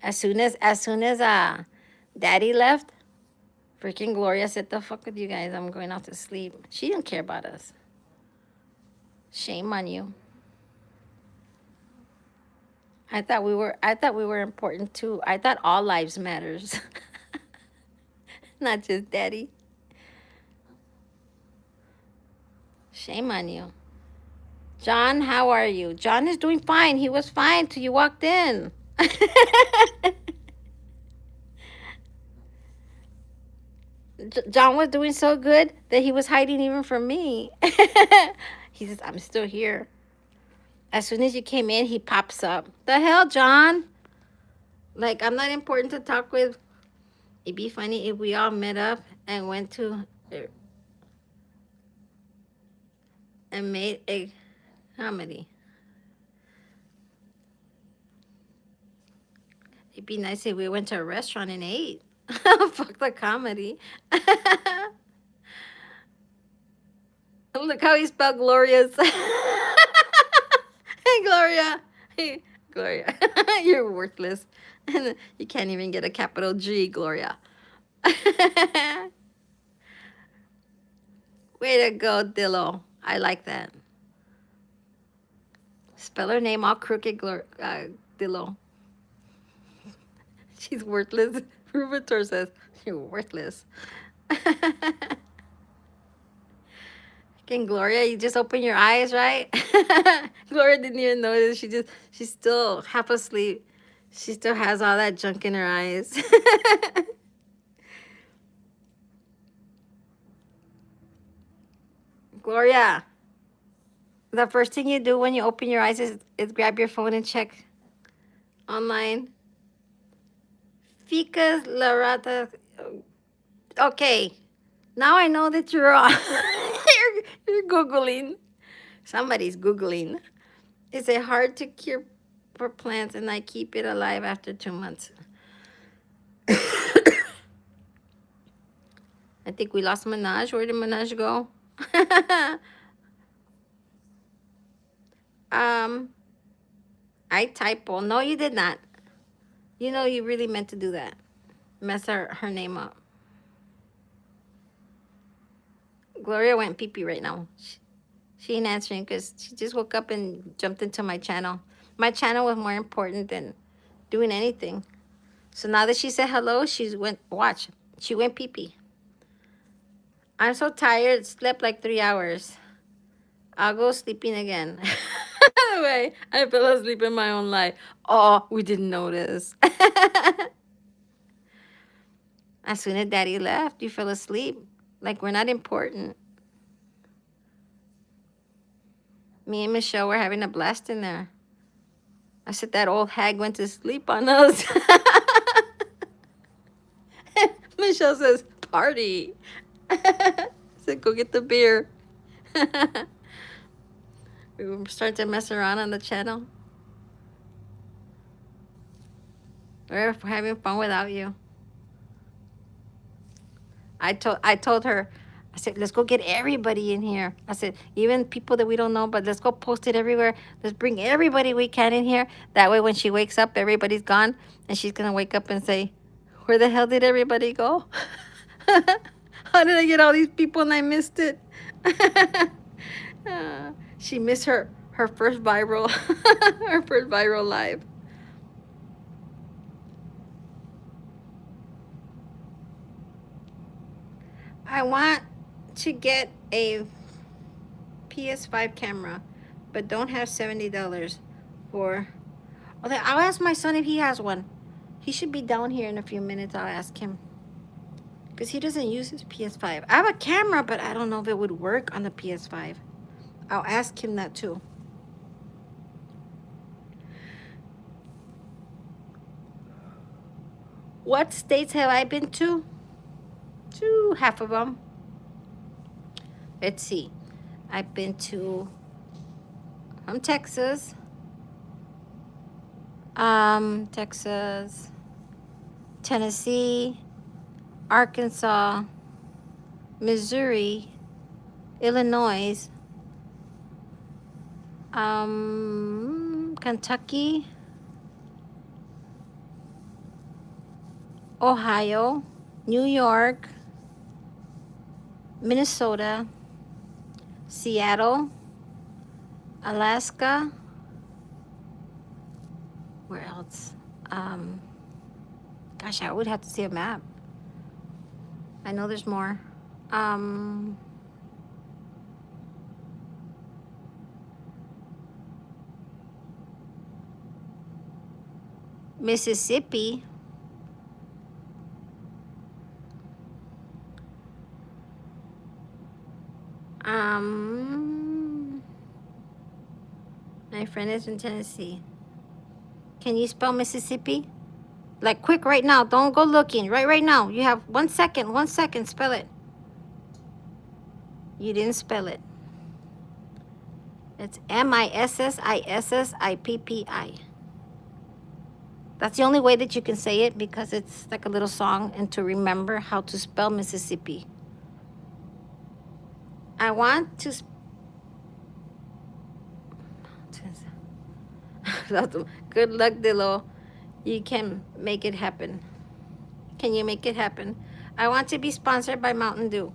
As soon as Daddy left, freaking Gloria said, the fuck with you guys. I'm going out to sleep. She didn't care about us. Shame on you. I thought we were important too. I thought all lives matters. Not just Daddy. Shame on you. John, how are you? John is doing fine. He was fine till you walked in. John was doing so good that he was hiding even from me. He says, I'm still here. As soon as you came in, he pops up. The hell, John? Like, I'm not important to talk with. It'd be funny if we all met up and went to and made a comedy. It'd be nice if we went to a restaurant and ate. Fuck the comedy. Look how he spelled glorious. Gloria. Gloria, you're worthless. And you can't even get a capital G, Gloria. Way to go, Dillo. I like that. Spell her name all crooked, Dillo. She's worthless. Rubator says, you're worthless. Again, Gloria, you just open your eyes, right? Gloria didn't even notice. She's still half asleep. She still has all that junk in her eyes. Gloria, the first thing you do when you open your eyes is grab your phone and check online. Ficas Larata. Okay, now I know that you're on. you're Googling. Somebody's Googling. Is it hard to cure for plants and I keep it alive after 2 months? I think we lost Minaj. Where did Minaj go? I typo. No, you did not. You know you really meant to do that. Mess her name up. Gloria went pee-pee right now. She ain't answering because she just woke up and jumped into my channel. My channel was more important than doing anything. So now that she said hello, she went pee-pee. I'm so tired, slept like 3 hours. I'll go sleeping again. By the way, I fell asleep in my own life. Oh, we didn't notice. As soon as Daddy left, you fell asleep. Like we're not important. Me and Michelle were having a blast in there. I said that old hag went to sleep on us. Michelle says, party. I said, go get the beer. We were starting to mess around on the channel. We're having fun without you. I told her, I said, let's go get everybody in here. I said, even people that we don't know, but let's go post it everywhere. Let's bring everybody we can in here. That way when she wakes up, everybody's gone. And she's going to wake up and say, where the hell did everybody go? How did I get all these people and I missed it? She missed her first viral, her first viral live. I want to get a PS5 camera, but don't have $70 for. Okay, I'll ask my son if he has one. He should be down here in a few minutes. I'll ask him because he doesn't use his PS5. I have a camera, but I don't know if it would work on the PS5. I'll ask him that too. What states have I been to? To half of them. Let's see. I've been to Texas. Texas, Tennessee, Arkansas, Missouri, Illinois, Kentucky, Ohio, New York, Minnesota, Seattle, Alaska. Where else? Gosh, I would have to see a map. I know there's more. Mississippi. My friend is in Tennessee. Can you spell Mississippi? Like quick right now. Don't go looking. Right now. You have 1 second. 1 second. Spell it. You didn't spell it. It's Mississippi. That's the only way that you can say it because it's like a little song and to remember how to spell Mississippi. I want to Good luck, Dillo. You can make it happen. Can you make it happen? I want to be sponsored by Mountain Dew.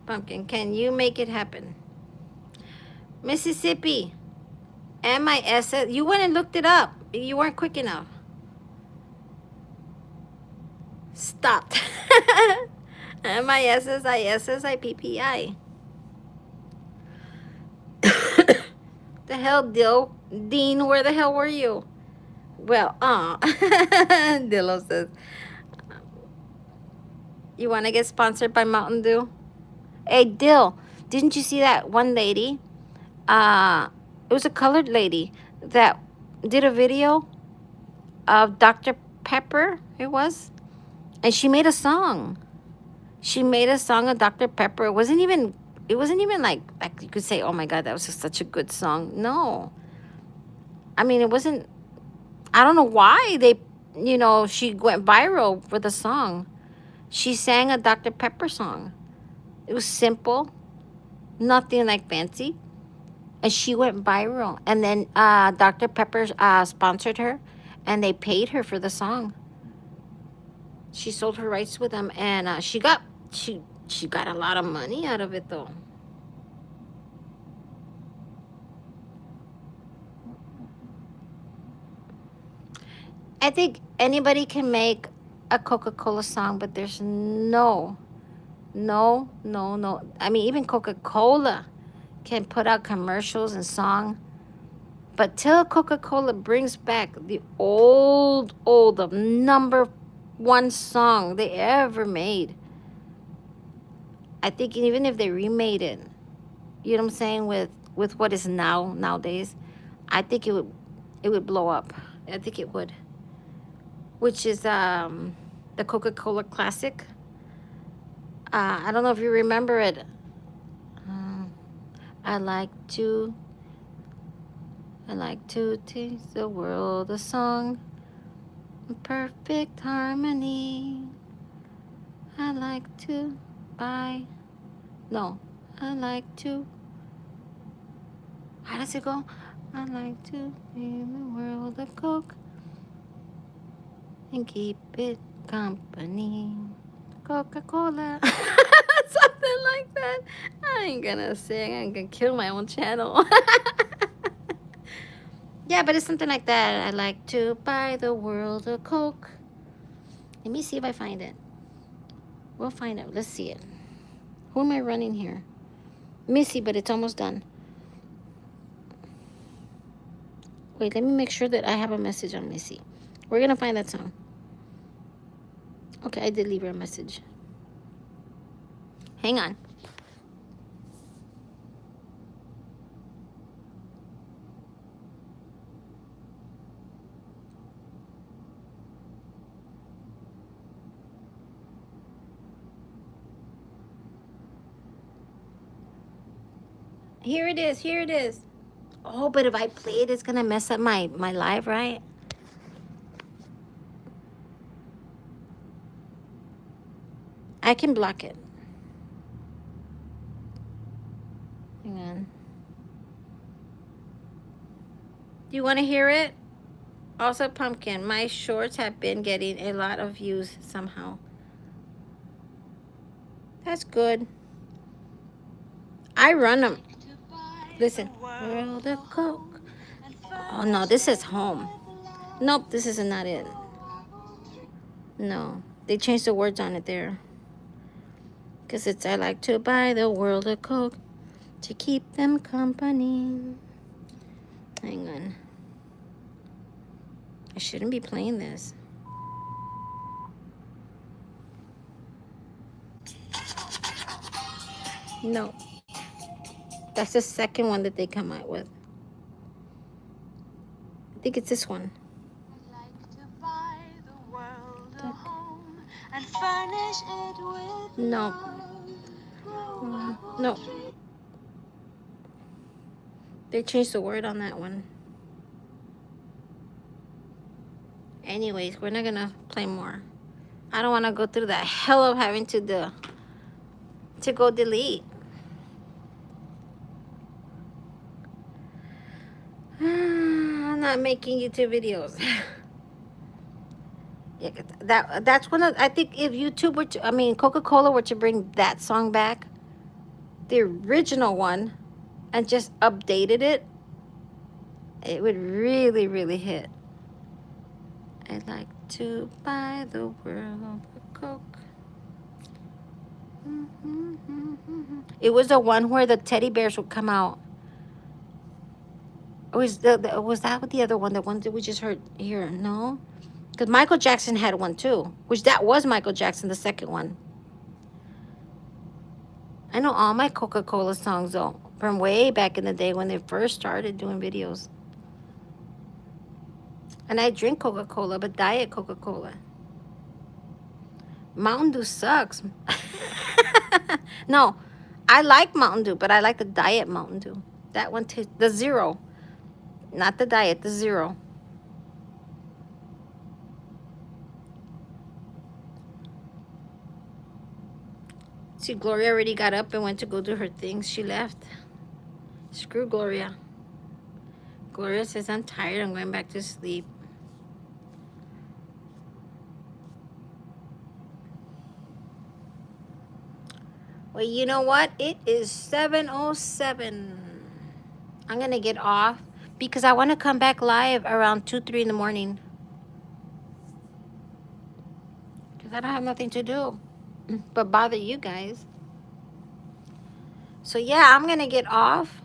Pumpkin, can you make it happen? Mississippi. MIS. You went and looked it up. You weren't quick enough. Stopped. MISSISSIPPI. The hell, Dean, where the hell were you? Well, Dillo says, you want to get sponsored by Mountain Dew? Hey, Dill, didn't you see that one lady? It was a colored lady that did a video of Dr. Pepper, it was. And she made a song. She made a song of Dr. Pepper. It wasn't even like you could say, oh my God, that was just such a good song. No. I mean, it wasn't, I don't know why she went viral for the song. She sang a Dr. Pepper song. It was simple, nothing like fancy. And she went viral. And then Dr. Pepper sponsored her, and they paid her for the song. She sold her rights with them, and she got a lot of money out of it, though. I think anybody can make a Coca-Cola song, but there's no. I mean, even Coca-Cola can put out commercials and song. But till Coca-Cola brings back the the number one song they ever made, I think even if they remade it, you know what I'm saying, with what is nowadays, I think it would blow up. I think it would. Which is the Coca-Cola Classic. I don't know if you remember it. I like to taste the world a song in perfect harmony. I like to how does it go? I like to in the world of Coke and keep it company. Coca-Cola. Something like that. I ain't gonna sing. I'm gonna kill my own channel. Yeah, but it's something like that. I like to buy the world a Coke. Let me see if I find it. We'll find out. Let's see it. Who am I running here? Missy, but it's almost done. Wait, let me make sure that I have a message on Missy. We're gonna find that song. Okay, I did leave her a message. Hang on. Here it is. Oh, but if I play it, it's gonna mess up my live, right? I can block it. Hang on. Do you want to hear it? Also, Pumpkin, my shorts have been getting a lot of views somehow. That's good. I run them. Listen. World of Coke. Oh, no, this is home. Nope, this is not it. No, they changed the words on it there. Because it's, I like to buy the world of Coke to keep them company. Hang on. I shouldn't be playing this. No. That's the second one that they come out with. I think it's this one. I'd like to buy the world a home and furnish it with no. No. They changed the word on that one. Anyways, we're not gonna play more. I don't want to go through the hell of having to go delete. not making YouTube videos. Yeah, that's one of, I think if YouTube were to, I mean, Coca-Cola were to bring that song back, the original one, and just updated it, it would really, really hit. I'd like to buy the world a Coke. It was the one where the teddy bears would come out. Was was that what the other one? The one that we just heard here? No, because Michael Jackson had one too. Which that was Michael Jackson, the second one. I know all my Coca-Cola songs though, from way back in the day when they first started doing videos. And I drink Coca-Cola, but Diet Coca-Cola. Mountain Dew sucks. No, I like Mountain Dew, but I like the Diet Mountain Dew. That one tastes, the zero. Not the diet, the zero. See, Gloria already got up and went to go do her things. She left. Screw Gloria. Gloria says, I'm tired. I'm going back to sleep. Well, you know what? It is 7:07. I'm going to get off because I want to come back live around 2, 3 in the morning. Because I don't have nothing to do but bother you guys. So, yeah, I'm going to get off.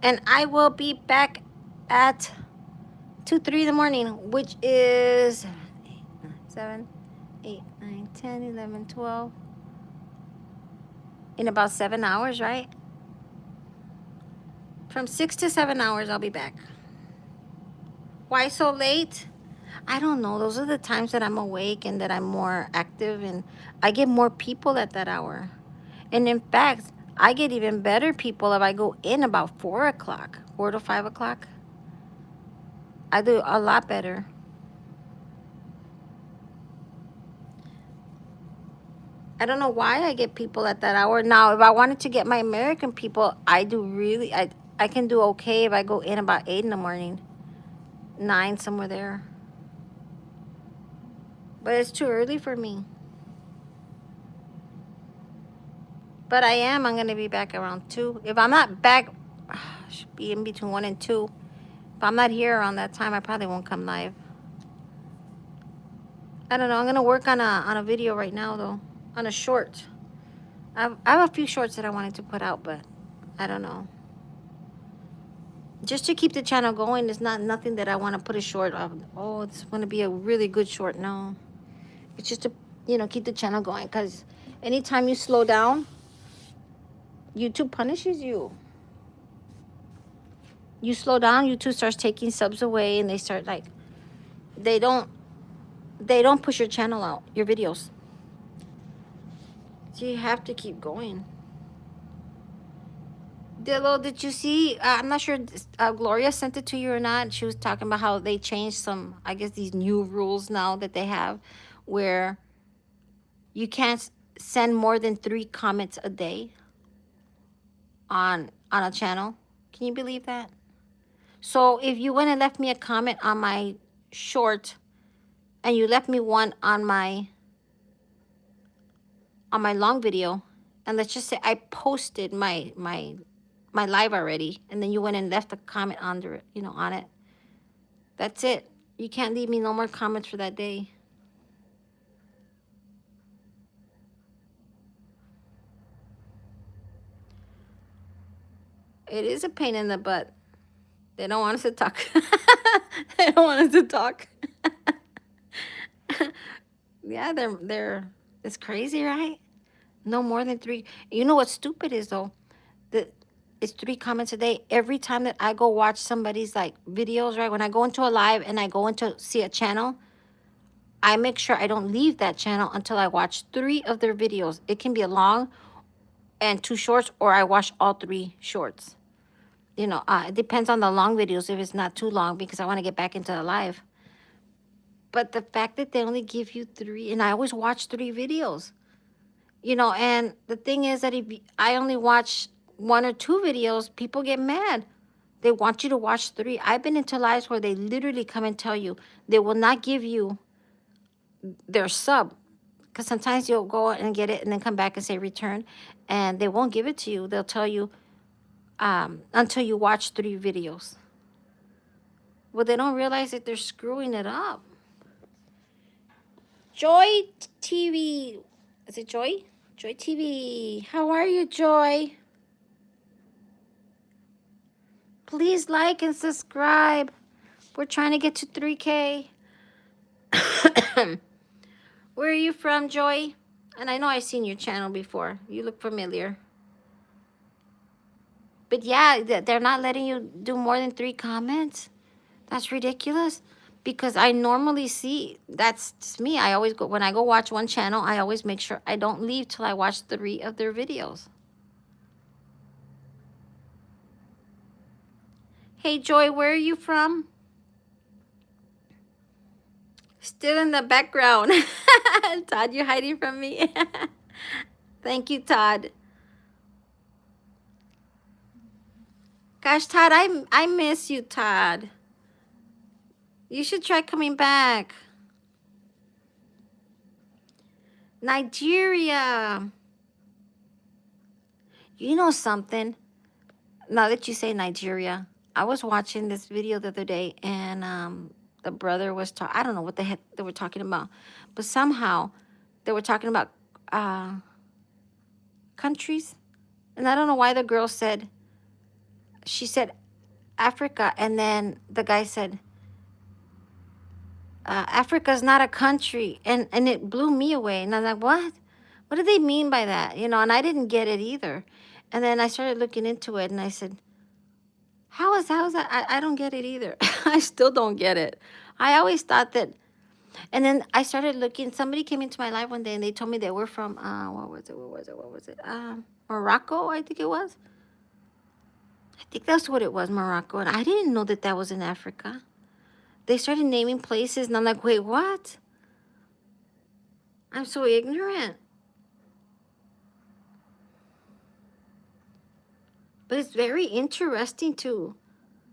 And I will be back at 2, 3 in the morning, which is 7, 8, 9, 10, 11, 12. In about 7 hours, right? From 6 to 7 hours, I'll be back. Why so late? I don't know. Those are the times that I'm awake and that I'm more active, and I get more people at that hour. And in fact, I get even better people if I go in about 4 o'clock, 4 to 5 o'clock. I do a lot better. I don't know why I get people at that hour. Now, if I wanted to get my American people, I can do okay if I go in about 8 in the morning. 9, somewhere there. But it's too early for me. But I'm going to be back around 2. If I'm not back, should be in between 1 and 2. If I'm not here around that time, I probably won't come live. I don't know. I'm going to work on a video right now, though. On a short. I have a few shorts that I wanted to put out, but I don't know. Just to keep the channel going, it's not nothing that I want to put a short of. Oh, it's going to be a really good short. No. It's just to, keep the channel going. Because anytime you slow down, YouTube punishes you. You slow down, YouTube starts taking subs away, and they start they don't push your channel out, your videos. So you have to keep going. Dillo, did you see? I'm not sure. Gloria sent it to you or not. She was talking about how they changed some, I guess, these new rules now that they have, where you can't send more than 3 comments a day on a channel. Can you believe that? So if you went and left me a comment on my short, and you left me one on my long video, and let's just say I posted my live already, and then you went and left a comment under it, on it. That's it. You can't leave me no more comments for that day. It is a pain in the butt. They don't want us to talk. They don't want us to talk. Yeah, it's crazy, right? No more than 3. You know what's stupid is, though? That it's 3 comments a day. Every time that I go watch somebody's videos, right? When I go into a live and I go into see a channel, I make sure I don't leave that channel until I watch 3 of their videos. It can be a long and 2 shorts, or I watch all 3 shorts. It depends on the long videos if it's not too long, because I want to get back into the live. But the fact that they only give you 3, and I always watch 3 videos, and the thing is that if I only watch 1 or 2 videos, people get mad. They want you to watch 3. I've been into lives where they literally come and tell you they will not give you their sub, because sometimes you'll go and get it and then come back and say return, and they won't give it to you. They'll tell you until you watch 3 videos. Well, they don't realize that they're screwing it up. Joy TV. Is it Joy? Joy TV. How are you, Joy? Please like and subscribe. We're trying to get to 3K. Where are you from, Joy? And I know I've seen your channel before. You look familiar. But yeah, they're not letting you do more than 3 comments. That's ridiculous. Because I normally see, that's just me. I always go, when I go watch one channel, I always make sure I don't leave till I watch 3 of their videos. Hey, Joy, where are you from? Still in the background. Todd, you're hiding from me. Thank you, Todd. Gosh, Todd, I miss you, Todd. You should try coming back. Nigeria. You know something? Now that you say Nigeria, I was watching this video the other day, and the brother was talking. I don't know what the heck they were talking about, but somehow they were talking about countries, and I don't know why the girl said, she said Africa, and then the guy said, Africa's not a country, and it blew me away, and I'm like, what do they mean by that? You know, and I didn't get it either. And then I started looking into it, and I said, how is that? I don't get it either. I still don't get it. I always thought that. And then I started looking. Somebody came into my life one day, and they told me they were from, what was it? Morocco, I think it was. I think that's what it was, Morocco. And I didn't know that that was in Africa. They started naming places, and I'm like, wait, what? I'm so ignorant. But it's very interesting, too.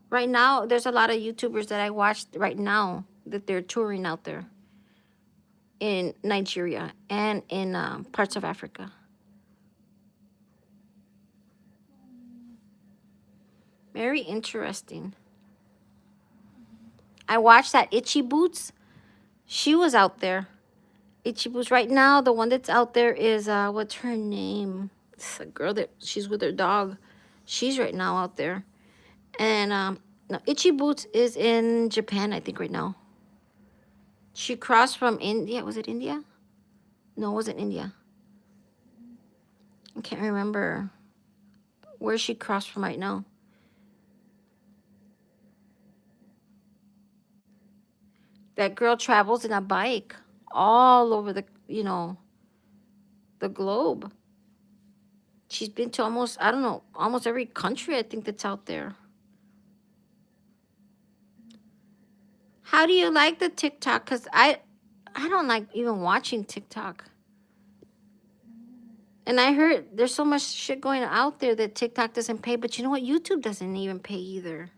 Right now, there's a lot of YouTubers that I watch right now that they're touring out there in Nigeria and in parts of Africa. Very interesting. I watched that Itchy Boots. She was out there. Itchy Boots. Right now, the one that's out there is, what's her name? It's a girl that, she's with her dog. She's right now out there. And no, Itchy Boots is in Japan, I think, right now. She crossed from India. Was it India? No, it wasn't India. I can't remember where she crossed from right now. That girl travels in a bike all over the, you know, the globe. She's been to almost, I don't know, almost every country, I think, that's out there. How do you like the TikTok? Because I don't like even watching TikTok. And I heard there's so much shit going out there that TikTok doesn't pay. But you know what? YouTube doesn't even pay either.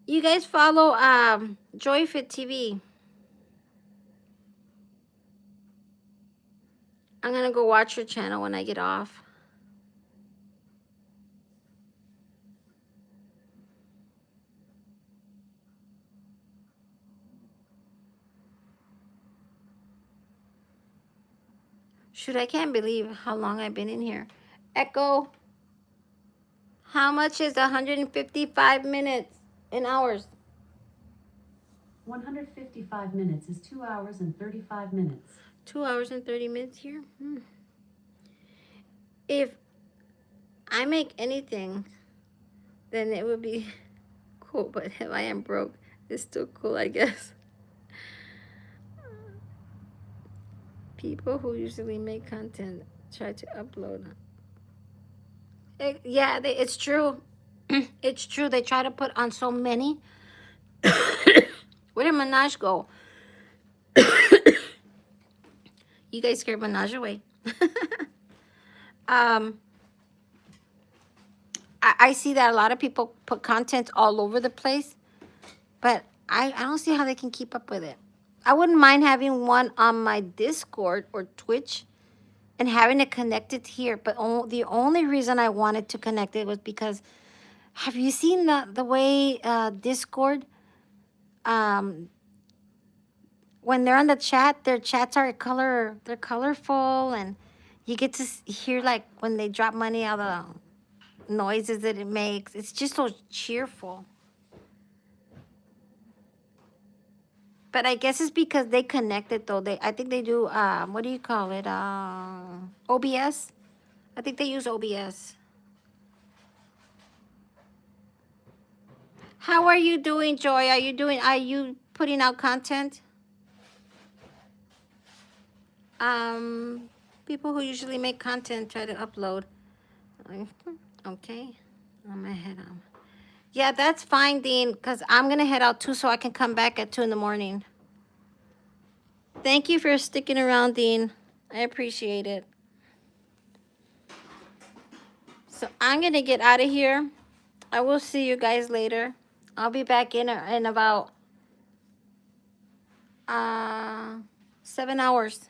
You guys follow JoyFit TV. I'm going to go watch her channel when I get off. Shoot, I can't believe how long I've been in here. Echo, how much is 155 minutes in hours? 155 minutes is 2 hours and 35 minutes. 2 hours and 30 minutes here? If I make anything, then it would be cool. But if I am broke, it's still cool, I guess. People who usually make content try to upload. It's true. It's true. They try to put on so many. Where did Minaj go? You guys scared Minaj away. I see that a lot of people put content all over the place, but I don't see how they can keep up with it. I wouldn't mind having one on my Discord or Twitch and having it connected here, but the only reason I wanted to connect it was because, have you seen the way Discord, when they're on the chat, their chats are they're colorful, and you get to hear like when they drop money, all the noises that it makes. It's just so cheerful. But I guess it's because they connected though. I think they do what do you call it? OBS. I think they use OBS. How are you doing, Joy? Are you putting out content? People who usually make content try to upload. Okay. I'm gonna head out. Yeah, that's fine, Dean, because I'm gonna head out too so I can come back at 2 in the morning. Thank you for sticking around, Dean. I appreciate it. So I'm gonna get out of here. I will see you guys later. I'll be back in about 7 hours.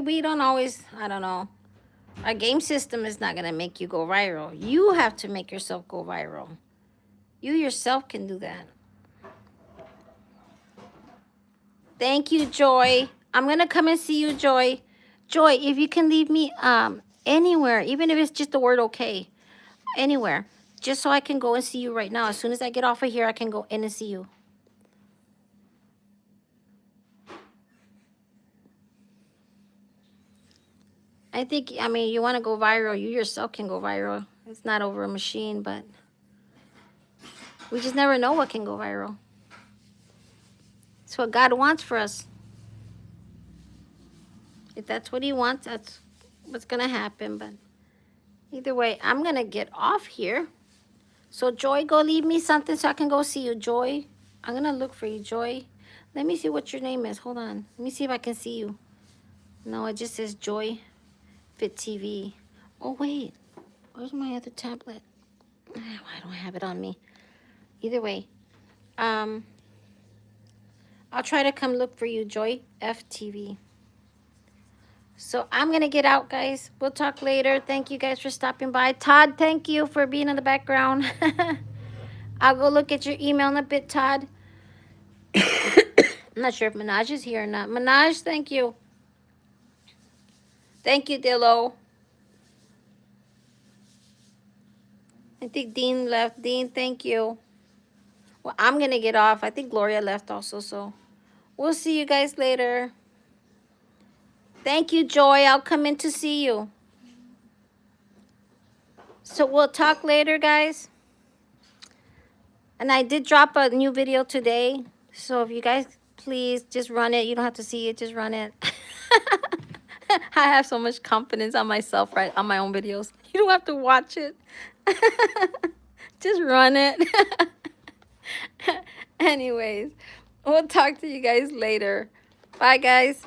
We don't always, I don't know. Our game system is not going to make you go viral. You have to make yourself go viral. You yourself can do that. Thank you, Joy. I'm going to come and see you, Joy. Joy, if you can leave me anywhere, even if it's just the word okay, anywhere, just so I can go and see you right now. As soon as I get off of here, I can go in and see you. I mean, you want to go viral, you yourself can go viral. It's not over a machine, but we just never know what can go viral. It's what God wants for us. If that's what he wants, that's what's going to happen. But either way, I'm going to get off here. So, Joy, go leave me something so I can go see you. Joy, I'm going to look for you, Joy. Let me see what your name is. Hold on. Let me see if I can see you. No, it just says Joy Fit TV. Oh, wait. Where's my other tablet? I don't have it on me. Either way, I'll try to come look for you, Joy FTV. So I'm going to get out, guys. We'll talk later. Thank you guys for stopping by. Todd, thank you for being in the background. I'll go look at your email in a bit, Todd. I'm not sure if Minaj is here or not. Minaj, thank you. Thank you, Dillo. I think Dean left. Dean, thank you. Well, I'm going to get off. I think Gloria left also, so we'll see you guys later. Thank you, Joy. I'll come in to see you. So we'll talk later, guys. And I did drop a new video today. So if you guys please just run it. You don't have to see it. Just run it. I have so much confidence on myself, right? On my own videos. You don't have to watch it. Just run it. Anyways, we'll talk to you guys later. Bye, guys.